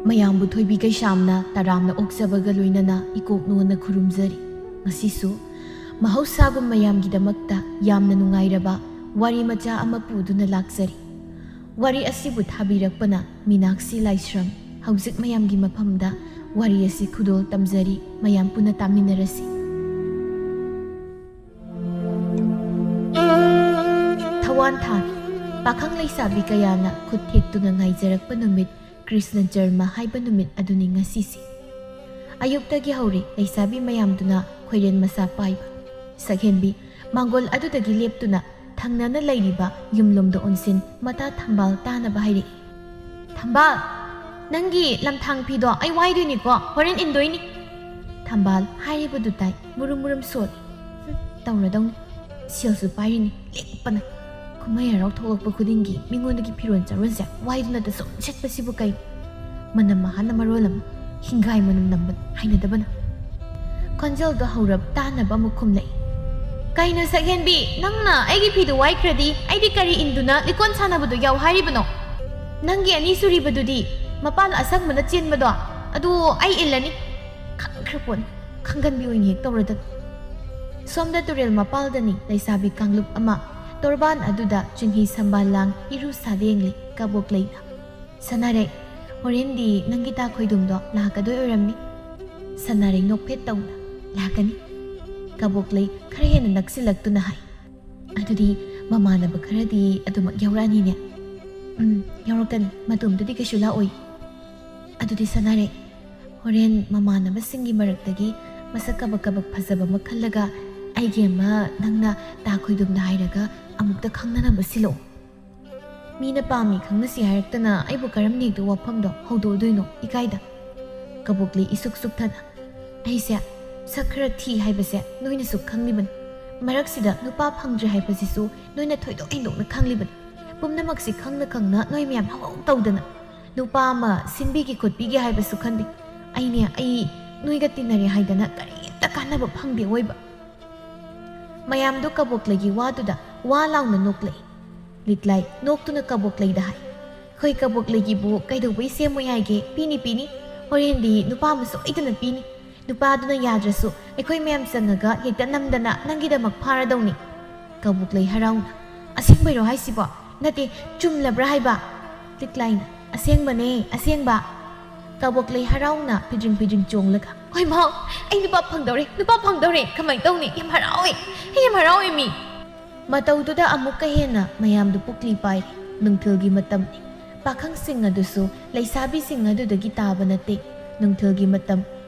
ꯃꯌꯥꯝꯕꯨ ꯊꯣꯏꯕꯤ ꯀꯩꯁꯥꯝꯅ ꯇꯔꯥꯝꯅ ꯑꯣꯛꯆꯕꯒ ꯂꯣꯏꯅꯅ ꯏꯀꯣꯛꯅꯣꯟꯅ ꯈꯨꯔꯨꯝꯖꯔꯤ꯫ ꯉꯁꯤꯁꯨ ꯃꯍꯧꯁꯥꯒꯨꯝ ꯃꯌꯥꯝꯒꯤꯗꯃꯛꯇ ꯌꯥꯝꯅ ꯅꯨꯡꯉꯥꯏꯔꯕ ꯋꯥꯔꯤ ꯃꯆꯥ ꯑꯃ ꯄꯨꯗꯨꯅ ꯂꯥꯛꯆꯔꯤ꯫ ꯋꯥꯔꯤ ꯑꯁꯤꯕꯨ ꯊꯥꯕꯤꯔꯛꯄꯅ ꯃꯤꯅꯥꯛꯁꯤ ꯂꯥꯏꯁ꯭ꯔꯝ꯫ ꯍꯧꯖꯤꯛ ꯃꯌꯥꯝꯒꯤ ꯃꯐꯝꯗ ꯋꯥꯔꯤ ꯑꯁꯤ ꯈꯨꯗꯣꯜ ꯇꯝꯖꯔꯤ꯫ ꯃꯌꯥꯝ ꯄꯨꯟꯅ ꯇꯥꯃꯤꯟꯅꯔꯁꯤ꯫ ꯊꯋꯥꯟꯊꯥ ꯄꯥꯈꯪ ꯂꯩꯁꯥꯕꯤ ꯀꯌꯥꯅ ꯈꯨꯠ ꯊꯦꯛꯇꯨꯅ ꯉꯥꯏꯖꯔꯛꯄ ꯅꯨꯃꯤꯠ ꯀ꯭ꯔꯤꯁꯅ ꯖꯔꯃ ꯍꯥꯏꯕ ꯅꯨꯃꯤꯠ ꯑꯗꯨꯅꯤ ꯉꯁꯤꯁꯤ꯫ ꯑꯌꯨꯛꯇꯒꯤ ꯍꯧꯔꯤ ꯂꯩꯁꯥꯕꯤ ꯃꯌꯥꯝꯗꯨꯅ ꯈꯣꯏꯔꯦꯟ ꯃꯁꯥ ꯄꯥꯏꯕ꯫ ꯁꯛꯍꯦꯟꯕꯤ ꯃꯥꯡꯒꯣꯜ ꯑꯗꯨꯗꯒꯤ ꯂꯦꯞꯇꯨꯅ ꯊꯪꯅꯅ ꯂꯩꯔꯤꯕ ꯌꯨꯝꯂꯣꯝꯗ ꯑꯣꯟꯁꯤꯟ ꯃꯇꯥ ꯊꯝꯕꯥꯜ ꯇꯥꯅꯕ ꯍꯥꯏꯔꯛꯏ꯫ ꯊꯝꯕꯥꯜ, ꯅꯪꯒꯤ ꯂꯝꯊꯥꯡ ꯐꯤꯗꯣ ꯑꯩ ꯋꯥꯏꯗꯣꯏꯅꯤꯀꯣ, ꯍꯣꯔꯦꯟ ꯏꯟꯗꯣꯏꯅꯤ꯫ ꯊꯝꯕꯥꯜ ꯍꯥꯏꯔꯤꯕꯗꯨ ꯇꯥꯏ ꯃꯨꯔꯨꯝ ꯃꯨꯔꯨꯝ ꯁꯣꯜꯂꯤ꯫ ꯇꯧꯔꯗꯧꯅꯤ, ꯁꯦꯜꯁꯨ ꯄꯥꯏꯔꯤꯅꯤ ꯂꯦꯛꯄꯅ꯫ ꯀꯨꯝꯍꯩ ꯍꯔꯥꯎ ꯊꯣꯛꯂꯛꯄ ꯈꯨꯗꯤꯡꯒꯤ ꯃꯤꯉꯣꯟꯗꯒꯤ ꯐꯤꯔꯣꯜ ꯆꯥꯔꯣꯟꯁꯦ ꯋꯥꯏꯗꯨꯅꯇ ꯁꯨꯝ ꯁꯦꯠꯄꯁꯤꯕꯨ ꯀꯩ? ꯃꯅꯝ ꯃꯍꯥꯅ ꯃꯔꯣꯜ ꯑꯃ, ꯍꯤꯡꯒꯥꯏ ꯃꯅꯝ ꯅꯝꯕ ꯍꯩꯅꯗꯕꯅ꯫ ꯈꯣꯟꯖꯦꯜꯗꯣ ꯍꯧꯔꯞ ꯇꯥꯅꯕ ꯑꯃꯨꯛ ꯈꯨꯝꯂꯛꯏ꯫ ꯀꯩꯅꯣ ꯁꯛꯍꯦꯟꯕꯤ, ꯅꯪꯅ ꯑꯩꯒꯤ ꯐꯤꯗꯨ ꯋꯥꯏꯈ꯭ꯔꯗꯤ ꯑꯩꯗꯤ ꯀꯔꯤ ꯏꯟꯗꯨꯅ ꯂꯤꯀꯣꯟ ꯁꯥꯟꯅꯕꯗꯣ ꯌꯥꯎ ꯍꯥꯏꯔꯤꯕꯅꯣ? ꯅꯪꯒꯤ ꯑꯅꯤ ꯁꯨꯔꯤꯕꯗꯨꯗꯤ ꯃꯄꯥꯟ ꯑꯁꯪꯕꯅ ꯆꯦꯟꯕꯗꯣ ꯑꯗꯨ ꯑꯩ ꯏꯜꯂꯅꯤ꯫ ꯈꯪꯈ꯭ꯔ ꯄꯣꯠꯅꯤ, ꯈꯪꯒꯟꯕꯤ ꯑꯣꯏꯅ ꯍꯦꯛ ꯇꯧꯔꯗ꯫ ꯁꯣꯝꯗ ꯇꯨꯔꯦꯜ ꯃꯄꯥꯜꯗꯅꯤ ꯂꯩꯁꯥꯕꯤ ꯀꯥꯡꯂꯨꯞ ꯑꯃ ꯇꯣꯔꯕꯥꯟ ꯑꯗꯨꯗ ꯆꯨꯡꯍꯤ ꯁꯝꯕꯥꯜ ꯂꯥꯡ ꯏꯔꯨ ꯁꯥꯗꯦꯡꯂꯤ ꯀꯕꯣꯛ ꯂꯩꯅ꯫ ꯁꯅꯥꯔꯩ, ꯍꯣꯔꯦꯟꯗꯤ ꯅꯪꯒꯤ ꯇꯥ ꯈꯣꯏꯗꯨꯝꯗꯣ ꯂꯥꯛꯀꯗꯣꯏ ꯑꯣꯏꯔꯝꯅꯤ꯫ ꯁꯅꯥꯔꯩ ꯅꯣꯛꯐꯦꯠ ꯇꯧꯅ ꯂꯥꯛꯀꯅꯤ꯫ ꯀꯕꯣꯛꯂꯩ ꯈꯔ ꯍꯦꯟꯅ ꯅꯛꯁꯤꯜꯂꯛꯇꯨꯅ ꯍꯥꯏ꯫ ꯑꯗꯨꯗꯤ ꯃꯃꯥꯟꯅꯕ ꯈꯔꯗꯤ ꯑꯗꯨꯃꯛ ꯌꯥꯎꯔꯛꯑꯅꯤꯅꯦ? ꯌꯥꯎꯔꯛꯀꯅꯤ, ꯃꯇꯣꯝꯗꯗꯤ ꯀꯩꯁꯨ ꯂꯥꯛꯑꯣꯏ꯫ ꯑꯗꯨꯗꯤ ꯁꯅꯥꯔꯩ, ꯍꯣꯔꯦꯟ ꯃꯃꯥꯟꯅꯕꯁꯤꯡꯒꯤ ꯃꯔꯛꯇꯒꯤ ꯃꯁꯛ ꯀꯕꯛ ꯀꯕꯛ ꯐꯖꯕ ꯑꯃ ꯈꯜꯂꯒ ꯑꯩꯒꯤ ꯑꯃ ꯅꯪꯅ ꯇꯥ ꯈꯣꯏꯗꯨꯝꯗ ꯍꯥꯏꯔꯒ ꯑꯃꯨꯛꯇ ꯈꯪꯅꯅꯕ ꯁꯤꯜꯂꯛꯑꯣ꯫ ꯃꯤꯅ ꯄꯥꯝꯃꯤ ꯈꯪꯅꯁꯤ ꯍꯥꯏꯔꯛꯇꯅ ꯑꯩꯕꯨ ꯀꯔꯝꯅ ꯍꯦꯛꯇ ꯋꯥꯐꯝꯗꯣ ꯍꯧꯗꯣꯛꯑꯗꯣꯏꯅꯣ ꯏꯀꯥꯏꯗ꯫ ꯀꯕꯣꯛꯂꯩ ꯏꯁꯨꯛ ꯁꯨꯛꯊꯅ, ꯑꯩꯁꯦ ꯁꯛ ꯈꯔ ꯊꯤ ꯍꯥꯏꯕꯁꯦ ꯅꯣꯏꯅꯁꯨ ꯈꯪꯂꯤꯕꯅꯤ꯫ ꯃꯔꯛꯁꯤꯗ ꯅꯨꯄꯥ ꯐꯪꯗ꯭ꯔꯦ ꯍꯥꯏꯕꯁꯤꯁꯨ ꯅꯣꯏꯅ ꯊꯣꯏꯗꯣꯛ ꯍꯦꯟꯗꯣꯛꯅ ꯈꯪꯂꯤꯕꯅꯤ꯫ ꯄꯨꯝꯅꯃꯛꯁꯤ ꯈꯪꯅ ꯈꯪꯅ ꯅꯣꯏ ꯃꯌꯥꯝ ꯍꯧꯍꯧ ꯇꯧꯗꯅ ꯅꯨꯄꯥ ꯑꯃ ꯁꯤꯟꯕꯤꯒꯦ ꯈꯣꯠꯄꯤꯒꯦ ꯍꯥꯏꯕꯁꯨ ꯈꯟꯗꯦ꯫ ꯑꯩ ꯅꯣꯏꯒ ꯇꯤꯟꯅꯔꯦ ꯍꯥꯏꯗꯅ ꯀꯔꯤꯝꯇ ꯀꯥꯟꯅꯕ ꯐꯪꯗꯦ ꯑꯣꯏꯕ꯫ ꯃꯌꯥꯝꯗꯣ ꯀꯕꯣꯛꯂꯩꯒꯤ ꯋꯥꯗꯨꯗ ꯋꯥ ꯂꯥꯎꯅ ꯅꯣꯛꯂꯛꯏ꯫ ꯂꯤꯛꯂꯥꯏ ꯅꯣꯛꯇꯨꯅ ꯀꯕꯣꯛꯂꯩꯗ ꯍꯥꯏ꯫ ꯑꯩꯈꯣꯏ ꯀꯕꯣꯛꯂꯩꯒꯤꯕꯨ ꯀꯩꯗꯧꯕꯩ ꯁꯦꯝꯃꯣꯏ ꯍꯥꯏꯒꯦ? ꯄꯤꯅꯤ꯫ ꯍꯣꯔꯦꯟꯗꯤ ꯅꯨꯄꯥ ꯑꯃ ꯁꯣꯏꯗꯅ ꯄꯤꯅꯤ꯫ ꯅꯨꯄꯥꯗꯨꯅ ꯌꯥꯗ꯭ꯔꯁꯨ ꯑꯩꯈꯣꯏ ꯃꯌꯥꯝ ꯆꯪꯉꯒ ꯍꯦꯛꯇ ꯅꯝꯗꯅ ꯅꯪꯒꯤꯗꯃꯛ ꯐꯥꯔꯗꯧꯅꯤ꯫ ꯀꯕꯣꯛꯂꯩ ꯍꯔꯥꯎꯅ, ꯑꯁꯦꯡꯕꯩꯔꯣ ꯍꯥꯏꯁꯤꯕꯣ? ꯅꯠꯇꯦ, ꯆꯨꯝꯂꯕ꯭ꯔꯥ ꯍꯥꯏꯕ? ꯂꯤꯛꯂꯥꯏꯅ, ꯑꯁꯦꯡꯕꯅꯦ, ꯑꯁꯦꯡꯕ꯫ ꯀꯕꯣꯛꯂꯩ ꯍꯔꯥꯎꯅ ꯐꯤꯗ꯭ꯔꯤꯡ ꯐꯤꯗ꯭ꯔꯤꯡ ꯆꯣꯡꯂꯒ, ꯍꯣꯏ ꯃꯥꯎ, ꯑꯩ ꯅꯨꯄꯥ ꯐꯪꯗꯧꯔꯦ, ꯀꯃꯥꯏꯅ ꯇꯧꯅꯤ? ꯌꯥꯝ ꯍꯔꯥꯎꯋꯦ ꯃꯤ꯫ ꯃꯇꯧꯗꯨꯗ ꯑꯃꯨꯛꯀ ꯍꯦꯟꯅ ꯃꯌꯥꯝꯗꯨ ꯄꯨꯛꯂꯤ ꯄꯥꯏꯔꯤ꯫ ꯅꯨꯡꯊꯤꯜꯒꯤ ꯃꯇꯝꯅꯤ꯫ ꯄꯥꯈꯪꯁꯤꯡ ꯑꯗꯨꯁꯨ ꯂꯩꯁꯥꯕꯤꯁꯤꯡ ꯑꯗꯨꯗꯒꯤ ꯇꯥꯕ ꯅꯠꯇꯦ꯫ ꯅꯨꯡꯊꯤꯜꯒꯤ ꯃꯇꯝ,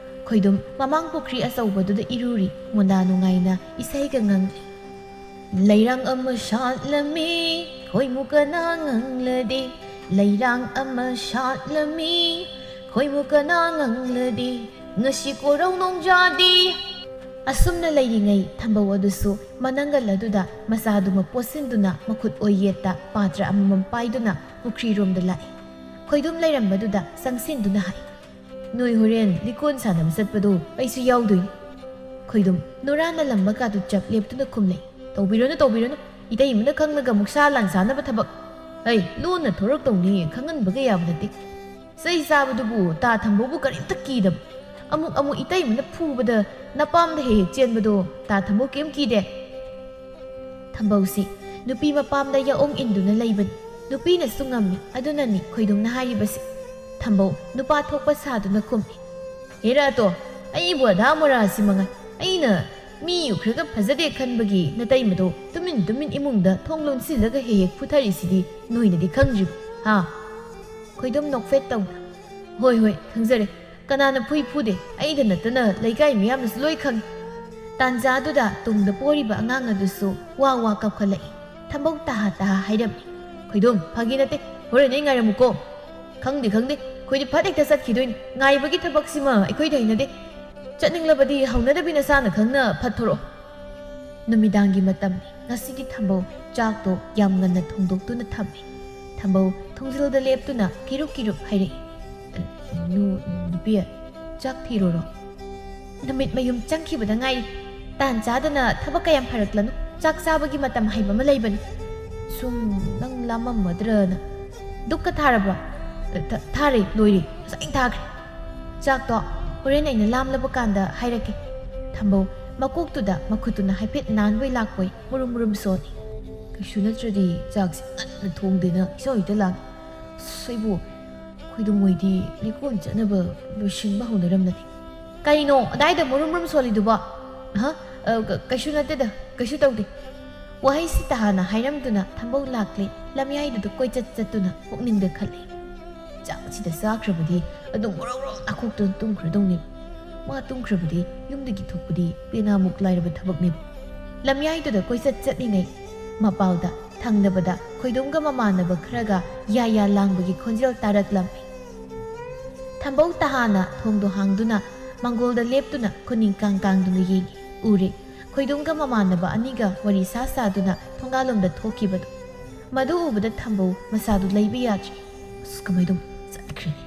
ꯈꯣꯏꯗꯨꯝ ꯃꯃꯥꯡ ꯄꯨꯈ꯭ꯔꯤ ꯑꯆꯧꯕꯗꯨꯗ ꯏꯔꯨꯔꯤ꯫ ꯃꯣꯟꯗꯥ ꯅꯨꯡꯉꯥꯏꯅ ꯏꯁꯩꯒ ꯉꯪꯂꯤ꯫ ꯂꯩꯔꯥꯡ ꯑꯃ ꯁꯥꯠꯂꯝꯃꯤ ꯈꯣꯏꯃꯨꯛꯀꯅ ꯉꯪꯂꯗꯤ, ꯂꯩꯔꯥꯡ ꯑꯃ ꯁꯥꯠꯂꯝꯃꯤ ꯈꯣꯏꯃꯨꯛꯀꯅ ꯉꯪꯂꯗꯤ, ꯉꯁꯤ ꯀꯣꯔꯧ ꯅꯣꯡꯖꯥꯗꯤ꯫ ꯑꯁꯨꯝꯅ ꯂꯩꯔꯤꯉꯩ ꯊꯝꯕꯧ ꯑꯗꯨꯁꯨ ꯃꯅꯪꯒꯜ ꯑꯗꯨꯗ ꯃꯆꯥꯗꯨꯃ ꯄꯣꯠꯁꯤꯟꯗꯨꯅ ꯃꯈꯨꯠ ꯑꯣꯏ ꯌꯦꯠꯇ ꯄꯥꯇ꯭ꯔ ꯑꯃꯃꯝ ꯄꯥꯏꯗꯨꯅ ꯄꯨꯈ꯭ꯔꯤꯔꯣꯝꯗ ꯂꯥꯛꯏ꯫ ꯈꯣꯏꯗꯨꯝ ꯂꯩꯔꯝꯕꯗꯨꯗ ꯆꯪꯁꯤꯟꯗꯨꯅ ꯍꯥꯏ꯫ ꯅꯣꯏ ꯍꯣꯔꯦꯟ ꯂꯤꯀꯣꯟ ꯁꯥꯟꯅꯕ ꯆꯠꯄꯗꯣ ꯑꯩꯁꯨ ꯌꯥꯎꯗꯣꯏꯅꯤ꯫ ꯈꯣꯏꯗꯨꯝ ꯅꯨꯔꯥꯅ ꯂꯝꯕ ꯀꯥꯗꯨ ꯆꯞ ꯂꯦꯞꯇꯨꯅ ꯈꯨꯝꯂꯛꯏ꯫ ꯇꯧꯕꯤꯔꯅꯨ, ꯏꯇꯩꯃꯅ ꯈꯪꯂꯒ ꯃꯨꯛꯁꯥ ꯂꯥꯟꯁꯥꯅꯕ ꯊꯕꯛ꯫ ꯂꯣꯟꯅ ꯊꯣꯔꯛꯇꯧꯅꯤ, ꯈꯪꯍꯟꯕꯒ ꯌꯥꯕ ꯅꯠꯇꯦ꯫ ꯆꯩ ꯆꯥꯕꯗꯨꯕꯨ ꯇꯥ ꯊꯝꯕꯧꯕꯨ ꯀꯔꯤꯝꯇ ꯀꯤꯗꯕ? ꯑꯃꯨꯛ ꯏꯇꯩꯃꯅ ꯐꯨꯕꯗ ꯅꯄꯥꯝꯗ ꯍꯦꯛ ꯆꯦꯟꯕꯗꯣ ꯇꯥ ꯊꯝꯕꯧ ꯀꯩꯝ ꯀꯤꯗꯦ꯫ ꯊꯝꯕꯧꯁꯤ ꯅꯨꯄꯤ ꯃꯄꯥꯝꯗ ꯌꯥꯑꯣꯡ ꯏꯟꯗꯨꯅ ꯂꯩꯕꯅꯤ꯫ ꯅꯨꯄꯤꯅꯁꯨ ꯉꯝꯃꯤ, ꯑꯗꯨꯅꯅꯤ ꯈꯣꯏꯗꯨꯝꯅ ꯍꯥꯏꯔꯤꯕꯁꯤ꯫ ꯊꯝꯕꯧ ꯅꯨꯄꯥ ꯊꯣꯛꯄ ꯁꯥꯗꯨꯅ ꯈꯨꯝꯃꯤ꯫ ꯍꯦꯔꯥꯇꯣ, ꯑꯩꯕꯨ ꯑꯙꯥ ꯃꯣꯔꯥꯁꯤ ꯃꯉꯥꯏ ꯑꯩꯅ ꯃꯤ ꯎꯈ꯭ꯔꯒ ꯐꯖꯗꯦ ꯈꯟꯕꯒꯤ ꯅꯇꯩꯃꯗꯣ ꯇꯨꯃꯤꯟ ꯏꯃꯨꯡꯗ ꯊꯣꯡ ꯂꯣꯟꯁꯤꯜꯂꯒ ꯍꯦꯛ ꯐꯨꯊꯔꯤꯁꯤꯗꯤ ꯅꯣꯏꯅꯗꯤ ꯈꯪꯗ꯭ꯔꯤꯕ, ꯍꯥ? ꯈꯣꯏꯗꯨꯝ ꯅꯣꯛꯐꯦꯠ ꯇꯧꯅ, ꯍꯣꯏ ꯈꯪꯖꯔꯦ꯫ ꯀꯅꯥꯅ ꯐꯨꯗꯦ, ꯑꯩꯗ ꯅꯠꯇꯅ ꯂꯩꯀꯥꯏ ꯃꯤꯌꯥꯝꯅꯁꯨ ꯂꯣꯏ ꯈꯪꯉꯤ꯫ ꯇꯥꯟꯖꯥꯗꯨꯗ ꯇꯨꯡꯗ ꯄꯣꯔꯤꯕ ꯑꯉꯥꯡ ꯑꯗꯨꯁꯨ ꯋꯥ ꯀꯞꯈꯠꯂꯛꯏ꯫ ꯊꯝꯕꯧ ꯇꯥꯍꯥ ꯍꯥꯏꯔꯝꯃꯤ꯫ ꯈꯣꯏꯗꯨꯝ ꯐꯥꯒꯤ ꯅꯠꯇꯦ, ꯍꯣꯔꯦꯟ ꯑꯩ ꯉꯥꯏꯔꯝꯃꯨꯀꯣ꯫ ꯈꯪꯗꯦ, ꯑꯩꯈꯣꯏꯗꯤ ꯐꯠ ꯍꯦꯛꯇ ꯆꯠꯈꯤꯗꯣꯏꯅꯤ꯫ ꯉꯥꯏꯕꯒꯤ ꯊꯕꯛꯁꯤꯃ ꯑꯩꯈꯣꯏꯗ ꯍꯩꯅꯗꯦ꯫ ꯆꯠꯅꯤꯡꯂꯕꯗꯤ ꯍꯧꯅꯗꯕꯤ ꯅꯁꯥꯅ ꯈꯪꯅ ꯐꯠ ꯊꯣꯔꯛꯑꯣ꯫ ꯅꯨꯃꯤꯗꯥꯡꯒꯤ ꯃꯇꯝꯅꯤ꯫ ꯉꯁꯤꯗꯤ ꯊꯝꯕꯧ ꯆꯥꯛꯇꯣ ꯌꯥꯝ ꯉꯟꯅ ꯊꯣꯡꯗꯣꯛꯇꯨꯅ ꯊꯝꯃꯤ꯫ ꯊꯝꯕꯧ ꯊꯣꯡꯖꯤꯜꯗ ꯂꯦꯞꯇꯨꯅ ꯀꯤꯔꯨꯞ ꯍꯥꯏꯔꯛꯏ꯫ ꯅꯨꯄꯤ, ꯆꯥꯛ ꯊꯤꯔꯣꯔꯣ? ꯅꯨꯃꯤꯠ ꯃꯌꯨꯝ ꯆꯪꯈꯤꯕꯗ ꯉꯥꯏꯔꯤ꯫ ꯇꯥꯟ ꯆꯥꯗꯅ ꯊꯕꯛ ꯀꯌꯥꯝ ꯐꯔꯛꯂꯅꯨ ꯆꯥꯛ ꯆꯥꯕꯒꯤ ꯃꯇꯝ ꯍꯩꯕ ꯑꯃ ꯂꯩꯕꯅꯤ ꯁꯨꯝ ꯅꯪ ꯂꯥꯝꯃꯝꯃꯗ꯭ꯔꯅ ꯗꯨꯛꯀ ꯊꯥꯔꯕ꯭ꯔꯣ ꯊꯥꯔꯦ ꯂꯣꯏꯔꯦ ꯉꯁꯥꯏ ꯊꯥꯈ꯭ꯔꯦ ꯆꯥꯛꯇꯣ ꯍꯣꯔꯦꯟ ꯑꯩꯅ ꯂꯥꯝꯂꯕ ꯀꯥꯟꯗ ꯍꯥꯏꯔꯛꯀꯦ ꯊꯝꯕꯧ ꯃꯀꯣꯛꯇꯨꯗ ꯃꯈꯨꯠꯇꯨꯅ ꯍꯥꯏꯐꯦꯠ ꯅꯥꯟꯕꯣꯏ ꯂꯥꯛꯄꯣꯏ ꯃꯨꯔꯨꯝ ꯃꯨꯔꯨꯝ ꯁꯣꯜꯂꯤ ꯀꯩꯁꯨ ꯅꯠꯇ꯭ꯔꯗꯤ ꯆꯥꯛꯁꯦ ꯉꯟꯅ ꯊꯣꯡꯗꯦꯅ ꯏꯁꯧ ꯍꯦꯛꯇ ꯂꯥꯡꯉꯤ ꯑꯩꯕꯨ ꯑꯩꯈꯣꯏꯗꯣ ꯃꯣꯏꯗꯤ ꯂꯤꯀꯣꯟ ꯆꯠꯅꯕ ꯂꯣꯏꯁꯤꯟꯕ ꯍꯧꯅꯔꯝꯅꯤ ꯀꯩꯅꯣ ꯑꯗꯥꯏꯗ ꯃꯨꯔꯨꯝ ꯃꯨꯔꯨꯝ ꯁꯣꯜꯂꯤꯗꯨꯕꯣ ꯀꯩꯁꯨ ꯅꯠꯇꯦꯗ ꯀꯩꯁꯨ ꯇꯧꯗꯦ ꯋꯥꯍꯩꯁꯤꯇ ꯍꯥꯟꯅ ꯍꯥꯏꯔꯝꯗꯨꯅ ꯊꯝꯕꯧ ꯂꯥꯛꯂꯦ ꯂꯝꯌꯥꯏꯗꯨꯗ ꯀꯣꯏꯆꯠ ꯆꯠꯇꯨꯅ ꯄꯨꯛꯅꯤꯡꯗ ꯈꯜꯂꯤ ꯆꯥꯛꯁꯤꯗ ꯆꯥꯈ꯭ꯔꯕꯗꯤ ꯑꯗꯨꯝ ꯃꯣꯔꯣꯛ ꯅꯥꯈꯣꯛꯇꯨꯅ ꯇꯨꯝꯈ꯭ꯔꯗꯧꯅꯦꯕ ꯃꯥ ꯇꯨꯝꯈ꯭ꯔꯕꯗꯤ ꯌꯨꯝꯗꯒꯤ ꯊꯣꯛꯄꯗꯤ ꯄꯦꯅꯥꯃꯨꯛ ꯂꯥꯏꯔꯕ ꯊꯕꯛꯅꯦꯕ ꯂꯝꯌꯥꯏꯗꯨꯗ ꯀꯣꯏꯆꯠ ꯆꯠꯂꯤꯉꯩ ꯃꯄꯥꯎꯗ ꯊꯪꯅꯕꯗ ꯈꯣꯏꯗꯣꯝꯒ ꯃꯃꯥꯟꯅꯕ ꯈꯔꯒ ꯌꯥ ꯂꯥꯡꯕꯒꯤ ꯈꯣꯟꯖꯦꯜ ꯇꯥꯔꯛꯂꯝꯃꯤ ꯊꯝꯕꯧ ꯇꯍꯥꯅ ꯊꯣꯡꯗꯣ ꯍꯥꯡꯗꯨꯅ ꯃꯥꯡꯒꯣꯜꯗ ꯂꯦꯞꯇꯨꯅ ꯈꯨꯅꯤꯡ ꯀꯥꯡꯗꯨꯅ ꯌꯦꯡꯉꯤ ꯎꯔꯦ ꯈꯣꯏꯗꯣꯝꯒ ꯃꯃꯥꯟꯅꯕ ꯑꯅꯤꯒ ꯋꯥꯔꯤ ꯁꯥꯗꯨꯅ ꯊꯣꯡꯒꯥꯜꯂꯣꯝꯗ ꯊꯣꯛꯈꯤꯕꯗꯨ ꯃꯗꯨ ꯎꯕꯗ ꯊꯝꯕꯧ ꯃꯁꯥꯗꯨ ꯂꯩꯕ ꯌꯥꯗ꯭ꯔꯤ ꯀꯃꯥꯏꯅ ꯇꯧꯅꯤ ꯆꯠꯈ꯭ꯔꯅꯤ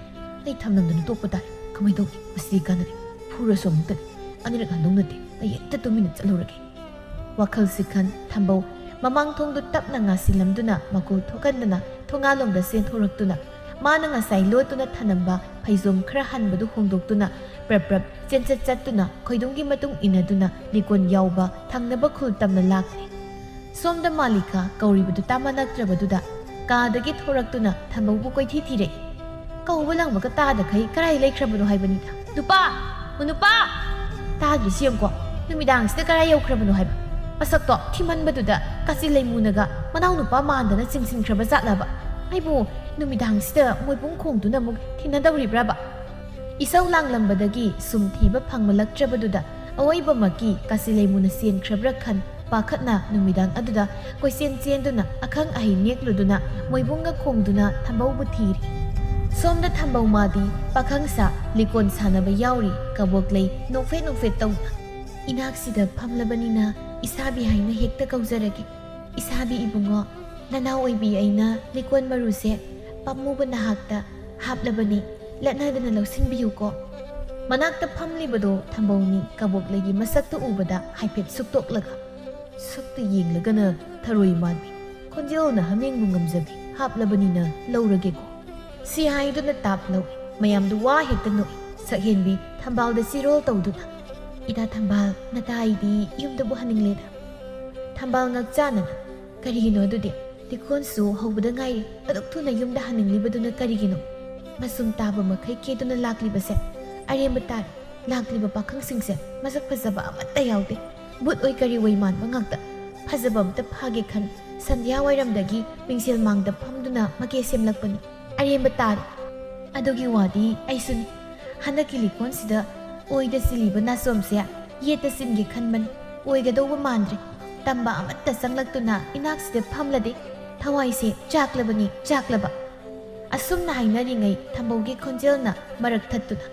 ꯑꯩ ꯊꯝꯅꯝꯗꯅ ꯇꯣꯛꯄ ꯇꯥꯔꯦ ꯀꯃꯥꯏꯅ ꯇꯧꯅꯤ ꯃꯁꯤꯗꯤ ꯀꯥꯟꯅꯔꯦ ꯐꯨꯔꯁꯨ ꯑꯃꯨꯛꯇꯅꯤ ꯑꯅꯤꯔꯛ ꯍꯟꯗꯧ ꯅꯠꯇꯦ ꯑꯩ ꯍꯦꯛꯇ ꯇꯨꯃꯤꯟꯅ ꯆꯠꯂꯨꯔꯒꯦ ꯋꯥꯈꯜꯁꯤ ꯈꯟ ꯊꯝꯕꯧ ꯃꯃꯥꯡ ꯊꯣꯡꯗꯨ ꯇꯞꯅ ꯉꯥꯁꯤꯜꯂꯝꯗꯨꯅ ꯃꯀꯣꯜ ꯊꯣꯛꯍꯟꯗꯅ ꯊꯣꯡꯒꯥꯜꯂꯣꯝꯗ ꯆꯦꯟꯊꯣꯔꯛꯇꯨꯅ ꯃꯥꯅ ꯉꯁꯥꯏ ꯂꯣꯠꯇꯨꯅ ꯊꯅꯝꯕ ꯐꯩꯖꯣꯝ ꯈꯔ ꯍꯟꯕꯗꯨ ꯍꯣꯡꯗꯣꯛꯇꯨꯅ ꯄ꯭ꯔꯞ ꯆꯦꯟꯆꯠ ꯆꯠꯇꯨꯅ ꯈꯣꯏꯗꯣꯝꯒꯤ ꯃꯇꯨꯡ ꯏꯟꯅꯗꯨꯅ ꯂꯤꯀꯣꯟ ꯌꯥꯎꯕ ꯊꯪꯅꯕ ꯈꯨꯜ ꯇꯝꯅ ꯂꯥꯛꯂꯤ ꯁꯣꯝꯗ ꯃꯥꯂꯤꯀꯥ ꯀꯧꯔꯤꯕꯗꯨ ꯇꯥꯃꯜꯂꯛꯇ꯭ꯔꯕꯗꯨꯗ ꯀꯥꯗꯒꯤ ꯊꯣꯔꯛꯇꯨꯅ ꯊꯝꯕꯧꯕꯨ ꯀꯣꯏꯊꯤ ꯊꯤꯔꯛꯏ ꯀꯧꯕ ꯂꯥꯡꯕꯒ ꯇꯥꯗꯈꯩ ꯀꯔꯥꯏ ꯂꯩꯈ꯭ꯔꯕꯅꯣ ꯍꯥꯏꯕꯅꯤꯗ ꯅꯨꯄꯥ ꯇꯥꯗ꯭ꯔꯤꯁꯤ ꯌꯦꯡꯀꯣ ꯅꯨꯃꯤꯗꯥꯡꯁꯤꯗ ꯀꯔꯥꯏ ꯌꯧꯈ꯭ꯔꯕꯅꯣ ꯍꯥꯏꯕ ꯃꯁꯛꯇꯣ ꯊꯤꯃꯟꯕꯗꯨꯗ ꯀꯥꯆꯤꯟ ꯂꯩꯃꯨꯅꯒ ꯃꯅꯥꯎꯅꯨꯄꯥ ꯃꯥꯟꯗꯅ ꯆꯤꯡꯁꯤꯟꯈ꯭ꯔꯕ ꯖꯥꯠꯂꯕ ꯑꯩꯕꯨ ꯅꯨꯃꯤꯗꯥꯡꯁꯤꯗ ꯃꯣꯏꯕꯨꯡ ꯈꯣꯡꯗꯨꯅ ꯑꯃꯨꯛ ꯊꯤꯅꯗꯧꯔꯤꯕ꯭ꯔꯕ ꯏꯁꯧ ꯂꯥꯡꯂꯝꯕꯗꯒꯤ ꯁꯨꯝ ꯊꯤꯕ ꯐꯪꯃꯜꯂꯛꯇ꯭ꯔꯕꯗꯨꯗ ꯑꯋꯣꯏꯕꯃꯛꯀꯤ ꯀꯥꯆꯤꯟ ꯂꯩꯃꯨꯅ ꯆꯦꯟꯈ꯭ꯔꯕ꯭ꯔꯥ ꯈꯟ ꯄꯥꯈꯠꯅ ꯅꯨꯃꯤꯗꯥꯡ ꯑꯗꯨꯗ ꯀꯣꯏꯆꯦꯟ ꯆꯦꯟꯗꯨꯅ ꯑꯈꯪ ꯑꯍꯩ ꯅꯦꯛꯂꯨꯗꯨꯅ ꯃꯣꯏꯕꯨꯡꯒ ꯈꯣꯡꯗꯨꯅ ꯊꯝꯕꯧꯕꯨ ꯊꯤꯔꯤ ꯁꯣꯝꯗ ꯊꯝꯕꯧ ꯃꯥꯗꯤ ꯄꯥꯈꯪꯁꯥ ꯂꯤꯀꯣꯟ ꯁꯥꯟꯅꯕ ꯌꯥꯎꯔꯤ ꯀꯕꯣꯛꯂꯩ ꯅꯣꯛꯐꯦꯠ ꯇꯧꯅ ꯏꯅꯥꯛꯁꯤꯗ ꯐꯝꯂꯕꯅꯤꯅ ꯏꯁꯥꯕꯤ ꯍꯥꯏꯅ ꯍꯦꯛꯇ ꯀꯧꯖꯔꯒꯦ ꯏꯁꯥꯕꯤ ꯏꯕꯨꯡꯉꯣ ꯅꯅꯥꯎ ꯑꯣꯏꯕꯤ ꯑꯩꯅ ꯂꯤꯀꯣꯟ ꯃꯔꯨꯁꯦ ꯄꯥꯝꯃꯨꯕ ꯅꯍꯥꯛꯇ ꯍꯥꯞꯂꯕꯅꯤ ꯂꯠꯅꯗꯅ ꯂꯧꯁꯤꯟꯕꯤꯌꯨꯀꯣ ꯃꯅꯥꯛꯇ ꯐꯝꯂꯤꯕꯗꯣ ꯊꯝꯕꯧꯅꯤ ꯀꯕꯣꯛꯂꯩꯒꯤ ꯃꯁꯛꯇꯨ ꯎꯕꯗ ꯍꯥꯏꯐꯦꯠ ꯁꯨꯛꯇꯣꯛꯂꯒ ꯁꯛꯇ ꯌꯦꯡꯂꯒꯅ ꯊꯔꯣꯏ ꯃꯥꯟꯕꯤ ꯈꯣꯟꯖꯦꯜꯅ ꯍꯥꯃꯦꯡꯕꯨ ꯉꯝꯖꯕꯤ ꯍꯥꯞꯂꯕꯅꯤꯅ ꯂꯧꯔꯒꯦꯀꯣ ꯁꯤ ꯍꯥꯏꯗꯨꯅ ꯇꯥꯞ ꯂꯧꯏ ꯃꯌꯥꯝꯗꯨ ꯋꯥ ꯍꯦꯛꯇ ꯅꯣꯛꯏ ꯁꯛꯍꯦꯟꯕꯤ ꯊꯝꯕꯥꯜꯗ ꯆꯤꯔꯣꯜ ꯇꯧꯗꯨꯅ ꯏꯇꯥ ꯊꯝꯕꯥꯜ ꯅꯇꯥ ꯑꯩꯗꯤ ꯌꯨꯝꯗꯕꯨ ꯍꯟꯅꯤꯡꯂꯦꯗ ꯊꯝꯕꯥꯜ ꯉꯛꯆꯥꯅꯅ ꯀꯔꯤꯒꯤꯅꯣ ꯑꯗꯨꯗꯤ ꯂꯤꯀꯣꯟꯁꯨ ꯍꯧꯕꯗ ꯉꯥꯏꯔꯤ ꯑꯗꯨꯛ ꯊꯨꯅ ꯌꯨꯝꯗ ꯍꯟꯅꯤꯡꯂꯤꯕꯗꯨꯅ ꯀꯔꯤꯒꯤꯅꯣ ꯃꯁꯨꯝ ꯇꯥꯕ ꯃꯈꯩ ꯀꯦꯗꯨꯅ ꯂꯥꯛꯂꯤꯕꯁꯦ ꯑꯔꯦꯝꯕ ꯇꯥꯔꯦ ꯂꯥꯛꯂꯤꯕ ꯄꯥꯈꯪꯁꯤꯡꯁꯦ ꯃꯁꯛ ꯐꯖꯕ ꯑꯃꯠꯇ ꯌꯥꯎꯗꯦ ꯕꯨꯠ ꯑꯣꯏ ꯀꯔꯤ ꯑꯣꯏ ꯃꯥꯟꯕ ꯉꯥꯛꯇ ꯐꯖꯕ ꯑꯝꯇ ꯐꯥꯒꯦ ꯈꯟ ꯁꯟꯙ꯭ꯌꯥ ꯋꯥꯏꯔꯝꯗꯒꯤ ꯃꯤꯡꯁꯦꯜ ꯃꯥꯡꯗ ꯐꯝꯗꯨꯅ ꯃꯀꯦ ꯁꯦꯝꯂꯛꯄꯅꯤ ꯑꯔꯦꯝꯕ ꯇꯥꯔꯦ ꯑꯗꯨꯒꯤ ꯋꯥꯗꯤ ꯑꯩꯁꯨꯅꯤ ꯍꯟꯗꯛꯀꯤ ꯂꯤꯀꯣꯟꯁꯤꯗ ꯑꯣꯏꯗ ꯆꯤꯜꯂꯤꯕ ꯅꯥꯆꯣꯝꯁꯦ ꯌꯦꯠꯇ ꯆꯤꯟꯒꯦ ꯈꯟꯕꯅꯤ ꯑꯣꯏꯒꯗꯧꯕ ꯃꯥꯟꯗ꯭ꯔꯦ ꯇꯝꯕ ꯑꯃꯠꯇ ꯆꯪꯂꯛꯇꯨꯅ ꯏꯅꯥꯛꯁꯤꯗ ꯐꯝꯂꯗꯤ ꯊꯋꯥꯏꯁꯦ ꯆꯥꯛꯂꯕ ꯑꯁꯨꯝꯅ ꯍꯥꯏꯅꯔꯤꯉꯩ ꯊꯝꯕꯧꯒꯤ ꯈꯣꯟꯖꯦꯜꯅ ꯃꯔꯛ ꯊꯠꯇꯨꯅ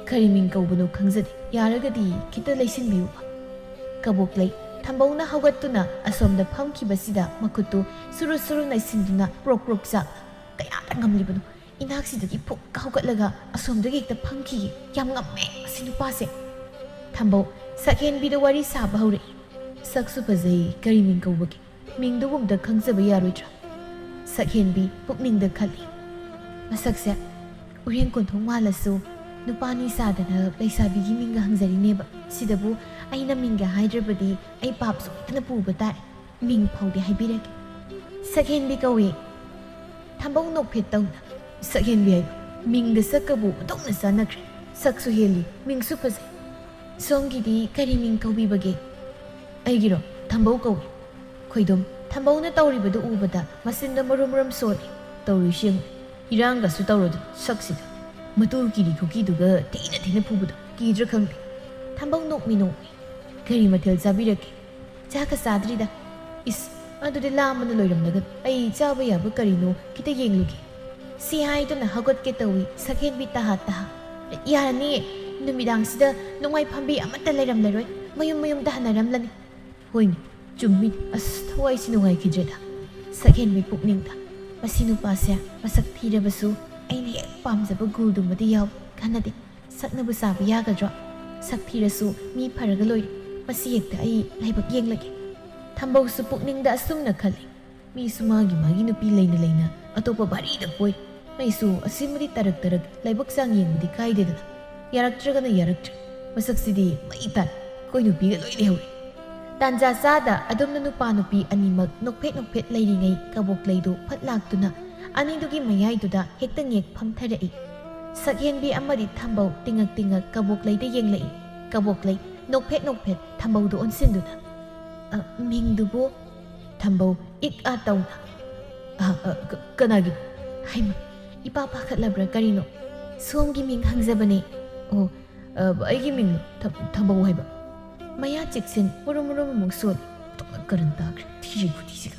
ꯀꯔꯤ ꯃꯤꯡ ꯀꯧꯕꯅꯣ ꯈꯪꯖꯗꯦ ꯌꯥꯔꯒꯗꯤ ꯈꯤꯇ ꯂꯩꯁꯤꯟꯕꯤꯌꯨ ꯀꯕꯣꯛꯂꯩ ꯊꯝꯕꯧꯅ ꯍꯧꯒꯠꯇꯨꯅ ꯑꯁꯣꯝꯗ ꯐꯝꯈꯤꯕꯁꯤꯗ ꯃꯈꯨꯠꯇꯨ ꯁꯨꯔꯨ ꯅꯩꯁꯤꯟꯗꯨꯅ ꯄ꯭ꯔꯣꯛ ꯆꯥꯛ ꯀꯌꯥꯗ ꯉꯝꯂꯤꯕꯅꯣ ꯏꯅꯥꯛꯁꯤꯗꯒꯤ ꯐꯨꯛꯀ ꯍꯧꯒꯠꯂꯒ ꯑꯁꯣꯝꯗꯒꯤ ꯍꯦꯛꯇ ꯐꯝꯈꯤꯒꯦ ꯌꯥꯝ ꯉꯝꯃꯦ ꯑꯁꯤ ꯅꯨꯄꯥꯁꯦ ꯊꯝꯕꯧ ꯁꯛꯍꯦꯟꯕꯤꯗ ꯋꯥꯔꯤ ꯁꯥꯕ ꯍꯧꯔꯛꯏ ꯁꯛꯁꯨ ꯐꯖꯩ ꯀꯔꯤ ꯃꯤꯡ ꯀꯧꯕꯒꯦ ꯃꯤꯡꯗꯨꯕꯨ ꯑꯝꯇ ꯈꯪꯖꯕ ꯌꯥꯔꯣꯏꯗ꯭ꯔꯥ ꯁꯛꯍꯦꯟꯕꯤ ꯄꯨꯛꯅꯤꯡꯗ ꯈꯜꯂꯤ ꯃꯁꯛꯁꯦ ꯎꯔꯦꯡ ꯀꯣꯟꯊꯣꯡ ꯃꯥꯜꯂꯁꯨ ꯅꯨꯄꯥꯅꯤ ꯁꯥꯗꯅ ꯂꯩꯁꯥꯕꯤꯒꯤ ꯃꯤꯡꯒ ꯍꯪꯖꯔꯤꯅꯦꯕ ꯁꯤꯗꯕꯨ ꯑꯩꯅ ꯃꯤꯡꯒ ꯍꯥꯏꯗ꯭ꯔꯕꯗꯤ ꯑꯩ ꯄꯥꯞ ꯁꯣꯏꯗꯅ ꯄꯨꯕ ꯇꯥꯔꯦ ꯃꯤꯡ ꯐꯥꯎꯗꯤ ꯍꯥꯏꯕꯤꯔꯒꯦ ꯁꯛꯍꯦꯟꯕꯤ ꯀꯧꯏ ꯊꯝꯕꯧ ꯅꯣꯛꯐꯦꯠ ꯇꯧꯅ ꯁꯛꯍꯦꯟꯕꯤ ꯍꯥꯏꯕ ꯃꯤꯡꯗ ꯁꯛꯀꯕꯨ ꯑꯗꯨꯝꯅ ꯆꯥꯟꯅꯈ꯭ꯔꯦ ꯁꯛꯁꯨ ꯍꯦꯜꯂꯤ ꯃꯤꯡꯁꯨ ꯐꯖꯩ ꯁꯣꯝꯒꯤꯗꯤ ꯀꯔꯤ ꯃꯤꯡ ꯀꯧꯕꯤꯕꯒꯦ ꯑꯩꯒꯤꯔꯣ ꯊꯝꯕꯧ ꯀꯧꯏ ꯈꯣꯏꯗꯣꯝ ꯊꯝꯕꯧꯅ ꯇꯧꯔꯤꯕꯗꯨ ꯎꯕꯗ ꯃꯆꯤꯟꯗ ꯃꯔꯨꯝ ꯁꯣꯜꯂꯤ ꯇꯧꯔꯤꯁꯤ ꯌꯦꯡꯉꯨ ꯏꯔꯥꯡꯒꯁꯨ ꯇꯧꯔꯗꯨ ꯁꯛꯁꯤꯗ ꯃꯇꯨ ꯀꯤꯔꯤ ꯈꯨꯀꯤꯗꯨꯒ ꯊꯤꯅ ꯐꯨꯕꯗꯣ ꯀꯤꯗ꯭ꯔꯥ ꯈꯪꯗꯦ ꯊꯝꯕꯧ ꯅꯣꯛꯃꯤ ꯀꯔꯤ ꯃꯊꯦꯜ ꯆꯥꯕꯤꯔꯛꯀꯦ ꯆꯥꯛꯀ ꯆꯥꯗ꯭ꯔꯤꯗ ꯏꯁ ꯑꯗꯨꯗꯤ ꯂꯥꯝꯕꯅ ꯂꯣꯏꯔꯝꯂꯒ ꯑꯩ ꯆꯥꯕ ꯌꯥꯕ ꯀꯔꯤꯅꯣ ꯈꯤꯇ ꯌꯦꯡꯂꯨꯒꯦ ꯁꯤ ꯍꯥꯏꯗꯨꯅ ꯍꯧꯒꯠꯀꯦ ꯇꯧꯏ ꯁꯛꯍꯦꯟꯕꯤ ꯇꯍꯥ ꯌꯥꯔꯅꯤꯌꯦ ꯅꯨꯃꯤꯗꯥꯡꯁꯤꯗ ꯅꯣꯡꯃꯥꯏ ꯐꯝꯕꯤ ꯑꯃꯠꯇ ꯂꯩꯔꯝꯂꯔꯣꯏ ꯃꯌꯨꯝꯗ ꯍꯟꯅꯔꯝꯂꯅꯤ ꯍꯣꯏꯅꯦ ꯆꯨꯝꯃꯤꯅꯤ ꯑꯁ ꯊꯋꯥꯏꯁꯤ ꯅꯨꯡꯉꯥꯏꯈꯤꯗ꯭ꯔꯦꯗ ꯁꯛꯍꯦꯟꯕꯤ ꯄꯨꯛꯅꯤꯡꯗ ꯃꯁꯤ ꯅꯨꯄꯥꯁꯦ ꯃꯁꯛ ꯊꯤꯔꯕꯁꯨ ꯑꯩꯅ ꯍꯦꯛ ꯄꯥꯝꯖꯕ ꯒꯨꯜꯗꯨꯃꯗꯤ ꯌꯥꯎ ꯀꯥꯟꯅꯗꯦ ꯁꯛꯅꯕꯨ ꯆꯥꯕ ꯌꯥꯒꯗ꯭ꯔꯣ ꯁꯛ ꯊꯤꯔꯁꯨ ꯃꯤ ꯐꯔꯒ ꯂꯣꯏꯔꯦ ꯃꯁꯤ ꯍꯦꯛꯇ ꯑꯩ ꯂꯥꯏꯕꯛ ꯌꯦꯡꯂꯒꯦ. ꯊꯝꯕꯧꯁꯨ ꯄꯨꯛꯅꯤꯡꯗ ꯑꯁꯨꯝꯅ ꯈꯜꯂꯤ. ꯃꯤꯁꯨ ꯃꯥꯒꯤ ꯅꯨꯄꯤ ꯂꯩꯅ ꯑꯇꯣꯞꯄ ꯚꯥꯔꯤꯗ ꯄꯣꯏ. ꯃꯩꯁꯨ ꯑꯁꯤꯃꯗꯤ ꯇꯔꯛ ꯂꯥꯏꯕꯛ ꯆꯥꯡ ꯌꯦꯡꯕꯗꯤ ꯀꯥꯏꯗꯦꯗꯅ. ꯌꯥꯔꯛꯇ꯭ꯔꯒꯅ ꯌꯥꯔꯛꯇ꯭ꯔꯦ. ꯃꯁꯛꯁꯤꯗꯤ ꯃꯩ ꯇꯥꯏ. ꯑꯩꯈꯣꯏ ꯅꯨꯄꯤꯒ ꯂꯣꯏ ꯂꯩꯍꯧꯔꯦ. ꯇꯥꯟꯖꯥ ꯆꯥꯗ ꯑꯗꯣꯝꯅ ꯅꯨꯄꯥ ꯅꯨꯄꯤ ꯑꯅꯤꯃꯛ ꯅꯣꯛꯐꯦꯠ ꯂꯩꯔꯤꯉꯩ ꯀꯕꯣꯛꯂꯩꯗꯨ ꯐꯠ ꯂꯥꯛꯇꯨꯅ ꯑꯅꯤꯗꯨꯒꯤ ꯃꯌꯥꯏꯗꯨꯗ ꯍꯦꯛꯇ ꯉꯦꯛ ꯐꯝꯊꯔꯛꯏ. ꯁꯛꯍꯦꯟꯕꯤ ꯑꯃꯗꯤ ꯊꯝꯕꯧ ꯇꯤꯡꯉꯛ ꯀꯕꯣꯛꯂꯩꯗ ꯌꯦꯡꯂꯛꯏ. ꯀꯕꯣꯛꯂꯩ ꯅꯣꯛꯐꯦꯠ ꯊꯝꯕꯧꯗꯨ ꯑꯣꯟꯁꯤꯟꯗꯨꯅ ꯃꯤꯡꯗꯨꯕꯨ? ꯊꯝꯕꯧ ꯏꯛ ꯑꯥ ꯇꯧꯅ ꯀꯅꯥꯒꯤ? ꯍꯩꯃ, ꯏꯄꯥ ꯄꯥꯈꯠꯂꯕ꯭ꯔꯥ ꯀꯔꯤꯅꯣ? ꯁꯣꯝꯒꯤ ꯃꯤꯡ ꯍꯪꯖꯕꯅꯦ. ꯑꯣ, ꯑꯩꯒꯤ ꯃꯤꯡ ꯊꯝꯕꯧ ꯍꯥꯏꯕ. ꯃꯌꯥ ꯆꯤꯛꯁꯤꯟ ꯃꯨꯔꯨꯝ ꯑꯃꯨꯛ ꯁꯣꯜꯂꯤ. ꯀꯔꯟ ꯇꯥꯈ꯭ꯔꯦ ꯊꯤꯔꯤ ꯈꯨꯊꯤꯁꯤꯒ.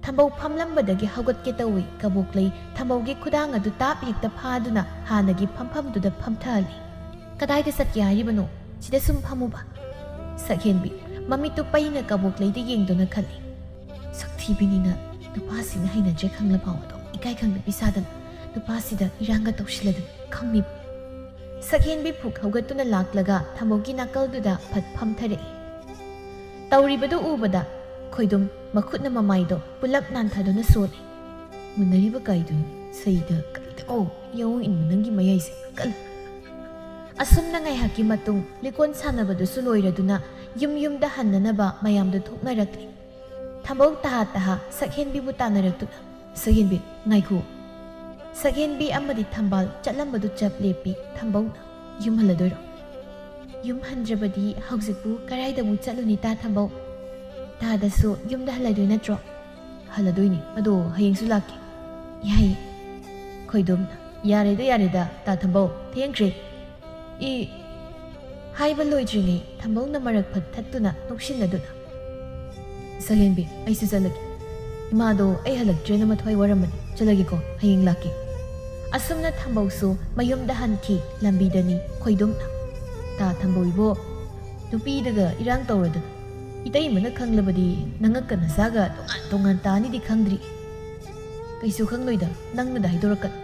ꯊꯝꯕꯧ ꯐꯝꯂꯝꯕꯗꯒꯤ ꯍꯧꯒꯠꯀꯦ ꯇꯧꯏ. ꯀꯕꯣꯛꯂꯩ ꯊꯝꯕꯧꯒꯤ ꯈꯨꯗꯥꯡ ꯑꯗꯨ ꯇꯥꯞ ꯍꯦꯛꯇ ꯐꯥꯗꯨꯅ ꯍꯥꯟꯅꯒꯤ ꯐꯝꯐꯝꯗꯨꯗ ꯐꯝꯊꯍꯜꯂꯤ. ꯀꯗꯥꯏꯗ ꯆꯠꯀꯦ ꯍꯥꯏꯔꯤꯕꯅꯣ? ꯁꯤꯗ ꯁꯨꯝ ꯐꯝꯃꯨꯕ. ꯁꯛꯍꯦꯟꯕꯤ ꯃꯃꯤꯠꯇꯨ ꯄꯩꯅ ꯀꯕꯣꯛꯂꯩꯗ ꯌꯦꯡꯗꯨꯅ ꯈꯜꯂꯤ. ꯁꯛꯊꯤꯕꯤꯅꯤꯅ ꯅꯨꯄꯥꯁꯤꯡꯅ ꯍꯩꯅꯗ꯭ꯔꯦ ꯈꯪꯂ ꯐꯥꯎꯕꯗꯣ ꯏꯀꯥꯏ ꯈꯪꯗꯕꯤ ꯁꯥꯗꯅ ꯅꯨꯄꯥꯁꯤꯗ ꯏꯔꯥꯡꯒ ꯇꯧꯁꯤꯜꯂꯗꯅ ꯈꯪꯃꯤꯕ. ꯁꯛꯍꯦꯟꯕꯤ ꯐꯨꯛ ꯍꯧꯒꯠꯇꯨꯅ ꯂꯥꯛꯂꯒ ꯊꯝꯕꯧꯒꯤ ꯅꯥꯀꯜꯗꯨꯗ ꯐꯠ ꯐꯝꯊꯔꯛꯏ. ꯇꯧꯔꯤꯕꯗꯨ ꯎꯕꯗ ꯈꯣꯏꯗꯨꯝ ꯃꯈꯨꯠꯅ ꯃꯃꯥꯏꯗꯣ ꯄꯨꯂꯞ ꯅꯥꯟꯊꯗꯨꯅ ꯁꯣꯜꯂꯤ. ꯃꯨꯟꯅꯔꯤꯕ ꯀꯥꯏꯗꯨ ꯁꯩꯗ ꯀꯔꯤꯗ ꯌꯥꯎ ꯏꯟꯕ ꯅꯪꯒꯤ ꯃꯌꯥꯏꯁꯦ ꯀꯜ. ꯑꯁꯨꯝꯅ ꯉꯥꯏꯍꯥꯛꯀꯤ ꯃꯇꯨꯡ ꯂꯤꯀꯣꯟ ꯁꯥꯟꯅꯕꯗꯨꯁꯨ ꯂꯣꯏꯔꯗꯨꯅ ꯌꯨꯝꯗ ꯍꯟꯅꯅꯕ ꯃꯌꯥꯝꯗꯨ ꯊꯣꯛꯅꯔꯛꯂꯤ. ꯊꯝꯕꯧ ꯇꯍꯥ ꯁꯛꯍꯦꯟꯕꯤꯕꯨ ꯇꯥꯟꯅꯔꯛꯇꯨꯅ ꯁꯛꯍꯦꯟꯕꯤ ꯉꯥꯏꯈꯣ. ꯁꯛꯍꯦꯟꯕꯤ ꯑꯃꯗꯤ ꯊꯝꯕꯥꯜ ꯆꯠꯂꯝꯕꯗꯨ ꯆꯞ ꯂꯦꯞꯄꯤ. ꯊꯝꯕꯧꯅ ꯌꯨꯝ ꯍꯜꯂꯗꯣꯏꯔꯣ? ꯌꯨꯝ ꯍꯟꯗ꯭ꯔꯕꯗꯤ ꯍꯧꯖꯤꯛꯄꯨ ꯀꯔꯥꯏꯗ ꯑꯃꯨꯛ ꯆꯠꯂꯨꯅꯤ ꯇꯥ ꯊꯝꯕꯧ? ꯇꯥꯗꯁꯨ ꯌꯨꯝꯗ ꯍꯜꯂꯗꯣꯏ ꯅꯠꯇ꯭ꯔꯣ? ꯍꯜꯂꯗꯣꯏꯅꯤ, ꯑꯗꯣ ꯍꯌꯦꯡꯁꯨ ꯂꯥꯛꯀꯦ. ꯌꯥꯏꯌꯦ. ꯈꯣꯏꯗꯨꯝꯅ ꯌꯥꯔꯦꯗ ꯇꯥ ꯊꯝꯕꯧ ꯊꯦꯡꯈ꯭ꯔꯦ. ꯍꯥꯏꯕ ꯂꯣꯏꯗ꯭ꯔꯤꯉꯩ ꯊꯝꯕꯧꯅ ꯃꯔꯛ ꯐꯠ ꯊꯠꯇꯨꯅ ꯅꯣꯛꯁꯤꯟꯅꯗꯨꯅ ꯁꯛꯍꯦꯟꯕꯤ ꯑꯩꯁꯨ ꯆꯠꯂꯒꯦ. ꯏꯃꯥꯗꯣ ꯑꯩ ꯍꯜꯂꯛꯇ꯭ꯔꯦꯅ ꯃꯊ꯭ꯋꯥꯏ ꯋꯥꯔꯝꯕꯅꯤ. ꯆꯠꯂꯒꯦꯀꯣ, ꯍꯌꯦꯡ ꯂꯥꯛꯀꯦ. ꯑꯁꯨꯝꯅ ꯊꯝꯕꯧꯁꯨ ꯃꯌꯨꯝꯗ ꯍꯟꯈꯤ. ꯂꯝꯕꯤꯗꯅꯤ ꯈꯣꯏꯗꯨꯝꯅ ꯇꯥ ꯊꯝꯕꯧ ꯏꯕꯣ, ꯅꯨꯄꯤꯗꯒ ꯏꯔꯥꯡ ꯇꯧꯔꯗꯅ ꯏꯇꯩꯃꯅ ꯈꯪꯂꯕꯗꯤ ꯅꯉꯛꯀ ꯅꯁꯥꯒ ꯇꯣꯉꯥꯟ ꯇꯥꯅꯤꯗꯤ ꯈꯪꯗ꯭ꯔꯤ. ꯀꯩꯁꯨ ꯈꯪꯂꯣꯏꯗ, ꯅꯪꯅꯗ ꯍꯥꯏꯗꯣꯔꯛꯀꯅꯤ.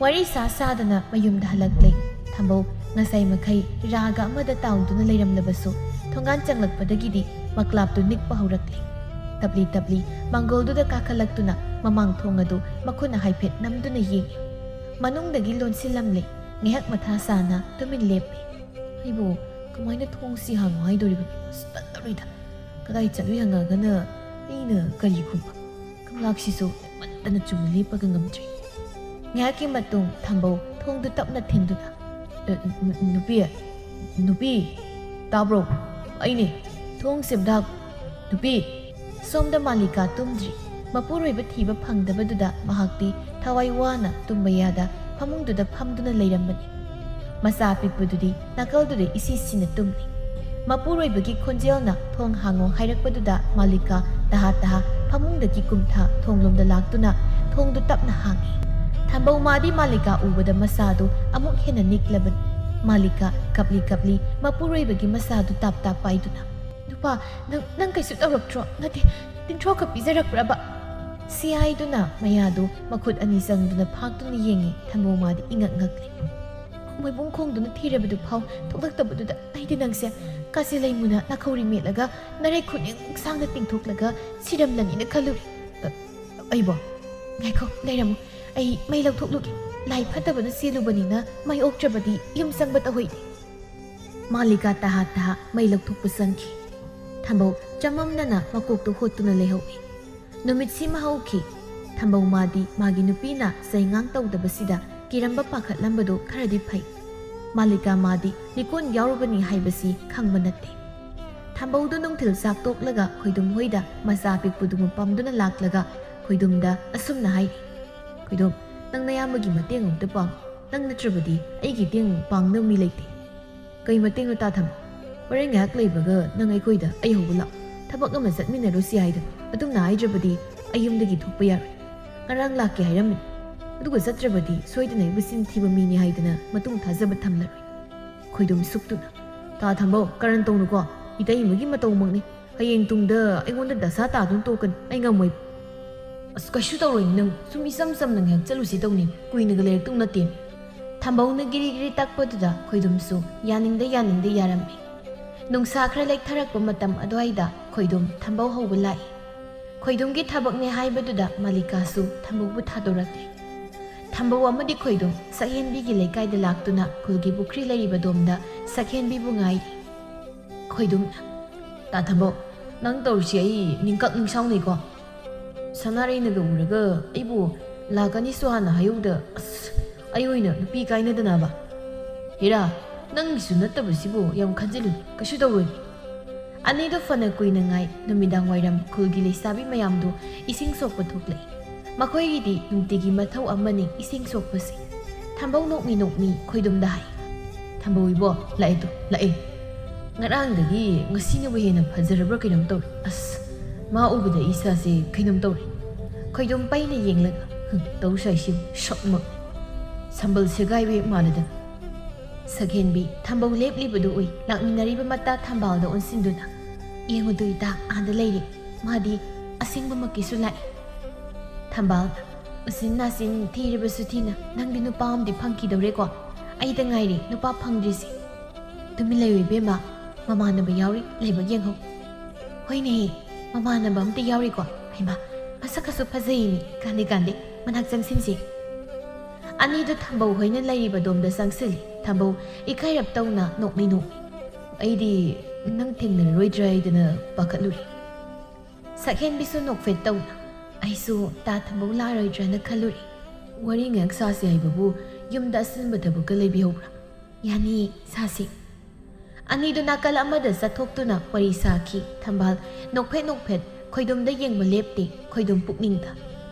ꯋꯥꯔꯤ ꯁꯥꯗꯅ ꯃꯌꯨꯝꯗ ꯍꯜꯂꯛꯂꯦ. ꯊꯝꯕꯧ ꯉꯁꯥꯏ ꯃꯈꯩ ꯔꯥꯒ ꯑꯃꯗ ꯇꯥꯎꯗꯨꯅ ꯂꯩꯔꯝꯂꯕꯁꯨ ꯊꯣꯡꯒꯥꯟ ꯆꯪꯂꯛꯄꯗꯒꯤꯗꯤ ꯃꯀ꯭ꯂꯥꯞꯇꯨ ꯅꯤꯛꯄ ꯍꯧꯔꯛꯂꯤ. ꯇꯞꯂꯤ ꯃꯥꯡꯒꯣꯜꯗꯨꯗ ꯀꯥꯈꯠꯂꯛꯇꯨꯅ ꯃꯃꯥꯡ ꯊꯣꯡ ꯑꯗꯨ ꯃꯈꯨꯠꯅ ꯍꯥꯏꯐꯦꯠ ꯅꯝꯗꯨꯅ ꯌꯦꯡꯉꯤ. ꯃꯅꯨꯡꯗꯒꯤ ꯂꯣꯟꯁꯤꯜꯂꯝꯂꯦ. ꯉꯥꯏꯍꯥꯛ ꯃꯊꯥ ꯁꯥꯅ ꯇꯨꯃꯤꯟ ꯂꯦꯞꯄꯤ. ꯑꯩꯕꯨ ꯀꯃꯥꯏꯅ ꯊꯣꯡꯁꯤ ꯍꯥꯡꯉꯣ ꯍꯥꯏꯗꯣꯔꯤꯕꯅꯣ? ꯇꯜꯂꯔꯣꯏꯗ. ꯀꯗꯥꯏ ꯆꯠꯂꯨꯏ ꯍꯪꯉꯒꯅ ꯑꯩꯅ ꯀꯔꯤ ꯈꯨꯝꯕ? ꯀꯝꯂꯥꯛꯁꯤꯁꯨ ꯃꯟꯗꯅ ꯆꯨꯝꯅ ꯂꯦꯞꯄꯒ ꯉꯝꯗ꯭ꯔꯤ. ꯉꯥꯏꯍꯥꯛꯀꯤ ꯃꯇꯨꯡ ꯊꯝꯕꯧ ꯊꯣꯡꯗꯨ ꯇꯞꯅ ꯊꯤꯟꯗꯨꯅ ꯅꯨꯄꯤ ꯇꯥꯕ꯭ꯔꯣ? ꯑꯩꯅꯦ ꯊꯣꯡ ꯁꯦꯝꯗꯥꯛ. ꯅꯨꯄꯤ. ꯁꯣꯝꯗ ꯃꯥꯂꯤꯀꯥ ꯇꯨꯝꯗ꯭ꯔꯤ. ꯃꯄꯨꯔꯣꯏꯕ ꯊꯤꯕ ꯐꯪꯗꯕꯗꯨꯗ ꯃꯍꯥꯛꯇꯤ ꯊꯋꯥꯏ ꯋꯥꯅ ꯇꯨꯝꯕ ꯌꯥꯗ ꯐꯃꯨꯡꯗꯨꯗ ꯐꯝꯗꯨꯅ ꯂꯩꯔꯝꯕꯅꯤ. ꯃꯆꯥ ꯑꯄꯤꯛꯄꯗꯨꯗꯤ ꯅꯥꯀꯜꯗꯨꯗ ꯏꯁꯤꯁꯤꯅ ꯇꯨꯝꯂꯤ. ꯃꯄꯨꯔꯣꯏꯕꯒꯤ ꯈꯣꯟꯖꯦꯜꯅ ꯊꯣꯡ ꯍꯥꯡꯉꯣ ꯍꯥꯏꯔꯛꯄꯗꯨꯗ ꯃꯥꯂꯤꯀꯥ ꯇꯍꯥ ꯐꯃꯨꯡꯗꯒꯤ ꯀꯨꯝꯊ ꯊꯣꯡꯂꯣꯝꯗ ꯂꯥꯛꯇꯨꯅ ꯊꯣꯡꯗꯨ ꯇꯞꯅ ꯍꯥꯡꯉꯤ. ꯊꯝꯕꯧ ꯃꯥꯗꯤ ꯃꯥꯂꯤꯀꯥ ꯎꯕꯗ ꯃꯁꯥꯗꯨ ꯑꯃꯨꯛ ꯍꯦꯟꯅ ꯅꯤꯛꯂꯕꯅꯤ. ꯃꯥꯂꯤꯀꯥ ꯀꯞꯂꯤ ꯃꯄꯨꯔꯣꯏꯕꯒꯤ ꯃꯁꯥꯗꯨ ꯇꯥꯞ ꯄꯥꯏꯗꯨꯅ ꯅꯨꯄꯥ, ꯅꯪ ꯀꯩꯁꯨ ꯇꯧꯔꯛꯇ꯭ꯔꯣ? ꯅꯠꯇꯦ, ꯇꯤꯟꯊ꯭ꯔꯣꯛꯀ ꯄꯤꯖꯔꯛꯄ꯭ꯔꯕ? ꯁꯤ ꯍꯥꯏꯗꯨꯅ ꯃꯌꯥꯗꯨ ꯃꯈꯨꯠ ꯑꯅꯤ ꯆꯪꯗꯨꯅ ꯐꯥꯛꯇꯨꯅ ꯌꯦꯡꯉꯤ. ꯊꯝꯕꯧ ꯃꯥꯗꯤ ꯏꯉꯛ ꯉꯛꯂꯤ. ꯃꯣꯏꯕꯨꯡ ꯈꯣꯡꯗꯨꯅ ꯊꯤꯔꯕꯗꯨ ꯐꯥꯎ ꯊꯣꯛꯂꯛꯇꯕꯗꯨꯗ ꯑꯩꯗꯤ ꯅꯪꯁꯦ ꯀꯥꯁꯤ ꯂꯩꯃꯨꯅ ꯅꯥꯈꯧꯔꯤ ꯃꯦꯠꯂꯒ ꯅꯔꯩ ꯈꯨꯅꯤꯡ ꯁꯥꯡꯅ ꯇꯤꯡꯊꯣꯛꯂꯒ ꯁꯤꯔꯝꯂꯅꯤꯅ ꯈꯜꯂꯨꯔꯦ. ꯑꯩꯕꯣ? ꯉꯥꯏꯈꯣ, ꯂꯩꯔꯝꯃꯨ. ꯑꯩ ꯃꯩ ꯂꯧꯊꯣꯛꯂꯨꯒꯦ. ꯂꯥꯏ ꯐꯠꯇꯕꯅ ꯆꯦꯜꯂꯨꯕꯅꯤꯅ ꯃꯩ ꯑꯣꯛꯇ꯭ꯔꯕꯗꯤ ꯌꯨꯝ ꯆꯪꯕ ꯇꯧꯍꯩꯗꯦ. ꯃꯥꯂꯤꯀꯥ ꯇꯍꯥ ꯃꯩ ꯂꯧꯊꯣꯛꯄ ꯆꯪꯈꯤ. ꯊꯝꯕꯧ ꯆꯃꯝꯅꯅ ꯃꯀꯣꯛꯇꯨ ꯍꯣꯠꯇꯨꯅ ꯂꯩꯍꯧꯏ. ꯅꯨꯃꯤꯠꯁꯤꯃ ꯍꯧꯈꯤ. ꯊꯝꯕꯧ ꯃꯥꯗꯤ ꯃꯥꯒꯤ ꯅꯨꯄꯤꯅ ꯆꯩꯉꯥꯡ ꯇꯧꯗꯕꯁꯤꯗ ꯀꯤꯔꯝꯕ ꯄꯥꯈꯠꯂꯝꯕꯗꯨ ꯈꯔꯗꯤ ꯐꯩ. ꯃꯥꯂꯤꯀꯥ ꯃꯥꯗꯤ ꯂꯤꯀꯣꯟ ꯌꯥꯎꯔꯨꯕꯅꯤ ꯍꯥꯏꯕꯁꯤ ꯈꯪꯕ ꯅꯠꯇꯦ. ꯊꯝꯕꯧꯗꯨ ꯅꯨꯡꯊꯤꯜ ꯆꯥꯛ ꯇꯣꯛꯂꯒ ꯈꯣꯏꯗꯨꯝ ꯍꯣꯏꯗ ꯃꯆꯥ ꯑꯄꯤꯛꯄꯗꯨ ꯄꯝꯗꯨꯅ ꯂꯥꯛꯂꯒ ꯈꯣꯏꯗꯨꯝꯗ ꯑꯁꯨꯝꯅ ꯍꯥꯏꯔꯤ. ꯈꯣꯏꯗꯨꯝ, ꯅꯪ ꯅꯌꯥꯝꯕꯒꯤ ꯃꯇꯦꯡ ꯑꯃꯨꯛꯇ ꯄꯥꯡꯉꯨ. ꯅꯪ ꯅꯠꯇ꯭ꯔꯕꯗꯤ ꯑꯩꯒꯤ ꯃꯇꯦꯡ ꯄꯥꯡꯅꯕ ꯃꯤ ꯂꯩꯇꯦ. ꯀꯩ ꯃꯇꯦꯡꯅꯣ ꯇꯥ ꯊꯝꯕꯧ? ꯍꯣꯔꯦꯟ ꯉꯥꯏꯍꯥꯛ ꯂꯩꯕꯒ ꯅꯪ ꯑꯩꯈꯣꯏꯗ ꯑꯩ ꯍꯧꯕ ꯂꯥꯛꯑꯣ. ꯊꯕꯛ ꯑꯃ ꯆꯠꯃꯤꯟꯅꯔꯨꯁꯤ ꯍꯥꯏꯗꯅ ꯑꯗꯨꯝꯅ ꯍꯥꯏꯗ꯭ꯔꯕꯗꯤ ꯑꯩ ꯌꯨꯝꯗꯒꯤ ꯊꯣꯛꯄ ꯌꯥꯔꯣꯏ. ꯉꯔꯥꯡ ꯂꯥꯛꯀꯦ ꯍꯥꯏꯔꯝꯃꯤ. ꯑꯗꯨꯒ ꯆꯠꯇ꯭ꯔꯕꯗꯤ ꯁꯣꯏꯗꯅ ꯑꯩꯕꯨ ꯆꯤꯟ ꯊꯤꯕ ꯃꯤꯅꯤ ꯍꯥꯏꯗꯅ ꯃꯇꯨꯡ ꯊꯥꯖꯕ ꯊꯝꯂꯔꯣꯏ. ꯈꯣꯏꯗꯨꯝ ꯁꯨꯛꯇꯨꯅ ꯇꯥ ꯊꯝꯕꯧ, ꯀꯔꯟ ꯇꯧꯅꯨꯀꯣ. ꯏꯇꯩꯃꯒꯤ ꯃꯇꯧꯃꯛꯅꯤ. ꯍꯌꯦꯡ ꯇꯨꯡꯗ ꯑꯩꯉꯣꯟꯗ ꯗꯁꯥ ꯇꯥꯗꯨꯅ ꯇꯣꯛꯀꯅꯤ. ꯑꯩ ꯉꯝꯃꯣꯏ. ꯑꯁ ꯀꯩꯁꯨ ꯇꯧꯔꯣꯏ. ꯅꯪ ꯁꯨꯝ ꯏꯆꯝ ꯆꯝꯅ ꯉꯥꯏꯍꯥꯛ ꯆꯠꯂꯨꯁꯤ ꯇꯧꯅꯤ. ꯀꯨꯏꯅꯒ ꯂꯩꯔꯛꯇꯧ ꯅꯠꯇꯦ. ꯊꯝꯕꯧꯅ ꯒꯤꯔꯤ ꯇꯛꯄꯗꯨꯗ ꯈꯣꯏꯗꯨꯝꯁꯨ ꯌꯥꯅꯤꯡꯗ ꯌꯥꯔꯝꯃꯤ. ꯅꯨꯡꯁꯥ ꯈꯔ ꯂꯩꯊꯔꯛꯄ ꯃꯇꯝ ꯑꯗꯨꯋꯥꯏꯗ ꯈꯣꯏꯗꯨꯝ ꯊꯝꯕꯧ ꯍꯧꯕ ꯂꯥꯛꯏ꯫ ꯈꯣꯏꯗꯨꯝꯒꯤ ꯊꯕꯛꯅꯦ ꯍꯥꯏꯕꯗꯨꯗ ꯃꯥꯂꯤꯀꯥꯁꯨ ꯊꯝꯕꯧꯕꯨ ꯊꯥꯗꯣꯔꯛꯂꯦ꯫ ꯊꯝꯕꯧ ꯑꯃꯗꯤ ꯈꯣꯏꯗꯨꯝ ꯁꯛꯍꯦꯟꯕꯤꯒꯤ ꯂꯩꯀꯥꯏꯗ ꯂꯥꯛꯇꯨꯅ ꯈꯨꯜꯒꯤ ꯄꯨꯈ꯭ꯔꯤ ꯂꯩꯔꯤꯕꯗꯣꯝꯗ ꯁꯛꯍꯦꯟꯕꯤꯕꯨ ꯉꯥꯏꯔꯤ꯫ ꯈꯣꯏꯗꯨꯝꯅ "ꯇꯥ ꯊꯝꯕꯧ, ꯅꯪ ꯇꯧꯔꯤꯁꯤ ꯑꯩ ꯅꯤꯡꯀꯛ ꯅꯤꯡꯁꯥꯎꯅꯩꯀꯣ꯫ ꯁꯅꯥꯔꯩꯅꯒ ꯎꯔꯒ ꯑꯩꯕꯨ ꯂꯥꯛꯀꯅꯤꯁꯨ ꯍꯥꯟꯅ ꯍꯥꯏꯍꯧꯗ ꯑꯩ ꯑꯣꯏꯅ ꯅꯨꯄꯤ ꯀꯥꯏꯅꯗꯅꯕ꯫ ꯍꯦꯔꯥ, ꯅꯪꯒꯤꯁꯨ ꯅꯠꯇꯕꯁꯤꯕꯨ ꯌꯥꯝ ꯈꯟꯖꯤꯜꯂꯨ, ꯀꯩꯁꯨ ꯇꯧꯔꯣꯏ." ꯑꯅꯤꯗꯨ ꯐꯅ ꯀꯨꯏꯅ ꯉꯥꯏ ꯅꯨꯃꯤꯗꯥꯡ ꯋꯥꯏꯔꯝ ꯈꯨꯜꯒꯤ ꯂꯩꯁꯥꯕꯤ ꯃꯌꯥꯝꯗꯨ ꯏꯁꯤꯡ ꯁꯣꯛꯄ ꯊꯣꯛꯂꯛꯏ꯫ ꯃꯈꯣꯏꯒꯤꯗꯤ ꯅꯨꯡꯇꯤꯒꯤ ꯃꯊꯧ ꯑꯃꯅꯤ ꯏꯁꯤꯡ ꯁꯣꯛꯄꯁꯤ꯫ ꯊꯝꯕꯧ ꯅꯣꯛꯃꯤ ꯅꯣꯛꯃꯤ ꯈꯣꯏꯗꯨꯝꯗ ꯍꯥꯏ, "ꯊꯝꯕꯧ ꯏꯕꯣ, ꯂꯥꯛꯑꯦ ꯂꯥꯛꯑꯦ꯫ ꯉꯔꯥꯡꯗꯒꯤ ꯉꯁꯤꯅꯕꯨ ꯍꯦꯟꯅ ꯐꯖꯔꯕ꯭ꯔꯥ ꯀꯩꯅꯣꯝ ꯇꯧꯔꯦ꯫ ꯃꯥ ꯎꯕꯗ ꯏꯁꯥꯁꯦ ꯀꯩꯅꯣꯝ ꯇꯧꯔꯦ." ꯈꯣꯏꯗꯨꯝ ꯄꯩꯅ ꯌꯦꯡꯂꯒ "ꯇꯧ ꯁꯥꯏꯁꯤꯕꯨ ꯁꯛꯃꯛ ꯁꯝꯕꯜ ꯁꯦꯒꯥꯏꯕ ꯍꯦꯛ ꯃꯥꯜꯂꯗꯅ." ꯁꯛꯍꯦꯟꯕꯤ ꯊꯝꯕꯧ ꯂꯦꯞꯂꯤꯕꯗꯨ ꯎꯏ ꯂꯥꯛꯃꯤꯟꯅꯔꯤꯕ ꯃꯇꯥ ꯊꯝꯕꯥꯜꯗ ꯑꯣꯟꯁꯤꯟꯗꯨꯅ, "ꯌꯦꯡꯉꯨꯗꯨ ꯏꯇꯥ ꯑꯥꯗ ꯂꯩꯔꯦ, ꯃꯥꯗꯤ ꯑꯁꯦꯡꯕꯃꯛꯀꯤꯁꯨ ꯂꯥꯛꯏ." ꯊꯝꯕꯥꯜꯅ "ꯎꯆꯤꯟ ꯅꯥꯆꯤꯟ ꯊꯤꯔꯕꯁꯨ ꯊꯤꯅ ꯅꯪꯗꯤ ꯅꯨꯄꯥ ꯑꯃꯗꯤ ꯐꯪꯈꯤꯗꯧꯔꯦꯀꯣ, ꯑꯩꯗ ꯉꯥꯏꯔꯦ ꯅꯨꯄꯥ ꯐꯪꯗ꯭ꯔꯤꯁꯤ." "ꯇꯨꯃꯤꯟ ꯂꯩꯌꯨ ꯏꯕꯦꯝꯃ, ꯃꯃꯥꯟꯅꯕ ꯌꯥꯎꯔꯤ, ꯂꯥꯏꯕꯛ ꯌꯦꯡꯍꯧ." "ꯍꯣꯏꯅꯦꯍꯦ, ꯃꯃꯥꯟꯅꯕ ꯑꯝꯇ ꯌꯥꯎꯔꯤꯀꯣ, ꯍꯩꯃꯥ ꯃꯁꯛꯀꯁꯨ ꯐꯖꯩꯅꯤ, ꯀꯥꯟꯗꯦ ꯃꯅꯥꯛ ꯆꯪꯁꯤꯟꯁꯤ." ꯑꯅꯤꯗꯨ ꯊꯝꯕꯧ ꯍꯣꯏꯅ ꯂꯩꯔꯤꯕꯗꯣꯝꯗ ꯆꯪꯁꯤꯜꯂꯤ꯫ ꯊꯝꯕꯧ ꯏꯀꯥꯏꯔꯞ ꯇꯧꯅ ꯅꯣꯛꯃꯤ ꯅꯣꯛꯃꯤ, "ꯑꯩꯗꯤ ꯅꯪ ꯊꯦꯡꯅꯔꯔꯣꯏꯗ꯭ꯔꯥ ꯍꯥꯏꯗꯅ ꯄꯥꯈꯠꯂꯨꯔꯦ." ꯁꯛꯍꯦꯟꯕꯤꯁꯨ ꯅꯣꯛꯐꯦꯠ ꯇꯧꯅ, "ꯑꯩꯁꯨ ꯇꯥ ꯊꯝꯕꯧ ꯂꯥꯛꯑꯔꯣꯏꯗ꯭ꯔꯥꯅ ꯈꯜꯂꯨꯔꯦ." "ꯋꯥꯔꯤ ꯉꯥꯏꯍꯥꯛ ꯁꯥꯁꯤ ꯍꯥꯏꯕꯕꯨ ꯌꯨꯝꯗ ꯑꯁꯤꯟꯕ ꯊꯕꯛꯀ ꯂꯩꯕꯤꯍꯧꯕ꯭ꯔꯥ?" "ꯌꯥꯅꯤꯌꯦ, ꯁꯥꯁꯤ." ꯑꯅꯤꯗꯨ ꯅꯥꯀꯜ ꯑꯃꯗ ꯆꯠꯊꯣꯛꯇꯨꯅ ꯋꯥꯔꯤ ꯁꯥꯈꯤ꯫ ꯊꯝꯕꯥꯜ ꯅꯣꯛꯐꯦꯠ ꯈꯣꯏꯗꯨꯝꯗ ꯌꯦꯡꯕ ꯂꯦꯞꯇꯦ꯫ ꯈꯣꯏꯗꯨꯝ ꯄꯨꯛꯅꯤꯡꯗ,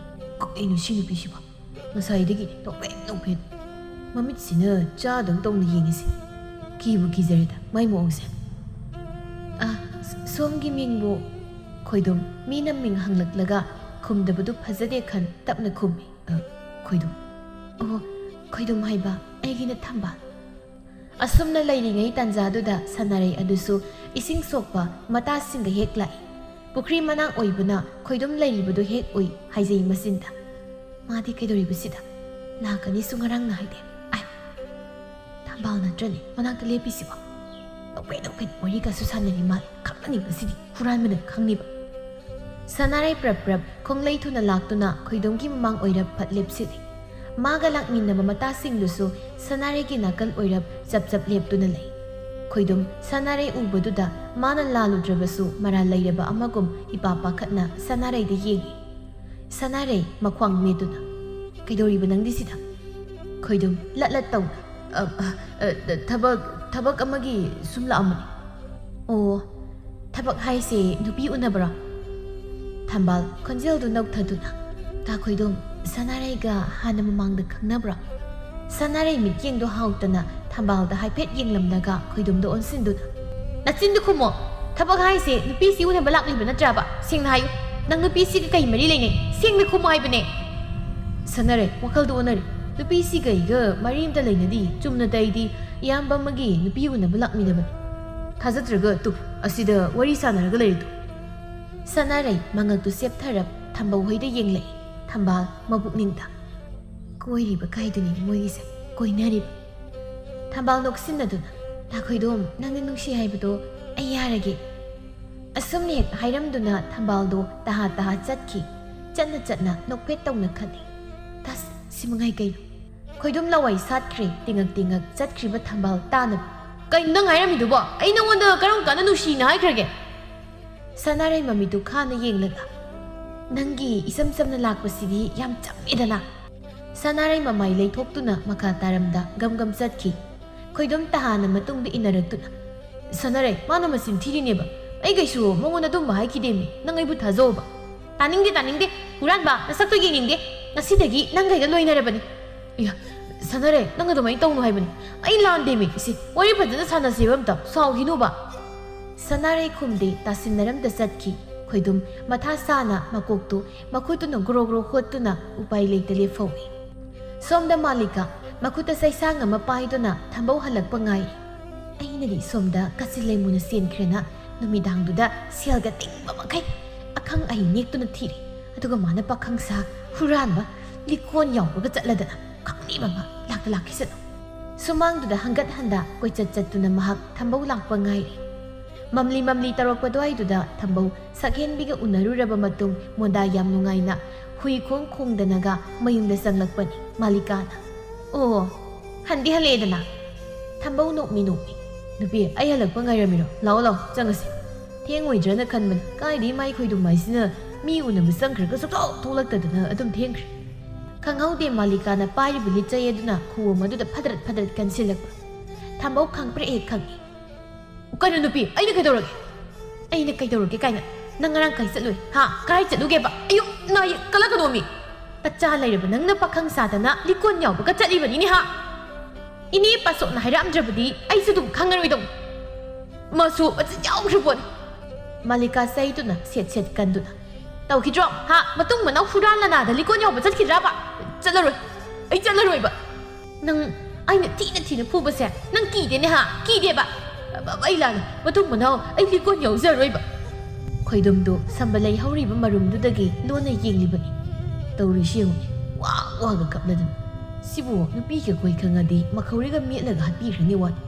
"ꯀꯩꯅꯣ ꯁꯤ ꯅꯨꯄꯤꯁꯤꯕꯣ, ꯉꯁꯥꯏꯗꯒꯤ ꯅꯣꯛꯐꯦꯠ ꯃꯃꯤꯠꯁꯤꯅ ꯆꯥꯗꯧ ꯇꯧꯅ ꯌꯦꯡꯉꯤꯁꯤ, ꯀꯤꯕꯨ ꯀꯤꯖꯔꯦꯗ ꯃꯥꯏ ꯃꯑꯣꯡꯁꯦ." "ꯁꯣꯝꯒꯤ ꯃꯤꯡꯕꯨ?" ꯈꯣꯏꯗꯨꯝ ꯃꯤꯅ ꯃꯤꯡ ꯍꯪꯂꯛꯂꯒ ꯈꯨꯝꯗꯕꯗꯨ ꯐꯖꯗꯦ ꯈꯟ ꯇꯞꯅ ꯈꯨꯝꯃꯤ, "ꯈꯣꯏꯗꯨꯝ." "ꯑꯣ, ꯈꯣꯏꯗꯨꯝ ꯍꯥꯏꯕ, ꯑꯩꯒꯤꯅ ꯊꯝꯕꯥꯜ." ꯑꯁꯨꯝꯅ ꯂꯩꯔꯤꯉꯩ ꯇꯥꯟꯖꯥꯗꯨꯗ ꯁꯅꯥꯔꯩ ꯑꯗꯨꯁꯨ ꯏꯁꯤꯡ ꯁꯣꯛꯄ ꯃꯇꯥꯁꯤꯡꯒ ꯍꯦꯛ ꯂꯥꯛꯏ꯫ ꯄꯨꯈ꯭ꯔꯤ ꯃꯅꯥꯛ ꯑꯣꯏꯕꯅ ꯈꯣꯏꯗꯨꯝ ꯂꯩꯔꯤꯕꯗꯨ ꯍꯦꯛ ꯎꯏ ꯍꯥꯏꯖꯩ ꯃꯆꯤꯟꯗ, "ꯃꯥꯗꯤ ꯀꯩꯗꯧꯔꯤꯕꯁꯤꯗ, ꯂꯥꯛꯀꯅꯤꯁꯨ ꯉꯔꯥꯡꯅ ꯍꯥꯏꯗꯦ, ꯊꯝꯕꯥꯜ ꯅꯠꯇ꯭ꯔꯅꯦ ꯃꯅꯥꯛꯇ ꯂꯦꯞꯄꯤꯁꯤꯕꯣ, ꯅꯣꯛꯐꯦꯠ ꯋꯥꯔꯤꯒꯁꯨ ꯁꯥꯟꯅꯔꯤ ꯃꯥꯜꯂꯦ, ꯈꯪꯅꯤ ꯃꯁꯤꯗꯤ ꯍꯨꯔꯥꯟꯕꯅ ꯈꯪꯅꯤꯕ." ꯁꯅꯥꯔꯩ ꯄ꯭ꯔꯞ ꯈꯣꯡꯂꯩ ꯊꯨꯅ ꯂꯥꯛꯇꯨꯅ ꯈꯣꯏꯗꯨꯝꯒꯤ ꯃꯃꯥꯡ ꯑꯣꯏꯔꯞ ꯐꯠ ꯂꯦꯞꯁꯤꯜꯂꯤ꯫ ꯃꯥꯒ ꯂꯥꯛꯃꯤꯟꯅꯕ ꯃꯇꯥꯁꯤꯡꯗꯨꯁꯨ ꯁꯅꯥꯔꯩꯒꯤ ꯅꯥꯀꯜ ꯑꯣꯏꯔꯞ ꯆꯞ ꯂꯦꯞꯇꯨꯅ ꯂꯩ꯫ ꯈꯣꯏꯗꯨꯝ ꯁꯅꯥꯔꯩ ꯎꯕꯗꯨꯗ ꯃꯥꯅ ꯂꯥꯜꯂꯨꯗ꯭ꯔꯕꯁꯨ ꯃꯔꯥꯜ ꯂꯩꯔꯕ ꯑꯃꯒꯨꯝ ꯏꯄꯥ ꯄꯥꯈꯠꯅ ꯁꯅꯥꯔꯩꯗ ꯌꯦꯡꯉꯤ꯫ ꯁꯅꯥꯔꯩ ꯃꯈ꯭ꯋꯥꯡ ꯃꯦꯠꯇꯨꯅ, "ꯀꯩꯗꯧꯔꯤꯕ ꯅꯪꯗꯤ ꯁꯤꯗ?" ꯈꯣꯏꯗꯨꯝ ꯂꯠ ꯇꯧꯅ, ꯊꯕꯛ ꯑꯃꯒꯤ ꯁꯨꯝ ꯂꯥꯛꯑꯝꯕꯅꯤ." "ꯑꯣ, ꯊꯕꯛ ꯍꯥꯏꯁꯦ ꯅꯨꯄꯤ ꯎꯅꯕ꯭ꯔꯣ?" ꯊꯝꯕꯥꯜ ꯈꯣꯟꯖꯦꯜꯗꯨ ꯅꯧꯊꯗꯨꯅ, "ꯇꯥ ꯈꯣꯏꯗꯨꯝ, ꯁꯅꯥꯔꯩꯒ ꯍꯥꯟꯅ ꯃꯃꯥꯡꯗ ꯈꯪꯅꯕ꯭ꯔꯣ?" ꯁꯅꯥꯔꯩ ꯃꯤꯠꯌꯦꯡꯗꯣ ꯍꯥꯎꯇꯅ ꯊꯝꯕꯥꯜꯗ ꯍꯥꯏꯐꯦꯠ ꯌꯦꯡꯂꯝꯂꯒ ꯈꯣꯏꯗꯨꯝꯗ ꯑꯣꯟꯁꯤꯟꯗꯨꯅ, "ꯅꯆꯤꯟꯗꯨ ꯈꯨꯝꯃꯣ, ꯊꯕꯛ ꯍꯥꯏꯁꯦ ꯅꯨꯄꯤꯁꯤ ꯎꯅꯕ ꯂꯥꯛꯂꯤꯕ ꯅꯠꯇ꯭ꯔꯕ? ꯁꯦꯡꯅ ꯍꯥꯏꯌꯨ, ꯅꯪ ꯅꯨꯄꯤꯁꯤꯒ ꯀꯩ ꯃꯔꯤ ꯂꯩꯅꯩ? ꯁꯦꯡꯅ ꯈꯨꯝꯃꯣ ꯍꯥꯏꯕꯅꯦ." "ꯁꯅꯥꯔꯩ, ꯋꯥꯈꯜꯗꯣ ꯑꯣꯟꯅꯔꯦ, ꯅꯨꯄꯤꯁꯤꯒ ꯑꯩꯒ ꯃꯔꯤ ꯑꯝꯇ ꯂꯩꯅꯗꯤ, ꯆꯨꯝꯅꯇ ꯑꯩꯗꯤ ꯏꯌꯥꯝꯕ ꯑꯃꯒꯤ ꯅꯨꯄꯤ ꯎꯅꯕ ꯂꯥꯛꯃꯤꯟꯅꯕꯅꯤ. ꯊꯥꯖꯗ꯭ꯔꯒ ꯇꯨ ꯑꯁꯤꯗ ꯋꯥꯔꯤ ꯁꯥꯟꯅꯔꯒ ꯂꯩꯔꯤꯗꯨ." ꯁꯅꯥꯔꯩ ꯃꯉꯛꯇꯨ ꯁꯦꯞꯊꯔꯞ ꯊꯝꯕꯧ ꯍꯣꯏꯗ ꯌꯦꯡꯂꯛꯏ꯫ ꯊꯝꯕꯥꯜ ꯃꯕꯨꯛꯅꯤꯡꯗ, "ꯀꯣꯏꯔꯤꯕ ꯀꯥꯏꯗꯨꯅꯤꯅꯦ ꯃꯣꯏꯒꯤꯁꯦ, ꯀꯣꯏꯅꯔꯤꯕ." ꯊꯝꯕꯥꯜ ꯅꯣꯛꯁꯤꯟꯅꯗꯨꯅ, "ꯇꯥ ꯈꯣꯏꯗꯨꯝ, ꯅꯪꯅ ꯅꯨꯡꯁꯤ ꯍꯥꯏꯕꯗꯣ ꯑꯩ ꯌꯥꯔꯒꯦ." ꯑꯁꯨꯝꯅ ꯍꯦꯛ ꯍꯥꯏꯔꯝꯗꯨꯅ ꯊꯝꯕꯥꯜꯗꯣ ꯇꯍꯥ ꯆꯠꯈꯤ꯫ ꯆꯠꯅ ꯅꯣꯛꯐꯦꯠ ꯇꯧꯅ ꯈꯜꯂꯤ, "ꯇꯁ, ꯁꯤ ꯃꯉꯥꯏ ꯀꯩꯅꯣ." ꯈꯣꯏꯗꯨꯝ ꯂꯋꯥꯏ ꯁꯥꯠꯈ꯭ꯔꯦ ꯇꯤꯡꯉꯛ ꯆꯠꯈ꯭ꯔꯤꯕ ꯊꯝꯕꯥꯜ ꯇꯥꯅꯕ꯫ "ꯀꯩꯅꯣ ꯅꯪ ꯍꯥꯏꯔꯝꯃꯤꯗꯨꯕꯣ? ꯑꯩ ꯅꯉꯣꯟꯗ ꯀꯔꯝ ꯀꯥꯟꯗ ꯅꯨꯡꯁꯤꯅ ꯍꯥꯏꯈ꯭ꯔꯒꯦ?" ꯁꯅꯥꯔꯩ ꯃꯃꯤꯠꯇꯨ ꯈꯥꯅ ꯌꯦꯡꯂꯒ, "ꯅꯪꯒꯤ ꯏꯆꯝ ꯆꯝꯅ ꯂꯥꯛꯄꯁꯤꯗꯤ ꯌꯥꯝ ꯆꯝꯃꯦꯗꯅ." ꯁꯅꯥꯔꯩ ꯃꯃꯥꯏ ꯂꯩꯊꯣꯛꯇꯨꯅ ꯃꯈꯥ ꯇꯥꯔꯝꯗ ꯒꯝ ꯆꯠꯈꯤ꯫ ꯈꯣꯏꯗꯨꯝ ꯇꯍꯥꯅ ꯃꯇꯨꯡꯗ ꯏꯟꯅꯔꯛꯇꯨꯅ, "ꯁꯅꯥꯔꯩ, ꯃꯥꯅ ꯃꯆꯤꯟ ꯊꯤꯔꯤꯅꯦꯕ, ꯑꯩ ꯀꯩꯁꯨ ꯃꯉꯣꯟꯗ ꯑꯗꯨꯝꯕ ꯍꯥꯏꯈꯤꯗꯦꯃꯤ, ꯅꯪ ꯑꯩꯕꯨ ꯊꯥꯖꯧꯕ." "ꯇꯥꯅꯤꯡꯗꯦ, ꯍꯨꯔꯥꯟꯕ, ꯅꯁꯛꯇꯣ ꯌꯦꯡꯅꯤꯡꯗꯦ, ꯉꯁꯤꯗꯒꯤ ꯅꯪꯒꯩꯒ ꯂꯣꯏꯅꯔꯕꯅꯤ." "ꯁꯅꯥꯔꯩ, ꯅꯪ ꯑꯗꯨꯃꯥꯏꯅ ꯇꯧꯅꯨ ꯍꯥꯏꯕꯅꯤ, ꯑꯩ ꯂꯥꯟꯗꯦꯃꯤ, ꯋꯥꯔꯤ ꯐꯖꯅ ꯁꯥꯟꯅꯁꯦꯕ ꯑꯝꯇ, ꯁꯥꯎꯈꯤꯅꯨꯕ." ꯁꯅꯥꯔꯩ ꯈꯨꯝꯗꯦ ꯇꯥꯁꯤꯟꯅꯔꯝꯗ ꯆꯠꯈꯤ꯫ ꯈꯣꯏꯗꯨꯝ ꯃꯊꯥ ꯁꯥꯅ ꯃꯀꯣꯛꯇꯨ ꯃꯈꯨꯠꯇꯨꯅ ꯒ꯭ꯔꯣ ꯍꯣꯠꯇꯨꯅ ꯎꯄꯥꯏ ꯂꯩꯇ ꯂꯦꯞꯍꯧꯏ꯫ ꯁꯣꯝꯗ ꯃꯥꯂꯤꯀꯥ ꯃꯈꯨꯠꯇ ꯆꯩꯁꯥꯡ ꯑꯃ ꯄꯥꯏꯗꯨꯅ ꯊꯝꯕꯧ ꯍꯜꯂꯛꯄ ꯉꯥꯏꯔꯤ꯫ "ꯑꯩꯅꯗꯤ ꯁꯣꯝꯗ ꯀꯥꯆꯤꯟ ꯂꯩꯃꯨꯅ ꯆꯦꯟꯈ꯭ꯔꯦꯅ ꯅꯨꯃꯤꯗꯥꯡꯗꯨꯗ ꯁꯦꯜꯒ ꯇꯤꯡꯕ ꯃꯈꯩ ꯑꯈꯪ ꯑꯍꯩ ꯅꯦꯛꯇꯨꯅ ꯊꯤꯔꯤ, ꯑꯗꯨꯒ ꯃꯥꯅ ꯄꯥꯈꯪ ꯁꯥ ꯍꯨꯔꯥꯟꯕ ꯂꯤꯛꯀꯣꯟ ꯌꯥꯎꯕꯒ ꯆꯠꯂꯗꯅ ꯈꯪꯅꯤꯕ ꯃꯥ ꯂꯥꯛꯈꯤꯁꯅꯨ." ꯁꯨꯃꯥꯡꯗꯨꯗ ꯍꯟꯒꯠ ꯍꯟꯗꯥ ꯀꯣꯏꯆꯠ ꯆꯠꯇꯨꯅ ꯃꯍꯥꯛ ꯊꯝꯕꯧ ꯂꯥꯛꯄ ꯉꯥꯏꯔꯤ꯫ ꯃꯝꯂꯤ ꯇꯧꯔꯛꯄ ꯑꯗꯨꯋꯥꯏꯗꯨꯗ ꯊꯝꯕꯧ ꯁꯛꯍꯦꯟꯕꯤꯒ ꯎꯅꯔꯨꯔꯕ ꯃꯇꯨꯡ ꯃꯣꯟꯗꯥ ꯌꯥꯝ ꯅꯨꯡꯉꯥꯏꯅ ꯍꯨꯏ ꯈꯣꯡꯗꯅꯒ ꯃꯌꯨꯝꯗ ꯆꯪꯂꯛꯄꯅꯤ ꯃꯥꯂꯤꯀꯥꯅ꯫ ꯑꯣ ꯍꯟꯗꯤ ꯍꯜꯂꯛꯑꯦꯗꯅ? ꯊꯝꯕꯧ ꯅꯣꯛꯃꯤ ꯅꯨꯄꯤ ꯑꯩ ꯍꯜꯂꯛꯄ ꯉꯥꯏꯔꯝꯃꯤꯔꯣ? ꯂꯥꯛꯑꯣ ꯆꯪꯉꯁꯤ꯫ ꯊꯦꯡꯉꯣꯏꯗ꯭ꯔꯅ ꯈꯟꯕꯅꯤ ꯀꯥꯏꯗꯩ ꯃꯥꯏ ꯈꯣꯏꯗꯨꯝꯃꯥꯏꯁꯤꯅ ꯃꯤ ꯎꯅꯕ ꯆꯪꯈ꯭ꯔꯒ ꯁꯨꯛꯊꯣꯛ ꯊꯣꯛꯂꯛꯇꯗꯅ ꯑꯗꯨꯝ ꯊꯦꯡꯈ꯭ꯔꯦ꯫ ꯈꯪꯍꯧꯗꯦ ꯃꯥꯂꯤꯀꯥꯅ ꯄꯥꯏꯔꯤꯕ ꯂꯤꯆꯩ ꯑꯗꯨꯅ ꯈꯨꯋꯣꯝ ꯑꯗꯨꯗ ꯐꯗ꯭ꯔꯠ ꯀꯟꯁꯤꯜꯂꯛꯄ꯫ ꯊꯝꯕꯧ ꯈꯪꯄ꯭ꯔꯦꯛ ꯈꯪꯉꯤ꯫ ꯀꯩꯅꯣ ꯅꯨꯄꯤ ꯑꯩꯅ ꯀꯩꯗꯧꯔꯒꯦ? ꯑꯩꯅ ꯀꯩꯗꯧꯔꯒꯦ ꯀꯥꯏꯅ ꯅꯪ ꯉꯔꯥꯡ ꯀꯥꯏ ꯆꯠꯂꯨꯏ? ꯀꯥꯏ ꯆꯠꯂꯨꯒꯦꯕ? ꯑꯌꯨꯛ ꯅꯥꯏ ꯀꯜꯂꯛꯀꯅꯣꯃꯤ꯫ ꯇꯆꯥ ꯂꯩꯔꯕ ꯅꯪꯅ ꯄꯥꯈꯪ ꯁꯥꯗꯅ ꯂꯤꯀꯣꯟ ꯌꯥꯎꯕꯒ ꯆꯠꯂꯤꯕꯅꯤꯅꯦ ꯏꯅꯦ ꯄꯥꯁꯣꯞꯅ ꯍꯥꯏꯔꯛꯑꯝꯗ꯭ꯔꯕꯗꯤ ꯑꯩꯁꯨ ꯑꯗꯨꯝ ꯈꯪꯉꯔꯣꯏꯗꯧꯅꯤ꯫ ꯃꯁꯨ ꯃꯆꯤꯟ ꯌꯥꯎꯈ꯭ꯔꯕꯣꯅꯤ꯫ ꯃꯥꯂꯤꯀꯥ ꯆꯩꯗꯨꯅ ꯁꯦꯠ ꯀꯟꯗꯨꯅ ꯇꯧꯈꯤꯗ꯭ꯔꯣ? ꯃꯇꯨꯡ ꯃꯅꯥꯎ ꯍꯨꯔꯥꯟ ꯂꯅꯥꯗ ꯂꯤꯀꯣꯟ ꯌꯥꯎꯕ ꯆꯠꯈꯤꯗ꯭ꯔꯕ? ꯆꯠꯂꯔꯣꯏ ꯑꯩ ꯆꯠꯂꯔꯣꯏꯕ꯫ ꯅꯪ ꯑꯩꯅ ꯊꯤꯅ ꯐꯨꯕꯁꯦ ꯅꯪ ꯀꯤꯗꯦꯅꯦ ꯀꯤꯗꯦꯕ? ꯑꯩ ꯂꯥꯜꯂꯦ ꯃꯇꯨꯡ ꯃꯅꯥꯎ ꯑꯩ ꯂꯤꯀꯣꯟ ꯌꯥꯎꯖꯔꯣꯏꯕ꯫ ꯈꯣꯏꯗꯨꯝꯗꯨ ꯁꯝꯕ ꯂꯩ ꯍꯧꯔꯤꯕ ꯃꯔꯨꯝꯗꯨꯗꯒꯤ ꯂꯣꯟꯅ ꯌꯦꯡꯂꯤꯕꯅꯤ꯫ ꯇꯧꯔꯤꯁꯤ ꯌꯦꯡꯉꯨꯅꯤ ꯋꯥꯒ ꯀꯞꯂꯗꯅ ꯁꯤꯕꯨ ꯅꯨꯄꯤꯒ ꯀꯣꯏ ꯈꯪꯉꯗꯤ ꯃꯈꯧꯔꯤꯒ ꯃꯦꯠꯂꯒ ꯍꯥꯠꯄꯤꯈ꯭ꯔꯅꯤ ꯋꯥꯅꯤ꯫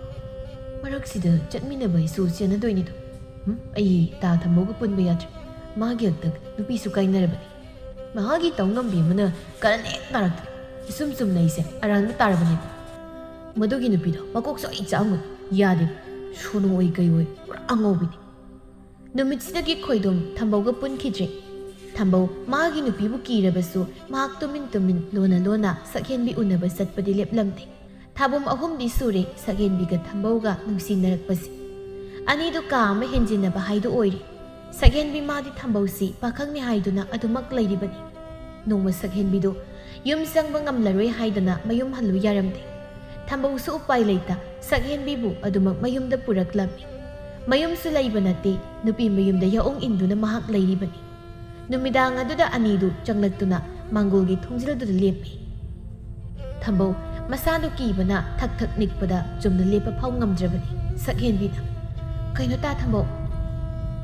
ꯃꯔꯛꯁꯤꯗ ꯆꯠꯃꯤꯟꯅꯕ ꯍꯥꯏꯁꯨ ꯆꯦꯟꯅꯗꯣꯏꯅꯤꯗꯣ꯫ ꯑꯩ ꯇꯥ ꯊꯝꯕꯧꯒ ꯄꯨꯟꯕ ꯌꯥꯗ꯭ꯔꯦ꯫ ꯃꯥꯒꯤ ꯍꯛꯇ ꯅꯨꯄꯤꯁꯨ ꯀꯥꯏꯅꯔꯕꯅꯤ꯫ ꯃꯍꯥꯛꯀꯤ ꯇꯧ ꯉꯝꯕꯤ ꯑꯃꯅ ꯀꯔꯟ ꯍꯦꯛ ꯇꯥꯔꯛꯇ꯭ꯔꯦ꯫ ꯏꯁꯨꯝ ꯆꯨꯝꯅ ꯑꯩꯁꯦ ꯑꯔꯥꯟꯕ ꯇꯥꯔꯕꯅꯦꯕ꯫ ꯃꯗꯨꯒꯤ ꯅꯨꯄꯤꯗꯣ ꯃꯀꯣꯛ ꯁꯣꯏ ꯆꯥꯛꯑꯝꯒꯅꯤ ꯌꯥꯗꯦꯕ꯫ ꯁꯣꯅꯣ ꯑꯣꯏ ꯀꯩ ꯑꯣꯏ ꯄꯨꯔꯥ ꯑꯉꯧꯕꯤꯅꯤ꯫ ꯅꯨꯃꯤꯠꯁꯤꯗꯒꯤ ꯈꯣꯏꯗꯨꯝ ꯊꯝꯕꯧꯒ ꯄꯨꯟꯈꯤꯗ꯭ꯔꯦ꯫ ꯊꯝꯕꯧ ꯃꯥꯒꯤ ꯅꯨꯄꯤꯕꯨ ꯀꯤꯔꯕꯁꯨ ꯃꯍꯥꯛ ꯇꯨꯃꯤꯟ ꯂꯣꯟꯅ ꯁꯛꯍꯦꯟꯕꯤ ꯎꯅꯕ ꯆꯠꯄꯗꯤ ꯂꯦꯞꯂꯝꯗꯦ꯫ ꯊꯥꯕꯨꯝ 3ꯗꯤ ꯁꯨꯔꯦ ꯁꯛꯍꯦꯟꯕꯤꯒ ꯊꯝꯕꯧꯒ ꯅꯨꯡꯁꯤꯅꯔꯛꯄꯁꯤ꯫ ꯑꯅꯤꯗꯨ ꯀꯥ ꯑꯃ ꯍꯦꯟꯖꯤꯟꯅꯕ ꯍꯥꯏꯗꯨ ꯑꯣꯏꯔꯦ꯫ ꯁꯛꯍꯦꯟꯕꯤ ꯃꯥꯗꯤ ꯊꯝꯕꯧꯁꯤ ꯄꯥꯈꯪꯅꯤ ꯍꯥꯏꯗꯨꯅ ꯑꯗꯨꯃꯛ ꯂꯩꯔꯤꯕꯅꯤ꯫ ꯅꯣꯡꯃ ꯁꯛꯍꯦꯟꯕꯤꯗꯨ ꯌꯨꯝ ꯆꯪꯕ ꯉꯝꯂꯔꯣꯏ ꯍꯥꯏꯗꯅ ꯃꯌꯨꯝ ꯍꯜꯂꯨ ꯌꯥꯔꯝꯗꯦ꯫ ꯊꯝꯕꯧꯁꯨ ꯎꯄꯥꯏ ꯂꯩꯇ ꯁꯛꯍꯦꯟꯕꯤꯕꯨ ꯑꯗꯨꯃꯛ ꯃꯌꯨꯝꯗ ꯄꯨꯔꯛꯂꯝꯃꯤ꯫ ꯃꯌꯨꯝꯁꯨ ꯂꯩꯕ ꯅꯠꯇꯦ ꯅꯨꯄꯤ ꯃꯌꯨꯝꯗ ꯌꯥꯑꯣꯡ ꯏꯟꯗꯨꯅ ꯃꯍꯥꯛ ꯂꯩꯔꯤꯕꯅꯤ꯫ ꯅꯨꯃꯤꯗꯥꯡ ꯑꯗꯨꯗ ꯑꯅꯤꯗꯨ ꯆꯪꯂꯛꯇꯨꯅ ꯃꯥꯡꯒꯣꯜꯒꯤ ꯊꯣꯡꯖꯤꯜꯗꯨꯗ ꯂꯦꯞꯄꯤ꯫ ꯊꯝꯕꯧ ꯃꯁꯥꯗꯨ ꯀꯤꯕꯅ ꯊꯛ ꯅꯤꯛꯄꯗ ꯆꯨꯝꯅ ꯂꯦꯞꯄ ꯐꯥꯎ ꯉꯝꯗ꯭ꯔꯕꯅꯤ꯫ ꯁꯛꯍꯦꯟꯕꯤꯅ ꯀꯩꯅꯣ ꯇꯥ ꯊꯝꯕꯧ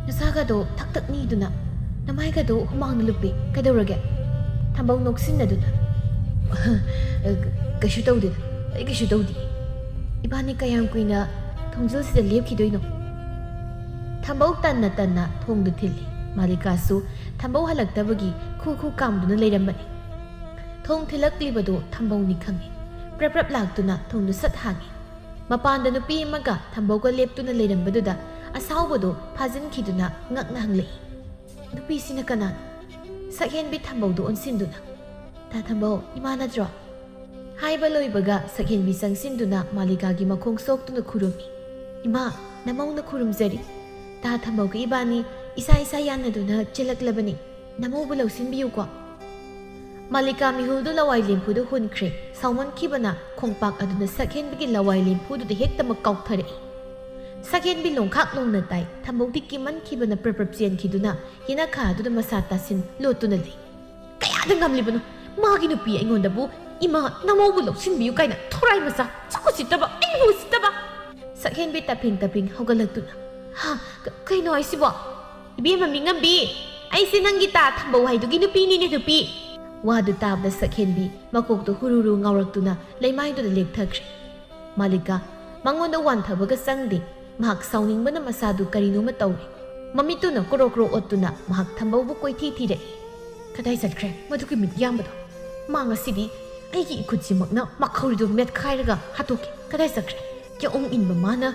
ꯅꯁꯥꯒꯗꯣ ꯊꯛ ꯅꯤꯗꯨꯅ ꯅꯃꯥꯏꯒꯗꯣ ꯍꯨꯃꯥꯡꯅ ꯂꯨꯞꯄꯤ ꯀꯩꯗꯧꯔꯒꯦ? ꯊꯝꯕꯧ ꯅꯣꯛꯁꯤꯟꯅꯗꯨꯅ ꯀꯩꯁꯨ ꯇꯧꯗꯦꯗ ꯑꯩ ꯀꯩꯁꯨ ꯇꯧꯗꯦ꯫ ꯏꯕꯥꯅꯤ ꯀꯌꯥꯝ ꯀꯨꯏꯅ ꯊꯣꯡꯖꯤꯜꯁꯤꯗ ꯂꯦꯞꯈꯤꯗꯣꯏꯅꯣ? ꯊꯝꯕꯧ ꯇꯟꯅ ꯊꯣꯡꯗꯨ ꯊꯤꯜꯂꯤ꯫ ꯃꯥꯂꯤꯀꯥꯁꯨ ꯊꯝꯕꯧ ꯍꯜꯂꯛꯇꯕꯒꯤ ꯈꯨ ꯀꯥꯝꯗꯨꯅ ꯂꯩꯔꯝꯕꯅꯤ꯫ ꯊꯣꯡ ꯊꯤꯜꯂꯛꯂꯤꯕꯗꯨ ꯊꯝꯕꯧꯅꯤ ꯈꯪꯉꯤ꯫ ꯄ꯭ꯔꯞ ꯂꯥꯛꯇꯨꯅ ꯊꯣꯡꯗꯨ ꯁꯠ ꯍꯥꯡꯉꯤ꯫ ꯃꯄꯥꯟꯗ ꯅꯨꯄꯤ ꯑꯃꯒ ꯊꯝꯕꯧꯒ ꯂꯦꯞꯇꯨꯅ ꯂꯩꯔꯝꯕꯗꯨꯗ ꯑꯁꯥꯎꯕꯗꯨ ꯐꯥꯖꯤꯟꯈꯤꯗꯨꯅ ꯉꯛꯅ ꯍꯪꯂꯛꯏ꯫ ꯅꯨꯄꯤꯁꯤꯅ ꯀꯅꯥꯅꯣ? ꯁꯛꯍꯦꯟꯕꯤ ꯊꯝꯕꯧꯗꯨ ꯑꯣꯟꯁꯤꯟꯗꯨꯅ ꯇꯥ ꯊꯝꯕꯧ ꯏꯃꯥ ꯅꯠꯇ꯭ꯔꯣ? ꯍꯥꯏꯕ ꯂꯣꯏꯕꯒ ꯁꯛꯍꯦꯟꯕꯤ ꯆꯪꯁꯤꯟꯗꯨꯅ ꯃꯥꯂꯤꯀꯥꯒꯤ ꯃꯈꯣꯡ ꯁꯣꯛꯇꯨꯅ ꯈꯨꯔꯨꯝꯃꯤ꯫ ꯏꯃꯥ ꯅꯃꯧꯅ ꯈꯨꯔꯨꯝꯖꯔꯤ꯫ ꯇꯥ ꯊꯝꯕꯧꯒ ꯏꯕꯥꯅꯤ ꯏꯁꯥ ꯌꯥꯟꯅꯗꯨꯅ ꯆꯦꯜꯂꯛꯂꯕꯅꯤ ꯅꯃꯧꯕꯨ ꯂꯧꯁꯤꯟꯕꯤꯌꯨꯀꯣ꯫ ꯃꯥꯂꯤꯀꯥ ꯃꯤꯍꯨꯜꯗꯨ ꯂꯋꯥꯏ ꯂꯦꯝꯐꯨꯗ ꯍꯨꯟꯈ꯭ꯔꯦ꯫ ꯁꯥꯎꯃꯟꯈꯤꯕꯅ ꯈꯣꯡꯄꯥꯛ ꯑꯗꯨꯅ ꯁꯛꯍꯦꯟꯕꯤꯒꯤ ꯂꯋꯥꯏ ꯂꯦꯝꯐꯨꯗꯨꯗ ꯍꯦꯛꯇꯃꯛ ꯀꯥꯎꯊꯔꯛꯏ꯫ ꯁꯛꯍꯦꯟꯕꯤ ꯂꯣꯡꯈꯥꯛ ꯂꯣꯡꯅ ꯇꯥꯏ꯫ ꯊꯝꯕꯧꯗꯤ ꯀꯤꯃꯟꯈꯤꯕꯅ ꯄ꯭ꯔꯞ ꯆꯦꯟꯈꯤꯗꯨꯅ ꯌꯦꯅꯈꯥ ꯑꯗꯨꯗ ꯃꯁꯥ ꯇꯥꯁꯤꯟ ꯂꯣꯠꯇꯨꯅ ꯂꯩ꯫ ꯀꯌꯥꯗ ꯉꯝꯂꯤꯕꯅꯣ ꯃꯥꯒꯤ ꯅꯨꯄꯤ ꯑꯩꯉꯣꯟꯗꯕꯨ ꯏꯃꯥ ꯅꯃꯧꯕꯨ ꯂꯧꯁꯤꯟꯕꯤꯌꯨ ꯀꯥꯏꯅ ꯊꯣꯔꯥꯏ ꯃꯆꯥ ꯆꯥꯎꯈꯠꯁꯤꯠꯇꯕ ꯑꯩꯕꯨ ꯎꯁꯤꯠꯇꯕ꯫ ꯁꯛꯍꯦꯟꯕꯤ ꯇꯞꯐꯤꯡ ꯍꯧꯒꯠꯂꯛꯇꯨꯅ ꯀꯩꯅꯣ ꯍꯥꯏꯁꯤꯕꯣ? ꯏꯕꯦꯝꯃ ꯃꯤꯉꯝꯕꯤ ꯑꯩꯁꯦ ꯅꯪꯒꯤ ꯇꯥ ꯊꯝꯕꯧ ꯍꯥꯏꯗꯨꯒꯤ ꯅꯨꯄꯤꯅꯤꯅꯦ ꯅꯨꯄꯤ꯫ ꯋꯥꯗꯨ ꯇꯥꯕꯗ ꯁꯛꯍꯦꯟꯕꯤ ꯃꯀꯣꯛꯇꯨ ꯍꯨꯔꯨ ꯉꯥꯎꯔꯛꯇꯨꯅ ꯂꯩꯃꯥꯏꯗꯨꯗ ꯂꯦꯛꯊꯈ꯭ꯔꯦ꯫ ꯃꯥꯂꯤꯀꯥ ꯃꯉꯣꯟꯗ ꯋꯥꯟꯊꯕꯒ ꯆꯪꯗꯦ꯫ ꯃꯍꯥꯛ ꯁꯥꯎꯅꯤꯡꯕꯅ ꯃꯁꯥꯗꯨ ꯀꯔꯤꯅꯣꯃ ꯇꯧꯔꯦ꯫ ꯃꯃꯤꯠꯇꯨꯅ ꯀ꯭ꯔꯣ ꯑꯣꯠꯇꯨꯅ ꯃꯍꯥꯛ ꯊꯝꯕꯧꯕꯨ ꯀꯣꯏꯊꯤ ꯊꯤꯔꯛꯏ꯫ ꯀꯗꯥꯏ ꯆꯠꯈ꯭ꯔꯦ ꯃꯗꯨꯒꯤ ꯃꯤꯠ ꯌꯥꯝꯕꯗꯣ? ꯃꯥ ꯉꯁꯤꯗꯤ ꯑꯩꯒꯤ ꯏꯈꯨꯠꯁꯤꯃꯛꯅ ꯃꯈꯧꯔꯤꯗꯨ ꯃꯦꯠꯈꯥꯏꯔꯒ ꯍꯥꯠꯇꯣꯛꯀꯦ꯫ ꯀꯗꯥꯏ ꯆꯠꯈ꯭ꯔꯦ? ꯌꯥꯑꯣꯡ ꯏꯟꯕ ꯃꯥꯅ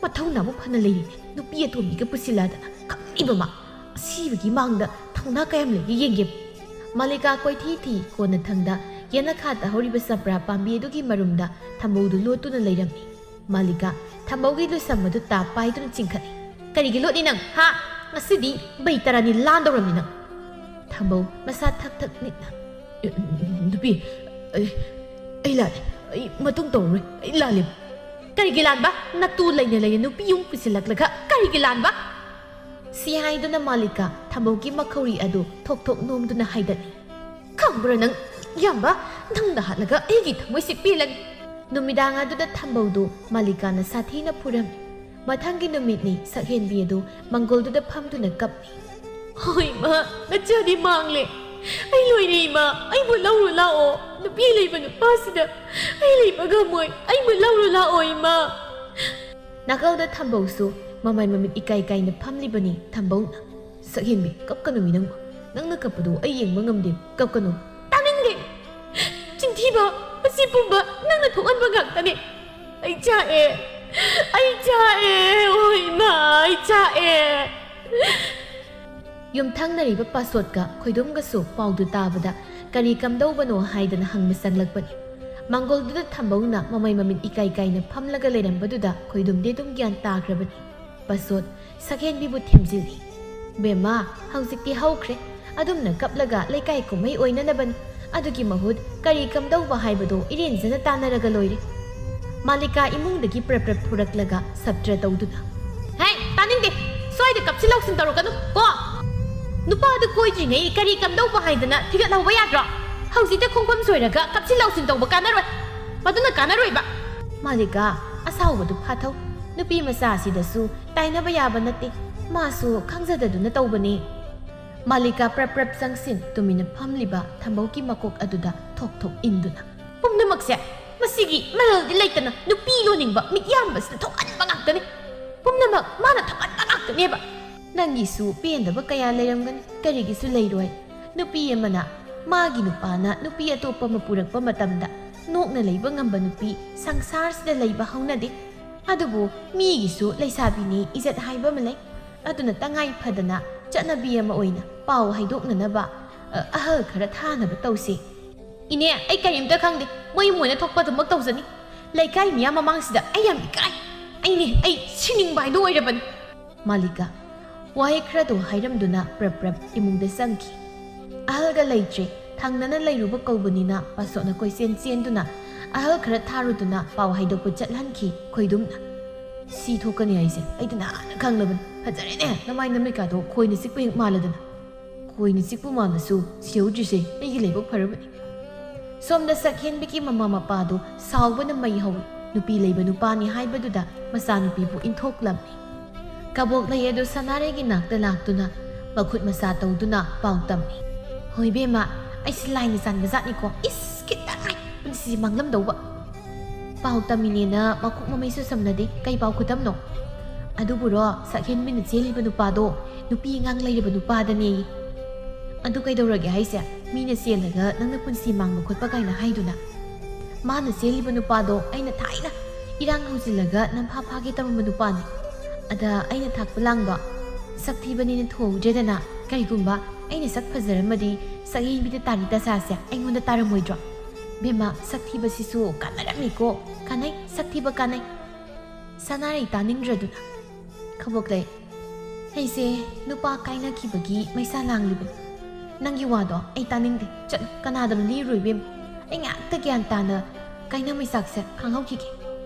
ꯃꯊꯧꯅꯥꯕꯨ ꯐꯅ ꯂꯩꯔꯤꯅꯦ꯫ ꯅꯨꯄꯤ ꯑꯇꯣꯝꯕꯤꯒ ꯄꯨꯁꯤꯜꯂꯗꯅ ꯈꯪꯂꯤꯕ ꯃꯥ ꯑꯁꯤꯕꯒꯤ ꯃꯥꯡꯗ ꯊꯧꯅꯥ ꯀꯌꯥꯝ ꯂꯩꯒꯦ ꯌꯦꯡꯒꯦ꯫ ꯃꯥꯂꯤꯀꯥ ꯀꯣꯏꯊꯤ ꯊꯤ ꯀꯣꯟꯅꯊꯪꯗ ꯌꯦꯅꯈꯥꯗ ꯍꯧꯔꯤꯕ ꯆꯝꯄ꯭ꯔꯥ ꯄꯥꯝꯕꯤ ꯑꯗꯨꯒꯤ ꯃꯔꯨꯝꯗ ꯊꯝꯕꯧꯗꯨ ꯂꯣꯠꯇꯨꯅ ꯂꯩꯔꯝꯃꯤ꯫ ꯃꯥꯂꯤꯀꯥ ꯊꯝꯕꯧꯒꯤ ꯂꯨꯁꯝ ꯑꯗꯨ ꯇꯥ ꯄꯥꯏꯗꯨꯅ ꯆꯤꯡꯈꯠꯂꯤ꯫ ꯀꯔꯤꯒꯤ ꯂꯣꯠꯂꯤ ꯅꯪ? ꯉꯁꯤꯗꯤ ꯕꯩ ꯇꯔꯥꯅꯤ ꯂꯥꯟꯗꯧꯔꯝꯅꯤ ꯅꯪ꯫ ꯊꯝꯕꯧ ꯃꯁꯥ ꯊꯛ ꯅꯤꯛꯅ ꯅꯨꯄꯤ ꯑꯩ ꯂꯥꯜꯂꯦ ꯑꯩ ꯃꯇꯨꯡ ꯇꯧꯔꯔꯣꯏ ꯑꯩ ꯂꯥꯜꯂꯦꯕ꯫ ꯀꯔꯤꯒꯤ ꯂꯥꯟꯕ? ꯅꯇꯨ ꯂꯩꯅ ꯅꯨꯄꯤ ꯌꯨꯝ ꯄꯨꯁꯤꯜꯂꯛꯂꯒ ꯀꯔꯤꯒꯤ ꯂꯥꯟꯕ? ꯁꯤ ꯍꯥꯏꯗꯨꯅ ꯃꯥꯂꯤꯀꯥ ꯊꯝꯕꯧꯒꯤ ꯃꯈꯧꯔꯤ ꯑꯗꯨ ꯊꯣꯛ ꯅꯣꯝꯗꯨꯅ ꯍꯥꯏꯒꯠꯂꯤ꯫ ꯈꯪꯕ꯭ꯔꯥ ꯅꯪ ꯌꯥꯝꯕ ꯅꯪꯅ ꯍꯥꯠꯂꯒ ꯑꯩꯒꯤ ꯊꯃꯣꯏꯁꯤ ꯄꯦꯜꯂꯅꯤ꯫ ꯅꯨꯃꯤꯗꯥꯡ ꯑꯗꯨꯗ ꯊꯝꯕꯧꯗꯨ ꯃꯥꯂꯤꯀꯥꯅ ꯁꯥꯊꯤꯅ ꯐꯨꯔꯝꯃꯤ꯫ ꯃꯊꯪꯒꯤ ꯅꯨꯃꯤꯠꯅꯤ ꯁꯛꯍꯦꯟꯕꯤ ꯑꯗꯨ ꯃꯪꯒꯣꯜꯗꯨꯗ ꯐꯝꯗꯨꯅ ꯀꯞꯄꯤ꯫ ꯍꯣꯏ ꯏꯃꯥ ꯅꯆꯥꯗꯤ ꯃꯥꯡꯂꯦ ꯑꯩ ꯂꯣꯏꯔꯦ ꯏꯃꯥ ꯑꯩꯕꯨ ꯂꯧꯔꯨ ꯂꯥꯛꯑꯣ ꯅꯨꯄꯤ ꯂꯩꯕ ꯅꯨꯄꯥꯁꯤꯗ ꯑꯩ ꯂꯩꯕ ꯉꯝꯃꯣꯏ ꯑꯩꯕꯨ ꯂꯧꯔꯨ ꯂꯥꯛꯑꯣ ꯏꯃꯥ꯫ ꯅꯥꯀꯜꯗ ꯊꯝꯕꯧꯁꯨ ꯃꯃꯥꯏ ꯃꯃꯤꯠ ꯏꯀꯥꯏ ꯀꯥꯏꯅ ꯐꯝꯂꯤꯕꯅꯤ ꯊꯝꯕꯧꯅ꯫ ꯁꯛꯍꯦꯟꯕꯤ ꯀꯞꯀꯅꯨꯃꯤ ꯅꯪꯕꯨ, ꯅꯪꯅ ꯀꯞꯄꯗꯨ ꯑꯩ ꯌꯦꯡꯕ ꯉꯝꯗꯦ, ꯀꯞꯀꯅꯨ꯫ ꯇꯥꯅꯤꯡꯗꯦ! ꯆꯤꯟꯊꯤꯕ! ꯃꯁꯤ ꯄꯨꯝꯕ ꯅꯪꯅ ꯊꯣꯛꯍꯟꯕ ꯉꯥꯛꯇꯅꯦ꯫ ꯑꯩ ꯆꯥꯛꯑꯦ, ꯑꯣ ꯏꯃꯥ, ꯑꯩ ꯆꯥꯛꯑꯦ꯫ ꯌꯨꯝꯊꯪꯅꯔꯤꯕ ꯄꯥꯁꯣꯠꯀ ꯈꯣꯏꯗꯨꯝꯒꯁꯨ ꯄꯥꯎꯗꯨ ꯇꯥꯕꯗ ꯀꯔꯤ ꯀꯝꯗꯧꯕꯅꯣ ꯍꯥꯏꯗꯅ ꯍꯪꯕ ꯆꯪꯂꯛꯄꯅꯤ꯫ ꯃꯥꯡꯒꯣꯜꯗꯨꯗ ꯊꯝꯕꯧꯅ ꯃꯃꯩ ꯃꯃꯤꯠ ꯏꯀꯥꯏ ꯀꯥꯏꯅ ꯐꯝꯂꯒ ꯂꯩꯔꯝꯕꯗꯨꯗ ꯈꯣꯏꯗꯨꯝꯗꯤ ꯑꯗꯨꯝ ꯒ꯭ꯌꯥꯟ ꯇꯥꯈ꯭ꯔꯕꯅꯤ꯫ ꯄꯥꯁꯣꯠ ꯁꯛꯍꯦꯟꯕꯤꯕꯨ ꯊꯦꯝꯖꯤꯜꯂꯤ꯫ ꯕꯦꯝꯃ, ꯍꯧꯖꯤꯛꯇꯤ ꯍꯧꯈ꯭ꯔꯦ, ꯑꯗꯨꯝꯅ ꯀꯞꯂꯒ ꯂꯩꯀꯥꯏ ꯀꯨꯝꯍꯩ ꯑꯣꯏꯅꯅꯕꯅꯤ꯫ ꯑꯗꯨꯒꯤ ꯃꯍꯨꯠ ꯀꯔꯤ ꯀꯝꯗꯧꯕ ꯍꯥꯏꯕꯗꯣ ꯏꯔꯦꯟꯖꯅ ꯇꯥꯟꯅꯔꯒ ꯂꯣꯏꯔꯦ꯫ ꯃꯥꯂꯤꯀꯥ ꯏꯃꯨꯡꯗꯒꯤ ꯄ꯭ꯔꯞ ꯊꯣꯔꯛꯂꯒ ꯁꯞꯇ꯭ꯔ ꯇꯧꯗꯨꯅ, ꯍꯦ ꯇꯥꯅꯤꯡꯗꯦ, ꯁ꯭ꯋꯥꯏꯗ ꯀꯞꯁꯤ ꯂꯧꯁꯤꯟ ꯇꯧꯔꯛꯀꯅꯨ ꯀꯣ꯫ ꯅꯨꯄꯥꯗꯨ ꯀꯣꯏꯗ꯭ꯔꯤꯉꯩ ꯀꯔꯤ ꯀꯝꯗꯧꯕ ꯍꯥꯏꯗꯅ ꯊꯤꯒꯠꯍꯧꯕ ꯌꯥꯗ꯭ꯔꯣ? ꯍꯧꯖꯤꯛꯇ ꯈꯣꯡꯐꯝ ꯁꯣꯏꯔꯒ ꯀꯞꯁꯤ ꯂꯧꯁꯤꯟ ꯇꯧꯕ ꯀꯥꯟꯅꯔꯣꯏ, ꯃꯗꯨꯅ ꯀꯥꯟꯅꯔꯣꯏꯕ꯫ ꯃꯥꯂꯤꯀꯥ, ꯑꯁꯥꯎꯕꯗꯨ ꯐꯥꯊꯧ, ꯅꯨꯄꯤ ꯃꯆꯥꯁꯤꯗꯁꯨ ꯇꯥꯏꯅꯕ ꯌꯥꯕ ꯅꯠꯇꯦ, ꯃꯥꯁꯨ ꯈꯪꯖꯗꯗꯨꯅ ꯇꯧꯕꯅꯤ꯫ ꯃꯥꯂꯤꯀꯥ ꯄ꯭ꯔꯞ ꯆꯪꯁꯤꯟ ꯇꯨꯃꯤꯟꯅ ꯐꯝꯂꯤꯕ ꯊꯝꯕꯧꯒꯤ ꯃꯀꯣꯛ ꯑꯗꯨꯗ ꯊꯣꯛ ꯊꯣꯛ ꯏꯟꯗꯨꯅ, ꯄꯨꯝꯅꯃꯛꯁꯦ ꯃꯁꯤꯒꯤ ꯃꯔꯜꯗꯤ ꯂꯩꯇꯅ ꯅꯨꯄꯤ ꯂꯣꯟꯅꯤꯡꯕ ꯃꯤꯠꯌꯥꯝꯕꯁꯤꯅ ꯊꯣꯛꯍꯟꯕ ꯉꯥꯛꯇꯅꯤ꯫ ꯄꯨꯝꯅꯃꯛ ꯃꯥꯅ ꯊꯣꯛꯍꯟꯕ ꯉꯥꯛꯇꯅꯦꯕ꯫ ꯅꯪꯒꯤꯁꯨ ꯄꯦꯟꯗꯕ ꯀꯌꯥ ꯂꯩꯔꯝꯒꯅꯤ, ꯀꯔꯤꯒꯤꯁꯨ ꯂꯩꯔꯣꯏ꯫ ꯅꯨꯄꯤ ꯑꯃꯅ ꯃꯥꯒꯤ ꯅꯨꯄꯥꯅ ꯅꯨꯄꯤ ꯑꯇꯣꯞꯄ ꯑꯃ ꯄꯨꯔꯛꯄ ꯃꯇꯝꯗ ꯅꯣꯛꯅ ꯂꯩꯕ ꯉꯝꯕ ꯅꯨꯄꯤ ꯁꯪꯁꯥꯔꯁꯤꯗ ꯂꯩꯕ ꯍꯧꯅꯗꯦ꯫ ꯑꯗꯨꯕꯨ ꯃꯤꯒꯤꯁꯨ ꯂꯩꯁꯥꯕꯤꯅꯤ ꯏꯖꯠ ꯍꯥꯏꯕ ꯑꯃ ꯂꯩ꯫ ꯑꯗꯨꯅ ꯇꯉꯥꯏ ꯐꯗꯅ ꯆꯠꯅꯕꯤ ꯑꯃ ꯑꯣꯏꯅ ꯄꯥꯎ ꯍꯥꯏꯗꯣꯛꯅꯅꯕ ꯑꯍꯜ ꯈꯔ ꯊꯥꯅꯕ ꯇꯧꯁꯤ꯫ ꯏꯅꯦ, ꯑꯩ ꯀꯔꯤꯝꯇ ꯈꯪꯗꯦ, ꯃꯣꯏ ꯃꯣꯏꯅ ꯊꯣꯛꯄ ꯑꯗꯨꯃꯛ ꯇꯧꯖꯅꯤ꯫ ꯂꯩꯀꯥꯏ ꯃꯤꯌꯥꯝ ꯃꯃꯥꯡꯁꯤꯗ ꯑꯩ ꯌꯥꯝ ꯏꯀꯥꯏ꯫ ꯑꯩ ꯁꯤꯅꯤꯡꯕ ꯍꯥꯏꯗꯣ ꯑꯣꯏꯔꯕꯅꯤ꯫ ꯃꯥꯂꯤꯀꯥ ꯋꯥꯍꯩ ꯈꯔꯗꯣ ꯍꯥꯏꯔꯝꯗꯨꯅ ꯄ꯭ꯔꯞ ꯏꯃꯨꯡꯗ ꯆꯪꯈꯤ꯫ ꯑꯍꯜꯒ ꯂꯩꯇ꯭ꯔꯦ, ꯊꯪꯅꯅ ꯂꯩꯔꯨꯕ ꯀꯧꯕꯅꯤꯅ ꯄꯥꯁꯣꯠꯅ ꯀꯣꯏꯆꯦꯟ ꯆꯦꯟꯗꯨꯅ ꯑꯍꯜ ꯈꯔ ꯊꯥꯔꯨꯗꯨꯅ ꯄꯥꯎ ꯍꯥꯏꯗꯣꯛꯄ ꯆꯠꯍꯟꯈꯤ ꯈꯣꯏꯗꯨꯝꯅ꯫ ꯁꯤ ꯊꯣꯛꯀꯅꯤ ꯍꯥꯏꯁꯦ ꯑꯩꯗꯤ ꯅꯍꯥꯟꯅ ꯈꯪꯂꯕꯅꯤ꯫ ꯐꯖꯔꯦꯅꯦ, ꯅꯃꯥꯏ ꯅꯃꯤꯠꯀꯥꯗꯣ ꯈꯣꯏꯅ ꯆꯤꯛꯄ ꯍꯦꯛ ꯃꯥꯜꯂꯗꯅ꯫ ꯈꯣꯏꯅ ꯆꯤꯛꯄ ꯃꯥꯜꯂꯁꯨ ꯁꯤꯍꯧꯗ꯭ꯔꯤꯁꯦ ꯑꯩꯒꯤ ꯂꯥꯏꯕꯛ ꯐꯔꯕꯅꯤ꯫ ꯁꯣꯝꯗ ꯁꯛꯍꯦꯟꯕꯤꯒꯤ ꯃꯃꯥ ꯃꯄꯥꯗꯨ ꯁꯥꯎꯕꯅ ꯃꯩ ꯍꯧꯏ꯫ ꯅꯨꯄꯤ ꯂꯩꯕ ꯅꯨꯄꯥꯅꯤ ꯍꯥꯏꯕꯗꯨꯗ ꯃꯆꯥꯅꯨꯄꯤꯕꯨ ꯏꯟꯊꯣꯛꯂꯝꯃꯤ꯫ ꯀꯕꯣꯛꯂꯩ ꯑꯗꯨ ꯁꯅꯥꯔꯩꯒꯤ ꯅꯥꯛꯇ ꯂꯥꯛꯇꯨꯅ ꯃꯈꯨꯠ ꯃꯁꯥ ꯇꯧꯗꯨꯅ ꯄꯥꯎ ꯇꯝꯃꯤ꯫ ꯍꯣꯏ ꯕꯦꯝꯃ, ꯑꯩꯁꯤ ꯂꯥꯏꯅ ꯆꯥꯟꯕ ꯖꯥꯠꯅꯤꯀꯣ, ꯏꯁ ꯈꯤꯇꯪ ꯄꯨꯟꯁꯤꯁꯤ ꯃꯥꯡꯂꯝꯗꯧꯕ꯫ ꯄꯥꯎ ꯇꯝꯃꯤꯅꯦꯅ ꯃꯀꯣꯛ ꯃꯃꯩꯁꯨ ꯁꯝꯅꯗꯦ, ꯀꯩ ꯄꯥꯎ ꯈꯨꯇꯝꯅꯣ? ꯑꯗꯨꯕꯨꯔꯣ, ꯁꯛꯍꯦꯟꯕꯤꯅ ꯆꯦꯜꯂꯤꯕ ꯅꯨꯄꯥꯗꯣ ꯅꯨꯄꯤ ꯑꯉꯥꯡ ꯂꯩꯔꯕ ꯅꯨꯄꯥꯗꯅꯦ꯫ ꯑꯗꯨ ꯀꯩꯗꯧꯔꯒꯦ ꯍꯥꯏꯁꯦ? ꯃꯤꯅ ꯆꯦꯜꯂꯒ ꯅꯪꯅ ꯄꯨꯟꯁꯤ ꯃꯥꯡꯕ ꯈꯣꯠꯄ ꯀꯥꯏꯅ ꯍꯥꯏꯗꯨꯅ? ꯃꯥꯅ ꯆꯦꯜꯂꯤꯕ ꯅꯨꯄꯥꯗꯣ ꯑꯩꯅ ꯊꯥꯏꯅ ꯏꯔꯥꯡ ꯍꯧꯖꯤꯜꯂꯒ ꯅꯝꯐꯥ ꯐꯥꯒꯦ ꯇꯧꯔꯝꯕ ꯅꯨꯄꯥꯅꯤ꯫ ꯑꯗ ꯑꯩꯅ ꯊꯥꯛꯄ ꯂꯥꯡꯗꯣ ꯁꯛ ꯊꯤꯕꯅꯤꯅ ꯊꯣꯡꯗ꯭ꯔꯦꯗꯅ꯫ ꯀꯔꯤꯒꯨꯝꯕ ꯑꯩꯅ ꯁꯛ ꯐꯖꯔꯝꯃꯗꯤ ꯁꯛꯍꯦꯟꯕꯤꯗ ꯇꯥꯔꯤ ꯇꯁꯥꯁꯦ ꯑꯩꯉꯣꯟꯗ ꯇꯥꯔꯝꯃꯣꯏꯗ꯭ꯔꯣ? ꯕꯦꯝꯃ, ꯁꯛ ꯊꯤꯕꯁꯤꯁꯨ ꯀꯥꯟꯅꯔꯝꯃꯤꯀꯣ, ꯀꯥꯟꯅꯩ, ꯁꯛ ꯊꯤꯕ ꯀꯥꯟꯅꯩ꯫ ꯁꯅꯥꯔꯩ ꯇꯥꯅꯤꯡꯗ꯭ꯔꯗꯨꯅ, ꯈꯕꯣꯛꯂꯩ, ꯑꯩꯁꯦ ꯅꯨꯄꯥ ꯀꯥꯏꯅꯈꯤꯕꯒꯤ ꯃꯩꯁꯥ ꯂꯥꯡꯂꯤꯕꯅꯤ꯫ ꯅꯪꯒꯤ ꯋꯥꯗꯣ ꯑꯩ ꯇꯥꯅꯤꯡꯗꯦ, ꯆꯠꯂꯨ, ꯀꯅꯥꯗꯅꯣ ꯂꯤꯔꯨꯏ ꯕꯦꯝꯃ꯫ ꯑꯩ ꯉꯥꯛꯇ ꯒ꯭ꯌꯥꯟ ꯇꯥꯅ ꯀꯥꯏꯅ ꯃꯩꯁꯥꯛꯁꯦ ꯈꯪꯍꯧꯈꯤꯒꯦ꯫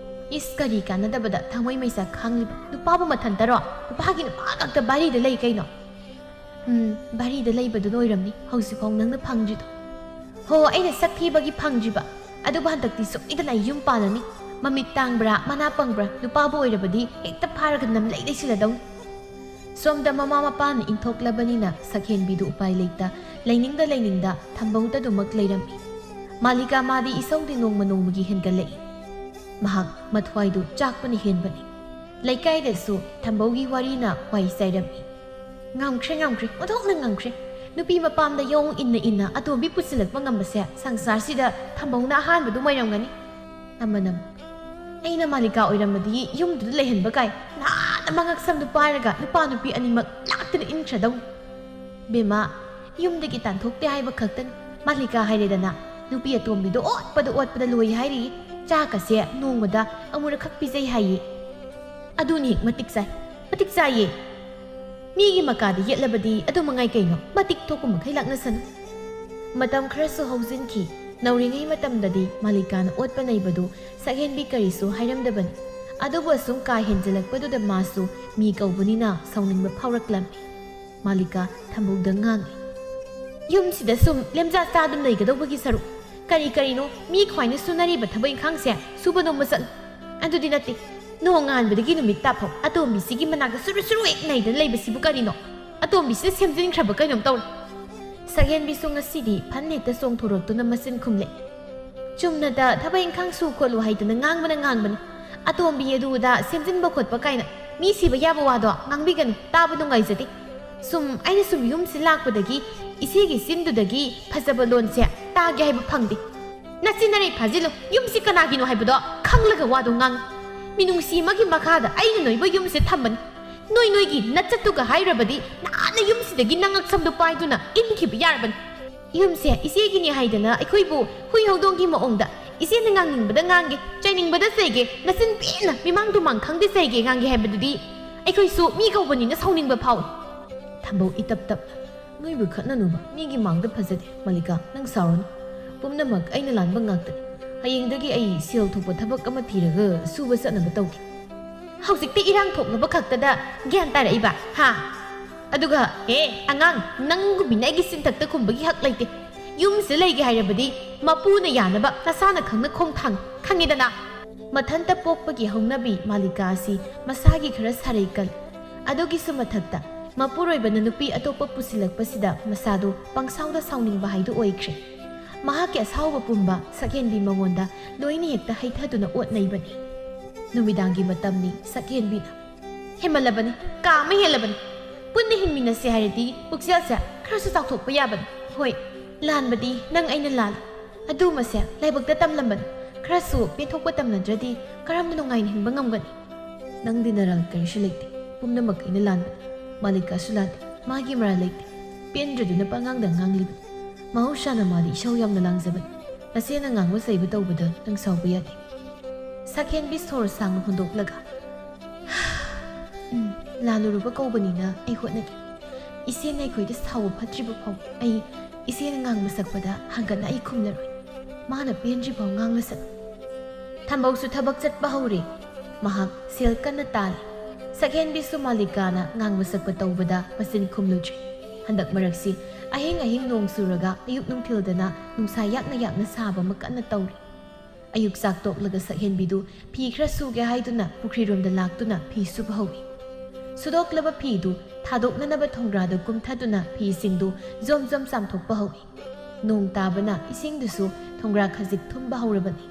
ꯏꯁ, ꯀꯔꯤ ꯀꯥꯟꯅꯗꯕꯗ ꯊꯥꯡꯃꯩ ꯃꯩꯁꯥꯛ ꯈꯥꯡꯂꯤꯕ? ꯅꯨꯄꯥꯕꯨ ꯃꯊꯟꯇꯔꯣ? ꯅꯨꯄꯥꯒꯤ ꯅꯨꯄꯥ ꯉꯥꯛꯇ ꯕꯥꯔꯤꯗ ꯂꯩ ꯀꯩꯅꯣ? ꯕꯥꯔꯤꯗ ꯂꯩꯕꯗꯨꯅ ꯑꯣꯏꯔꯝꯅꯤ ꯍꯧꯖꯤꯛꯐꯥꯎ ꯅꯪꯅ ꯐꯪꯗ꯭ꯔꯤꯗꯣ꯫ ꯍꯣ, ꯑꯩꯅ ꯁꯛ ꯊꯤꯕꯒꯤ ꯐꯪꯗ꯭ꯔꯤꯕ, ꯑꯗꯨꯕꯨ ꯍꯟꯗꯛꯇꯤ ꯁꯣꯏꯗꯅ ꯑꯩ ꯌꯨꯝ ꯄꯥꯜꯂꯅꯤ꯫ ꯃꯃꯤꯠ ꯇꯥꯡꯕ꯭ꯔꯥ ꯃꯅꯥ ꯄꯪꯕ꯭ꯔꯥ ꯅꯨꯄꯥꯕꯨ ꯑꯣꯏꯔꯕꯗꯤ ꯍꯦꯛꯇ ꯐꯥꯔꯒ ꯅꯝꯂꯩ ꯂꯩꯁꯤꯜꯂꯗꯧꯅꯤ꯫ ꯁꯣꯝꯗ ꯃꯃꯥ ꯃꯄꯥꯅ ꯏꯟꯊꯣꯛꯂꯕꯅꯤꯅ ꯁꯛꯍꯦꯟꯕꯤꯗꯨ ꯎꯄꯥꯏ ꯂꯩꯇ ꯂꯩꯅꯤꯡꯗ ꯊꯝꯕꯧꯗꯗꯨꯃꯛ ꯂꯩꯔꯝꯃꯤ꯫ ꯃꯥꯂꯤꯀꯥ ꯃꯥꯗꯤ ꯏꯁꯧꯗꯤ ꯅꯣꯡꯃ ꯅꯣꯡꯃꯒꯤ ꯍꯦꯟꯒꯠꯂꯛꯏ꯫ ꯃꯍꯥꯛ ꯃꯊ꯭ꯋꯥꯏꯗꯨ ꯆꯥꯛꯄꯅ ꯍꯦꯟꯕꯅꯤ꯫ ꯂꯩꯀꯥꯏꯗꯁꯨ ꯊꯝꯕꯧꯒꯤ ꯋꯥꯔꯤꯅ ꯋꯥꯏ ꯆꯥꯏꯔꯝꯃꯤ꯫ ꯉꯝꯈ꯭ꯔꯦ, ꯑꯣꯟꯊꯣꯛꯅ ꯉꯝꯈ꯭ꯔꯦ꯫ ꯅꯨꯄꯤ ꯃꯄꯥꯝꯗ ꯌꯣꯡ ꯏꯟꯅ ꯑꯇꯣꯝꯕꯤ ꯄꯨꯁꯤꯜꯂꯛꯄ ꯉꯝꯕꯁꯦ ꯁꯪꯁꯥꯔꯁꯤꯗ ꯊꯝꯕꯧꯅ ꯑꯍꯥꯟꯕꯗꯨ ꯑꯣꯏꯔꯝꯒꯅꯤ꯫ ꯑꯃꯅ, ꯑꯩꯅ ꯃꯥꯂꯤꯀꯥ ꯑꯣꯏꯔꯝꯃꯗꯤ ꯌꯨꯝꯗꯨꯗ ꯂꯩꯍꯟꯕ ꯀꯥꯏ ꯅꯍꯥꯟꯅ ꯃꯉꯛ ꯁꯝꯗꯨ ꯄꯥꯏꯔꯒ ꯅꯨꯄꯥ ꯅꯨꯄꯤ ꯑꯅꯤꯃꯛ ꯂꯥꯛꯇꯨꯅ ꯏꯟꯈ꯭ꯔꯗꯧꯅꯤ꯫ ꯕꯦꯝꯃ, ꯌꯨꯝꯗꯒꯤ ꯇꯥꯟꯊꯣꯛꯇꯦ ꯍꯥꯏꯕ ꯈꯛꯇꯅꯤ꯫ ꯃꯥꯂꯤꯀꯥ ꯍꯥꯏꯔꯦꯗꯅ, ꯅꯨꯄꯤ ꯑꯇꯣꯝꯕꯤꯗꯣ ꯑꯣꯠꯄꯗ ꯂꯣꯏ ꯍꯥꯏꯔꯤꯌꯦ꯫ ꯆꯥꯛꯀꯁꯦ ꯅꯣꯡꯃꯗ ꯑꯃꯨꯔꯛꯈꯛ ꯄꯤꯖꯩ ꯍꯥꯏꯌꯦ꯫ ꯑꯗꯨꯅꯤ ꯍꯦꯛ ꯃꯇꯤꯛ ꯆꯥꯏꯌꯦ꯫ ꯃꯤꯒꯤ ꯃꯀꯥꯗ ꯌꯦꯠꯂꯕꯗꯤ ꯑꯗꯨ ꯃꯉꯥꯏ ꯀꯩꯅꯣ, ꯃꯇꯤꯛ ꯊꯣꯛꯄ ꯃꯈꯩ ꯂꯥꯛꯅꯁꯅꯨ꯫ ꯃꯇꯝ ꯈꯔꯁꯨ ꯍꯧꯖꯤꯟꯈꯤ꯫ ꯅꯧꯔꯤꯉꯩ ꯃꯇꯝꯗꯗꯤ ꯃꯥꯂꯤꯀꯥꯅ ꯑꯣꯠꯄ ꯅꯩꯕꯗꯨ ꯁꯛꯍꯦꯟꯕꯤ ꯀꯔꯤꯁꯨ ꯍꯥꯏꯔꯝꯗꯕꯅꯤ꯫ ꯑꯗꯨꯕꯨ ꯑꯁꯨꯝ ꯀꯥ ꯍꯦꯟꯖꯜꯂꯛꯄꯗꯨꯗ ꯃꯥꯁꯨ ꯃꯤ ꯀꯧꯕꯅꯤꯅ ꯁꯥꯎꯅꯤꯡꯕ ꯐꯥꯎꯔꯛꯂꯝꯃꯤ꯫ ꯃꯥꯂꯤꯀꯥ ꯊꯝꯕꯧꯗ ꯉꯥꯡꯉꯤ꯫ ꯌꯨꯝꯁꯤꯗ ꯁꯨꯝ ꯂꯦꯝꯖꯥ ꯆꯥꯗꯨꯅ ꯂꯩꯒꯗꯧꯕꯒꯤ ꯁꯔꯨꯛ ꯀꯔꯤꯅꯣ ꯃꯤ ꯈ꯭ꯋꯥꯏꯅ ꯁꯨꯅꯔꯤꯕ ꯊꯕꯛ ꯏꯪꯈꯥꯡꯁꯦ ꯁꯨꯕ ꯅꯣꯝꯕ ꯆꯠꯂꯨ꯫ ꯑꯗꯨꯗꯤ ꯅꯠꯇꯦ, ꯅꯣꯡ ꯉꯥꯟꯕꯗꯒꯤ ꯅꯨꯃꯤꯠ ꯇꯥꯐꯥꯎ ꯑꯇꯣꯝꯕꯤꯁꯤꯒꯤ ꯃꯅꯥꯛꯇ ꯁꯨꯔꯨ ꯍꯦꯛ ꯅꯩꯗꯅ ꯂꯩꯕꯁꯤꯕꯨ ꯀꯔꯤꯅꯣ? ꯑꯇꯣꯝꯕꯤꯁꯤꯗ ꯁꯦꯝꯖꯤꯟꯈ꯭ꯔꯕ ꯀꯩꯅꯣꯝ ꯇꯧꯔꯦ꯫ ꯁꯛꯍꯦꯟꯕꯤꯁꯨ ꯉꯁꯤꯗꯤ ꯐꯟ ꯍꯦꯛꯇ ꯆꯣꯡꯊꯣꯔꯛꯇꯨꯅ ꯃꯆꯤꯟ ꯈꯨꯝꯂꯛꯏ꯫ ꯆꯨꯝꯅꯗ ꯊꯕꯛ ꯏꯪꯈꯥꯡ ꯁꯨ ꯈꯣꯠꯂꯨ ꯍꯥꯏꯗꯅ ꯉꯥꯡꯕꯅꯤ꯫ ꯑꯇꯣꯝꯕꯤ ꯑꯗꯨꯗ ꯁꯦꯝꯖꯤꯟꯕ ꯈꯣꯠꯄ ꯀꯥꯏꯅ ꯃꯤ ꯁꯤꯕ ꯌꯥꯕ ꯋꯥꯗꯣ ꯉꯥꯡꯕꯤꯒꯅꯨ ꯇꯥꯕ ꯅꯨꯡꯉꯥꯏꯖꯗꯦ ꯑꯩꯅ ꯌꯨꯝꯁꯤ ꯂꯥꯛꯄꯗꯒꯤ ꯏꯆꯦꯒꯤ ꯆꯤꯟꯗꯨꯗꯒꯤ ꯐꯖꯕ ꯂꯣꯟꯁꯦ ꯇꯥꯒꯦ ꯍꯥꯏꯕ ꯐꯪꯗꯦ ꯅꯆꯤꯟꯅꯔꯩ ꯐꯥꯖꯤꯜꯂꯨ ꯌꯨꯝꯁꯤ ꯀꯅꯥꯒꯤꯅꯣ ꯍꯥꯏꯕꯗꯣ ꯈꯪꯂꯒ ꯋꯥꯗꯣ ꯉꯥꯡ ꯃꯤꯅꯨꯡꯁꯤ ꯑꯃꯒꯤ ꯃꯈꯥꯗ ꯑꯩꯅ ꯅꯣꯏꯕ ꯌꯨꯝꯁꯦ ꯊꯝꯕꯅꯤ ꯅꯣꯏꯒꯤ ꯅꯆꯠꯇꯨꯒ ꯍꯥꯏꯔꯕꯗꯤ ꯅꯍꯥꯟꯅ ꯌꯨꯝꯁꯤꯗꯒꯤ ꯅꯉꯛꯁꯝꯗꯨ ꯄꯥꯏꯗꯨꯅ ꯏꯟꯈꯤꯕ ꯌꯥꯔꯕꯅꯤ ꯌꯨꯝꯁꯦ ꯏꯆꯦꯒꯤꯅꯤ ꯍꯥꯏꯗꯅ ꯑꯩꯈꯣꯏꯕꯨ ꯍꯨꯏ ꯍꯧꯗꯣꯡꯒꯤ ꯃꯑꯣꯡꯗ ꯏꯆꯦꯅ ꯉꯥꯡꯅꯤꯡꯕꯗ ꯉꯥꯡꯒꯦ ꯆꯩꯅꯤꯡꯕꯗ ꯆꯩꯒꯦ ꯅꯆꯤꯟ ꯄꯦꯟꯅ ꯃꯤꯃꯥꯡ ꯇꯨꯃꯥꯡ ꯈꯪꯗꯦ ꯆꯩꯒꯦ ꯉꯥꯡꯒꯦ ꯍꯥꯏꯕꯗꯨꯗꯤ ꯑꯩꯈꯣꯏꯁꯨ ꯃꯤ ꯀꯧꯕꯅꯤꯅ ꯁꯥꯎꯅꯤꯡꯕ ꯐꯥꯎꯏ ꯊꯝꯕꯧ ꯏꯇꯞ ꯇꯞ ꯅꯣꯏꯕꯨ ꯈꯠꯅꯅꯨꯕ ꯃꯤꯒꯤ ꯃꯥꯡꯗ ꯐꯖꯗꯦ ꯃꯜꯂꯤꯀꯥ ꯅꯪ ꯁꯥꯎꯔꯅꯨ ꯄꯨꯝꯅꯃꯛ ꯑꯩꯅ ꯂꯥꯟꯕ ꯉꯥꯛꯇꯅꯤ ꯍꯌꯦꯡꯗꯒꯤ ꯑꯩ ꯁꯦꯜ ꯊꯣꯛꯄ ꯊꯕꯛ ꯑꯃ ꯊꯤꯔꯒ ꯁꯨꯕ ꯆꯠꯅꯕ ꯇꯧꯒꯦ ꯍꯧꯖꯤꯛꯇꯤ ꯏꯔꯥꯡ ꯊꯣꯛꯅꯕ ꯈꯛꯇꯗ ꯒ꯭ꯌꯥꯟ ꯇꯥꯔꯛꯏꯕ ꯍꯥ ꯑꯗꯨꯒ ꯑꯉꯥꯡ ꯅꯪꯒꯨꯝꯕꯤꯅ ꯑꯩꯒꯤ ꯆꯤꯟꯊꯛꯇ ꯈꯨꯝꯕꯒꯤ ꯍꯛ ꯂꯩꯇꯦ ꯌꯨꯝꯁꯤ ꯂꯩꯒꯦ ꯍꯥꯏꯔꯕꯗꯤ ꯃꯄꯨꯅ ꯌꯥꯅꯕ ꯅꯁꯥꯅ ꯈꯪꯅ ꯈꯣꯡꯊꯥꯡ ꯈꯪꯉꯤꯗꯅ ꯃꯊꯟꯇ ꯄꯣꯛꯄꯒꯤ ꯍꯧꯅꯕꯤ ꯃꯥꯂꯤꯀꯥ ꯑꯁꯤ ꯃꯁꯥꯒꯤ ꯈꯔ ꯁꯥꯔꯩ ꯀꯜ ꯑꯗꯨꯒꯤꯁꯨ ꯃꯊꯛꯇ ꯃꯄꯨꯔꯣꯏꯕꯅ ꯅꯨꯄꯤ ꯑꯇꯣꯞꯄ ꯄꯨꯁꯤꯜꯂꯛꯄꯁꯤꯗ ꯃꯁꯥꯗꯨ ꯄꯪꯁꯥꯎꯗ ꯁꯥꯎꯅꯤꯡꯕ ꯍꯥꯏꯗꯨ ꯑꯣꯏꯈ꯭ꯔꯦ ꯃꯍꯥꯛꯀꯤ ꯑꯁꯥꯎꯕ ꯄꯨꯝꯕ ꯁꯛꯍꯦꯟꯕꯤ ꯃꯉꯣꯟꯗ ꯂꯣꯏꯅ ꯍꯦꯛꯇ ꯍꯩꯊꯗꯨꯅ ꯑꯣꯠꯅꯩꯕꯅꯤ ꯅꯨꯃꯤꯗꯥꯡꯒꯤ ꯃꯇꯝꯅꯤ ꯁꯛꯍꯦꯟꯕꯤꯅ ꯍꯦꯃꯜꯂꯕꯅꯤ ꯀꯥ ꯑꯃ ꯍꯦꯜꯂꯕꯅꯤ ꯄꯨꯟꯅ ꯍꯤꯡꯃꯤꯟꯅꯁꯦ ꯍꯥꯏꯔꯗꯤ ꯄꯨꯛꯆꯦꯜꯁꯦ ꯈꯔꯁꯨ ꯆꯥꯎꯊꯣꯛꯄ ꯌꯥꯕꯅꯤ ꯍꯣꯏ ꯂꯥꯟꯕꯗꯤ ꯅꯪ ꯑꯩꯅ ꯂꯥꯜꯂꯤ ꯑꯗꯨꯃꯁꯦ ꯂꯥꯏꯕꯛꯇ ꯇꯝꯂꯝꯕꯅꯤ ꯈꯔꯁꯨ ꯄꯦꯟꯊꯣꯛꯄ ꯇꯝꯅꯗ꯭ꯔꯗꯤ ꯀꯔꯝꯅ ꯅꯨꯡꯉꯥꯏꯅ ꯍꯤꯡꯕ ꯉꯝꯒꯅꯤ ꯅꯪꯗꯤ ꯅꯔꯥꯜ ꯀꯔꯤꯁꯨ ꯂꯩꯇꯦ ꯄꯨꯝꯅꯃꯛ ꯑꯩꯅ ꯂꯥꯟꯕꯅꯤ ꯃꯥꯂꯤꯀꯥꯁꯨ ꯂꯥꯜꯂꯤ ꯃꯥꯒꯤ ꯃꯔꯥꯜ ꯂꯩꯇꯦ ꯄꯦꯟꯗ꯭ꯔꯗꯨꯅ ꯄꯉꯥꯡꯗ ꯉꯥꯡꯂꯤꯕꯅꯤ ꯃꯍꯧꯁꯥꯅ ꯃꯥꯗꯤ ꯏꯁꯧ ꯌꯥꯝꯅ ꯂꯥꯡꯖꯕꯅꯤ ꯅꯆꯦꯅ ꯉꯥꯡꯕ ꯆꯩꯕ ꯇꯧꯕꯗ ꯅꯪ ꯁꯥꯎꯕ ꯌꯥꯗꯦ ꯁꯛꯍꯦꯟꯕꯤ ꯁꯣꯔ ꯁꯥꯡꯅ ꯍꯣꯟꯗꯣꯛꯂꯒ ꯂꯥꯜꯂꯨꯔꯕ ꯀꯧꯕꯅꯤꯅ ꯑꯩ ꯍꯣꯠꯅꯒꯦ ꯏꯆꯦꯅ ꯑꯩꯈꯣꯏꯗ ꯁꯥꯎꯕ ꯐꯠꯇ꯭ꯔꯤꯕ ꯐꯥꯎ ꯑꯩ ꯏꯆꯦꯅ ꯉꯥꯡꯕ ꯁꯛꯄꯗ ꯍꯪꯒꯠꯅ ꯑꯩ ꯈꯨꯝꯂꯔꯣꯏ ꯃꯥꯅ ꯄꯦꯟꯗ꯭ꯔꯤꯐꯥꯎ ꯉꯥꯡꯂꯁꯅꯨ ꯊꯝꯕꯧꯁꯨ ꯊꯕꯛ ꯆꯠꯄ ꯍꯧꯔꯦ ꯃꯍꯥꯛ ꯁꯦꯜ ꯀꯟꯅ ꯇꯥꯜꯂꯤ ꯁꯛꯍꯦꯟꯕꯤꯁꯨ ꯃꯥꯂꯤꯀꯥꯅ ꯉꯥꯡꯕ ꯁꯛꯄ ꯇꯧꯕꯗ ꯃꯆꯤꯟ ꯈꯨꯝꯂꯨꯗ꯭ꯔꯤ ꯍꯟꯗꯛ ꯃꯔꯛꯁꯤ ꯑꯍꯤꯡ ꯅꯣꯡ ꯆꯨꯔꯒ ꯑꯌꯨꯛ ꯅꯨꯡꯊꯤꯜꯗꯅ ꯅꯨꯡꯁꯥ ꯌꯥꯛꯅ ꯁꯥꯕ ꯑꯃ ꯀꯟꯅ ꯇꯧꯔꯤ ꯑꯌꯨꯛ ꯆꯥꯛ ꯇꯣꯛꯂꯒ ꯁꯛꯍꯦꯟꯕꯤꯗꯨ ꯐꯤ ꯈꯔ ꯁꯨꯒꯦ ꯍꯥꯏꯗꯨꯅ ꯄꯨꯈ꯭ꯔꯤꯔꯣꯝꯗ ꯂꯥꯛꯇꯨꯅ ꯐꯤ ꯁꯨꯕ ꯍꯧꯏ ꯁꯨꯗꯣꯛꯂꯕ ꯐꯤꯗꯨ ꯊꯥꯗꯣꯛꯅꯅꯕ ꯊꯣꯡꯒ꯭ꯔꯥꯗ ꯀꯨꯝꯊꯗꯨꯅ ꯐꯤꯁꯤꯡꯗꯨ ꯖꯣꯝ ꯆꯥꯝꯊꯣꯛꯄ ꯍꯧꯏ ꯅꯣꯡ ꯇꯥꯕꯅ ꯏꯁꯤꯡꯗꯨꯁꯨ ꯊꯣꯡꯒ꯭ꯔꯥ ꯈꯖꯤꯛ ꯊꯨꯝꯕ ꯍꯧꯔꯕꯅꯤ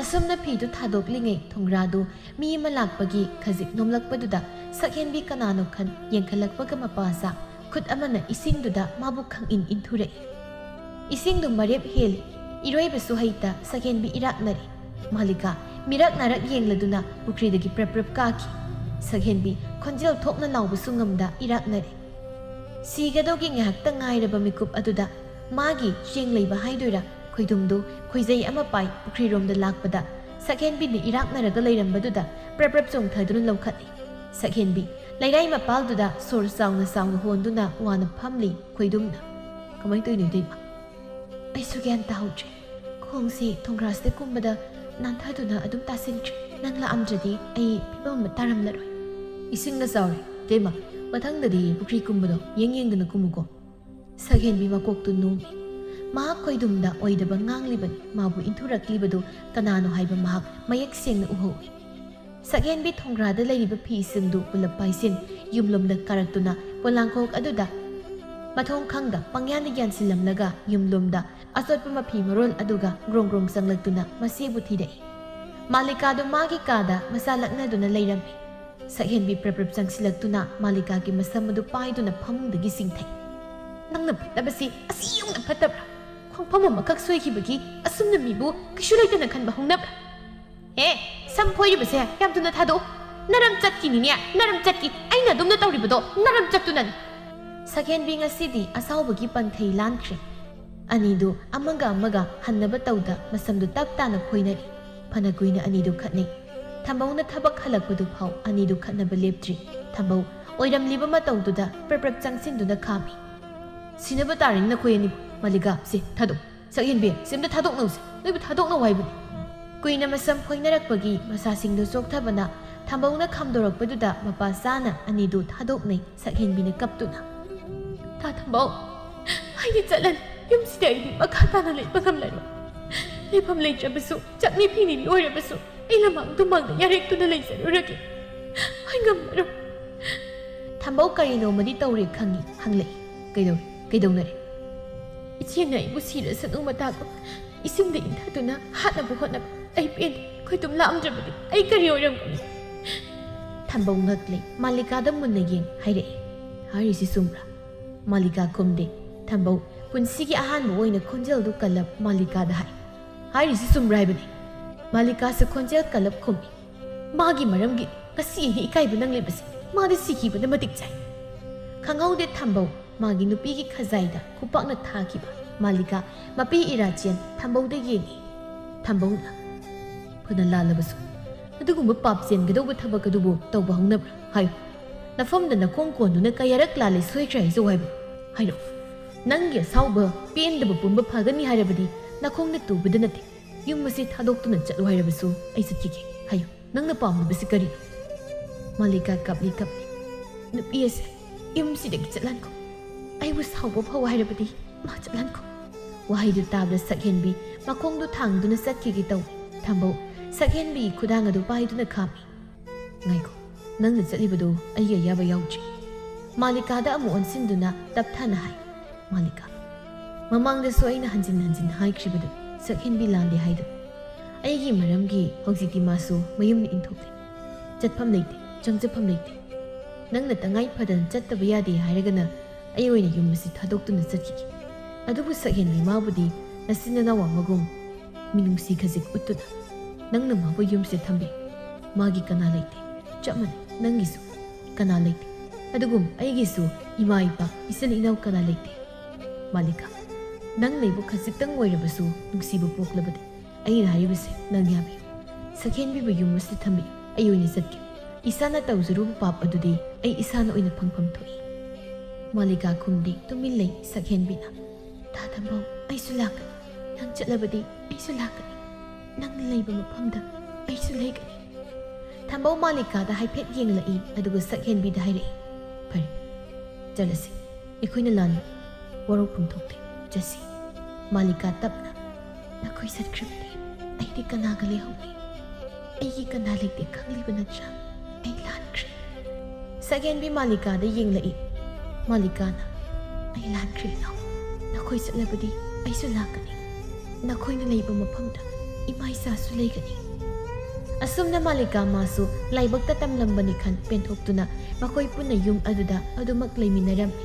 ꯑꯁꯨꯝꯅ ꯐꯤꯗꯨ ꯊꯥꯗꯣꯛꯂꯤꯉꯩ ꯊꯣꯡꯒ꯭ꯔꯥꯗꯨ ꯃꯤ ꯑꯃ ꯂꯥꯛꯄꯒꯤ ꯈꯖꯤꯛ ꯅꯣꯝꯂꯛꯄꯗꯨꯗ ꯁꯛꯍꯦꯟꯕꯤ ꯀꯅꯥꯅꯣ ꯈꯟ ꯌꯦꯡꯈꯠꯂꯛꯄꯒ ꯃꯄꯥꯁꯥ ꯈꯨꯠ ꯑꯃꯅ ꯏꯁꯤꯡꯗꯨꯗ ꯃꯥꯕꯨ ꯈꯪꯏꯟ ꯏꯟꯊꯨꯔꯛꯏ ꯏꯁꯤꯡꯗꯨ ꯃꯔꯦꯞ ꯍꯦꯜꯂꯤ ꯏꯔꯣꯏꯕꯁꯨ ꯍꯩꯇ ꯁꯛꯍꯦꯟꯕꯤ ꯏꯔꯥꯛꯅꯔꯤ ꯃꯥꯂꯤꯀꯥ ꯃꯤꯔꯛ ꯅꯥꯔꯛ ꯌꯦꯡꯂꯗꯨꯅ ꯄꯨꯈ꯭ꯔꯤꯗꯒꯤ ꯄ꯭ꯔꯞ ꯀꯥꯈꯤ ꯁꯛꯍꯦꯟꯕꯤ ꯈꯣꯟꯖꯦꯜ ꯊꯣꯛꯅ ꯂꯥꯎꯕꯁꯨ ꯉꯝꯗ ꯏꯔꯥꯛꯅꯔꯤ ꯁꯤꯒꯗꯧꯒꯤ ꯉꯥꯏꯍꯥꯛꯇ ꯉꯥꯏꯔꯕ ꯃꯤꯀꯨꯞ ꯑꯗꯨꯗ ꯃꯥꯒꯤ ꯆꯦꯡ ꯂꯩꯕ ꯍꯥꯏꯗꯣꯏꯔꯥ ꯈꯣꯏꯗꯨꯝꯗꯨ ꯈꯣꯏꯖꯩ ꯑꯃ ꯄꯥꯏ ꯄꯨꯈ꯭ꯔꯤꯔꯣꯝꯗ ꯂꯥꯛꯄꯗ ꯁꯛꯍꯦꯟꯕꯤꯅ ꯏꯔꯥꯛꯅꯔꯒ ꯂꯩꯔꯝꯕꯗꯨꯗ ꯄ꯭ꯔꯞ ꯆꯣꯡꯊꯗꯨꯅ ꯂꯧꯈꯠꯂꯤ ꯁꯛꯍꯦꯟꯕꯤ ꯂꯩꯔꯥꯏ ꯃꯄꯥꯜꯗꯨꯗ ꯁꯣꯔ ꯆꯥꯎꯅ ꯍꯣꯟꯗꯨꯅ ꯋꯥꯅ ꯐꯝꯂꯤ ꯈꯣꯏꯗꯨꯝꯅ ꯀꯃꯥꯏꯅ ꯇꯧꯔꯤꯅꯣ ꯏꯇꯩꯃ ꯑꯩꯁꯨ ꯒ꯭ꯌꯥꯟ ꯇꯥꯍꯧꯗ꯭ꯔꯦ ꯈꯣꯡꯁꯤ ꯊꯣꯡꯒ꯭ꯔꯥꯁꯤꯗ ꯀꯨꯝꯕꯗ ꯅꯥꯟꯊꯗꯨꯅ ꯑꯗꯨꯝ ꯇꯥꯁꯤꯟꯈ꯭ꯔꯦ ꯅꯪ ꯂꯥꯛꯑꯝꯗ꯭ꯔꯗꯤ ꯑꯩ ꯐꯤꯕꯝ ꯑꯃ ꯇꯥꯔꯝꯂꯔꯣꯏ ꯏꯁꯤꯡꯅ ꯆꯥꯎꯔꯦ ꯏꯇꯩꯃ ꯃꯊꯪꯗꯗꯤ ꯄꯨꯈ꯭ꯔꯤ ꯀꯨꯝꯕꯗꯣ ꯌꯦꯡꯗꯅ ꯀꯨꯝꯃꯨꯀꯣ ꯁꯛꯍꯦꯟꯕꯤ ꯃꯀꯣꯛꯇꯨ ꯅꯣꯝꯃꯤ ꯃꯍꯥꯛ ꯈꯣꯏꯗꯨꯝꯗ ꯑꯣꯏꯗꯕ ꯉꯥꯡꯂꯤꯕꯅꯤ ꯃꯥꯕꯨ ꯏꯟꯊꯨꯔꯛꯂꯤꯕꯗꯨ ꯀꯅꯥꯅꯣ ꯍꯥꯏꯕ ꯃꯍꯥꯛ ꯃꯌꯦꯛ ꯁꯦꯡꯅ ꯎꯍꯧꯏ ꯁꯛꯍꯦꯟꯕꯤ ꯊꯣꯡꯒ꯭ꯔꯥꯗ ꯂꯩꯔꯤꯕ ꯐꯤꯁꯤꯡꯗꯨ ꯄꯨꯂꯞ ꯄꯥꯏꯁꯤꯟ ꯌꯨꯝꯂꯣꯝꯗ ꯀꯥꯔꯛꯇꯨꯅ ꯄꯣꯂꯥꯡꯈꯣꯛ ꯑꯗꯨꯗ ꯃꯊꯣꯡ ꯈꯪꯗ ꯄꯪꯌꯥꯟꯗ ꯌꯥꯟꯁꯤꯜꯂꯝꯂꯒ ꯌꯨꯝꯂꯣꯝꯗ ꯑꯆꯣꯠꯄ ꯃꯐꯤ ꯃꯔꯣꯜ ꯑꯗꯨꯒ ꯒ꯭ꯔꯣꯡ ꯆꯪꯂꯛꯇꯨꯅ ꯃꯆꯦꯕꯨ ꯊꯤꯔꯛꯏ ꯃꯥꯂꯤꯀꯥꯗꯨ ꯃꯥꯒꯤ ꯀꯥꯗ ꯃꯆꯥ ꯂꯛꯅꯗꯨꯅ ꯂꯩꯔꯝꯃꯤ ꯁꯛꯍꯦꯟꯕꯤ ꯄ꯭ꯔꯞ ꯆꯪꯁꯤꯜꯂꯛꯇꯨꯅ ꯃꯥꯂꯤꯀꯥꯒꯤ ꯃꯁꯝ ꯑꯗꯨ ꯄꯥꯏꯗꯨꯅ ꯐꯃꯨꯡꯗꯒꯤ ꯆꯤꯡꯊꯩ ꯅꯪꯅ ꯐꯠꯇꯕꯁꯤ ꯑꯁꯤ ꯌꯧꯅ ꯐꯠꯇꯕ꯭ꯔꯥ ꯈꯣꯡꯐꯝ ꯑꯃꯈꯛ ꯁꯣꯏꯈꯤꯕꯒꯤ ꯑꯁꯨꯝꯅ ꯃꯤꯕꯨ ꯀꯩꯁꯨ ꯂꯩꯇꯅ ꯈꯟꯕ ꯍꯧꯅꯕ꯭ꯔꯥ ꯁꯝ ꯐꯣꯏꯔꯤꯕꯁꯦ ꯌꯥꯝ ꯊꯨꯅ ꯊꯥꯗꯣꯛꯎ ꯅꯔꯝ ꯆꯠꯈꯤꯅꯤꯅꯦ ꯅꯔꯝ ꯆꯠꯈꯤ ꯑꯩꯅ ꯑꯗꯨꯝꯅ ꯇꯧꯔꯤꯕꯗꯣ ꯅꯔꯝ ꯆꯠꯇꯨꯅꯅꯤ ꯁꯛꯍꯦꯟꯕꯤ ꯉꯁꯤꯗꯤ ꯑꯁꯥꯎꯕꯒꯤ ꯄꯟꯊꯩ ꯂꯥꯟꯈ꯭ꯔꯦ ꯑꯅꯤꯗꯨ ꯑꯃꯒ ꯍꯟꯅꯕ ꯇꯧꯗ ꯃꯁꯝꯗꯨ ꯇꯞ ꯇꯥꯅ ꯐꯣꯏꯅꯔꯤ ꯐꯅ ꯀꯨꯏꯅ ꯑꯅꯤꯗꯨ ꯈꯠꯅꯩ ꯊꯝꯕꯧꯅ ꯊꯕꯛ ꯍꯜꯂꯛꯄꯗꯨ ꯐꯥꯎ ꯑꯅꯤꯗꯨ ꯈꯠꯅꯕ ꯂꯦꯞꯇ꯭ꯔꯤ ꯊꯝꯕꯧ ꯑꯣꯏꯔꯝꯂꯤꯕ ꯃꯇꯧꯗꯨꯗ ꯄ꯭ꯔꯞ ꯆꯪꯁꯤꯟꯗꯨꯅ ꯈꯥꯝꯃꯤ ꯁꯤꯅꯕ ꯇꯥꯔꯅꯤ ꯅꯈꯣꯏ ꯑꯅꯤꯕꯨ ꯃꯥꯂꯤꯀꯥ ꯁꯤ ꯊꯥꯗꯣꯛ ꯁꯛꯍꯦꯟꯕꯤ ꯁꯤꯝꯇ ꯊꯥꯗꯣꯛꯅꯧꯁꯦ ꯅꯣꯏꯕꯨ ꯊꯥꯗꯣꯛꯅꯧ ꯍꯥꯏꯕꯅꯤ ꯀꯨꯏꯅ ꯃꯁꯝ ꯐꯣꯏꯅꯔꯛꯄꯒꯤ ꯃꯁꯥꯁꯤꯡꯗꯨ ꯆꯣꯛꯊꯕꯅ ꯊꯝꯕꯧꯅ ꯈꯥꯝꯗꯣꯔꯛꯄꯗꯨꯗ ꯃꯄꯥ ꯆꯥꯅ ꯑꯅꯤꯗꯨ ꯊꯥꯗꯣꯛꯅꯩ ꯁꯛꯍꯦꯟꯕꯤꯅ ꯀꯞꯇꯨꯅ ꯊꯝꯕꯧ ꯑꯩꯗꯤ ꯆꯠꯂꯅꯤ ꯌꯨꯝꯁꯤꯗ ꯑꯩꯗꯤ ꯃꯈꯥ ꯇꯥꯅ ꯂꯩꯕ ꯉꯝꯂꯔꯣꯏ ꯂꯩꯐꯝ ꯂꯩꯇ꯭ꯔꯕꯁꯨ ꯆꯛꯅꯤ ꯐꯤꯅꯤꯕꯤ ꯑꯣꯏꯔꯕꯁꯨ ꯑꯩ ꯂꯃꯥꯡ ꯇꯨꯃꯥꯡꯗ ꯌꯥꯔꯦꯛꯇꯨꯅ ꯂꯩꯖꯔꯨꯔꯒꯦ ꯑꯩ ꯉꯝꯃꯔꯣꯏ ꯊꯝꯕꯧ ꯀꯔꯤꯅꯣꯃꯗꯤ ꯇꯧꯔꯦ ꯈꯪꯉꯤ ꯍꯪꯂꯛꯏ ꯀꯩꯗꯧꯅꯔꯦ ꯏꯆꯦꯅ ꯑꯩꯕꯨ ꯁꯤꯔꯁꯅꯨ ꯃꯇꯥꯒꯨꯝ ꯏꯁꯤꯡꯗ ꯏꯟꯊꯗꯨꯅ ꯍꯥꯠꯅꯕ ꯍꯣꯠꯅꯕ ꯑꯩ ꯄꯦꯟꯗꯦ ꯈꯣꯏꯗꯨꯝ ꯂꯥꯛꯑꯝꯗ꯭ꯔꯕꯗꯤ ꯑꯩ ꯀꯔꯤ ꯑꯣꯏꯔꯝꯒꯅꯤ ꯊꯝꯕꯧ ꯉꯛꯂꯦ ꯃꯥꯂꯤꯀꯥꯗ ꯃꯨꯟꯅ ꯌꯦꯡ ꯍꯥꯏꯔꯛꯏ ꯍꯥꯏꯔꯤꯁꯤ ꯆꯨꯝꯕ꯭ꯔꯥ ꯃꯥꯂꯤꯀꯥ ꯈꯨꯝꯗꯦ ꯊꯝꯕꯧ ꯄꯨꯟꯁꯤꯒꯤ ꯑꯍꯥꯟꯕ ꯑꯣꯏꯅ ꯈꯣꯟꯖꯦꯜꯗꯨ ꯀꯜꯂꯞ ꯃꯥꯂꯤꯀꯥꯗ ꯍꯥꯏ ꯍꯥꯏꯔꯤꯁꯤ ꯆꯨꯝꯕ꯭ꯔꯥ ꯍꯥꯏꯕꯅꯤ ꯃꯥꯂꯤꯀꯥꯁꯨ ꯈꯣꯟꯖꯦꯜ ꯀꯜꯂꯞ ꯈꯨꯝꯃꯤ ꯃꯥꯒꯤ ꯃꯔꯝꯒꯤ ꯉꯁꯤ ꯑꯩꯅ ꯏꯀꯥꯏꯕ ꯅꯪꯂꯤꯕꯁꯤ ꯃꯥꯗꯤ ꯁꯤꯈꯤꯕꯗ ꯃꯇꯤꯛ ꯆꯥꯏ ꯈꯪꯍꯧꯗꯦ ꯊꯝꯕꯧ ꯃꯥꯒꯤ ꯅꯨꯄꯤꯒꯤ ꯈꯖꯥꯏꯗ ꯈꯨꯄꯥꯛꯅ ꯊꯥꯈꯤꯕ ꯃꯥꯂꯤꯀꯥ ꯃꯄꯤ ꯏꯔꯥꯆꯦꯟ ꯊꯝꯕꯧꯗ ꯌꯦꯡꯉꯤ ꯊꯝꯕꯧꯅ ꯐꯅ ꯂꯥꯜꯂꯕꯁꯨ ꯑꯗꯨꯒꯨꯝꯕ ꯄꯥꯞ ꯆꯦꯟꯒꯗꯧꯕ ꯊꯕꯛ ꯑꯗꯨꯕꯨ ꯇꯧꯕ ꯍꯧꯅꯕ꯭ꯔꯥ ꯍꯥꯏꯌꯨ ꯅꯐꯝꯗ ꯅꯈꯣꯡ ꯀꯣꯟꯗꯨꯅ ꯀꯌꯥꯔꯛ ꯂꯥꯜꯂꯦ ꯁꯣꯏꯈ꯭ꯔꯦ ꯍꯥꯏꯖꯧ ꯍꯥꯏꯕ ꯍꯥꯏꯔꯛꯎ ꯅꯪꯒꯤ ꯑꯁꯥꯎꯕ ꯄꯦꯟꯗꯕ ꯄꯨꯝꯕ ꯐꯒꯅꯤ ꯍꯥꯏꯔꯕꯗꯤ ꯅꯈꯣꯡꯗ ꯇꯨꯕꯗ ꯅꯠꯇꯦ ꯌꯨꯝ ꯑꯁꯤ ꯊꯥꯗꯣꯛꯇꯨꯅ ꯆꯠꯂꯨ ꯍꯥꯏꯔꯕꯁꯨ ꯑꯩ ꯆꯠꯈꯤꯒꯦ ꯍꯥꯏꯌꯨ ꯅꯪꯅ ꯄꯥꯝꯂꯤꯕꯁꯤ ꯀꯔꯤꯅꯣ ꯃꯥꯂꯤꯀꯥ ꯀꯞꯂꯤ ꯅꯨꯄꯤ ꯑꯁꯦ ꯌꯨꯝꯁꯤꯗꯒꯤ ꯆꯠꯍꯟꯈꯣ ꯑꯩꯕꯨ ꯁꯥꯎꯕ ꯐꯥꯎ ꯍꯥꯏꯔꯕꯗꯤ ꯃꯥ ꯆꯠꯍꯟꯈꯣ ꯋꯥꯍꯩꯗꯨ ꯇꯥꯕꯗ ꯁꯛꯍꯦꯟꯕꯤ ꯃꯈꯣꯡꯗꯨ ꯊꯥꯡꯗꯨꯅ ꯆꯠꯈꯤꯒꯦ ꯇꯧꯏ ꯊꯝꯕꯧ ꯁꯛꯍꯦꯟꯕꯤꯒꯤ ꯈꯨꯗꯥꯡ ꯑꯗꯨ ꯄꯥꯏꯗꯨꯅ ꯈꯥꯝꯃꯤ ꯉꯥꯏꯈꯣ ꯅꯪꯅ ꯆꯠꯂꯤꯕꯗꯨ ꯑꯩꯒꯤ ꯑꯌꯥꯕ ꯌꯥꯎꯗ꯭ꯔꯤ ꯃꯥꯂꯤꯀꯥꯗ ꯑꯃꯨꯛ ꯑꯣꯟꯁꯤꯟꯗꯨꯅ ꯇꯞꯊꯅ ꯍꯥꯏ ꯃꯥꯂꯤꯀꯥ ꯃꯃꯥꯡꯗꯁꯨ ꯑꯩꯅ ꯍꯟꯖꯤꯟ ꯍꯟꯖꯤꯟ ꯍꯥꯏꯈ꯭ꯔꯤꯕꯗꯨ ꯁꯛꯍꯦꯟꯕꯤ ꯂꯥꯟꯗꯦ ꯍꯥꯏꯗꯨ ꯑꯩꯒꯤ ꯃꯔꯝꯒꯤ ꯍꯧꯖꯤꯛꯇꯤ ꯃꯥꯁꯨ ꯃꯌꯨꯝꯗ ꯏꯟꯊꯣꯛꯂꯦ ꯆꯠꯐꯝ ꯂꯩꯇꯦ ꯆꯪꯖꯐꯝ ꯂꯩꯇꯦ ꯅꯪꯅ ꯇꯉꯥꯏ ꯐꯗꯅ ꯆꯠꯇꯕ ꯌꯥꯗꯦ ꯍꯥꯏꯔꯒꯅ ꯑꯩ ꯑꯣꯏꯅ ꯌꯨꯝ ꯑꯁꯤ ꯊꯥꯗꯣꯛꯇꯨꯅ ꯆꯠꯈꯤꯒꯦ ꯑꯗꯨꯕꯨ ꯁꯛꯍꯦꯟꯕꯤ ꯃꯥꯕꯨꯗꯤ ꯅꯆꯤꯟ ꯅꯅꯥꯎ ꯑꯃꯒꯨꯝ ꯃꯤꯅꯨꯡꯁꯤ ꯈꯖꯤꯛ ꯎꯠꯇꯨꯅ ꯅꯪꯅ ꯃꯥꯕꯨ ꯌꯨꯝꯁꯦ ꯊꯝꯕꯤꯌꯨ ꯃꯥꯒꯤ ꯀꯅꯥ ꯂꯩꯇꯦ ꯆꯞ ꯃꯥꯟꯅꯩ ꯅꯪꯒꯤꯁꯨ ꯀꯅꯥ ꯂꯩꯇꯦ ꯑꯗꯨꯒꯨꯝ ꯑꯩꯒꯤꯁꯨ ꯏꯃꯥ ꯏꯄꯥ ꯏꯆꯤꯟ ꯏꯅꯥꯎ ꯀꯅꯥ ꯂꯩꯇꯦ ꯃꯥꯂꯤꯀꯥ ꯅꯪ ꯂꯩꯕꯨ ꯈꯖꯤꯛꯇꯪ ꯑꯣꯏꯔꯕꯁꯨ ꯅꯨꯡꯁꯤꯕ ꯄꯣꯛꯂꯕꯗꯤ ꯑꯩꯅ ꯍꯥꯏꯔꯤꯕꯁꯦ ꯅꯪ ꯌꯥꯕꯤꯌꯨ ꯁꯛꯍꯦꯟꯕꯤꯕꯨ ꯌꯨꯝ ꯑꯁꯤ ꯊꯝꯕꯤꯌꯨ ꯑꯩ ꯑꯣꯏꯅ ꯆꯠꯀꯦ ꯏꯁꯥꯅ ꯇꯧꯖꯔꯨꯕ ꯄꯥꯞ ꯑꯗꯨꯗꯤ ꯑꯩ ꯏꯁꯥꯅ ꯑꯣꯏꯅ ꯐꯪꯐꯝ ꯊꯣꯛꯏ ꯃꯥꯂꯤꯀꯥ ꯈꯨꯝꯗꯦ ꯇꯨꯃꯤꯟ ꯂꯩ ꯁꯛꯍꯦꯟꯕꯤꯅ ꯊꯥ ꯊꯝꯕꯧ ꯑꯩꯁꯨ ꯂꯥꯛꯀꯅꯤ ꯅꯪ ꯆꯠꯂꯕꯗꯤ ꯑꯩꯁꯨ ꯂꯥꯛꯀꯅꯤ ꯅꯪꯅ ꯂꯩꯕ ꯃꯐꯝꯗ ꯑꯩꯁꯨ ꯂꯩꯒꯅꯤ ꯊꯝꯕꯧ ꯃꯥꯂꯤꯀꯥꯗ ꯍꯥꯏꯐꯦꯠ ꯌꯦꯡꯂꯛꯏ ꯑꯗꯨꯒ ꯁꯛꯍꯦꯟꯕꯤꯗ ꯍꯥꯏꯔꯛꯏ ꯐꯔꯦ ꯆꯠꯂꯁꯤ ꯑꯩꯈꯣꯏꯅ ꯂꯥꯟꯕ ꯋꯥꯔꯧꯐꯝ ꯊꯣꯛꯇꯦ ꯆꯠꯁꯤ ꯃꯥꯂꯤꯀꯥ ꯇꯞꯅ ꯅꯈꯣꯏ ꯆꯠꯈ꯭ꯔꯕꯗꯤ ꯑꯩꯗꯤ ꯀꯅꯥꯒ ꯂꯩꯍꯧꯅꯤ ꯑꯩꯒꯤ ꯀꯅꯥ ꯂꯩꯇꯦ ꯈꯪꯂꯤꯕ ꯅꯠꯇ꯭ꯔꯥ ꯑꯩ ꯂꯥꯟꯈ꯭ꯔꯦ ꯁꯛꯍꯦꯟꯕꯤ ꯃꯥꯂꯤꯀꯥꯗ ꯌꯦꯡꯂꯛꯏ ꯃꯥꯂꯤꯀꯥꯅ ꯑꯩ ꯂꯥꯟꯈ꯭ꯔꯦ ꯏꯅꯥꯎ ꯅꯈꯣꯏ ꯆꯠꯂꯕꯗꯤ ꯑꯩꯁꯨ ꯂꯥꯛꯀꯅꯤ ꯅꯈꯣꯏꯅ ꯂꯩꯕ ꯃꯐꯝꯗ ꯏꯃꯥ ꯏꯆꯥꯁꯨ ꯂꯩꯒꯅꯤ ꯑꯁꯨꯝꯅ ꯃꯥꯂꯤꯀꯥ ꯃꯥꯁꯨ ꯂꯥꯏꯕꯛꯇ ꯇꯝꯂꯝꯕꯅꯤ ꯈꯟ ꯄꯦꯟꯊꯣꯛꯇꯨꯅ ꯃꯈꯣꯏ ꯄꯨꯟꯅ ꯌꯨꯝ ꯑꯗꯨꯗ ꯑꯗꯨꯃꯛ ꯂꯩꯃꯤꯟꯅꯔꯝꯃꯤ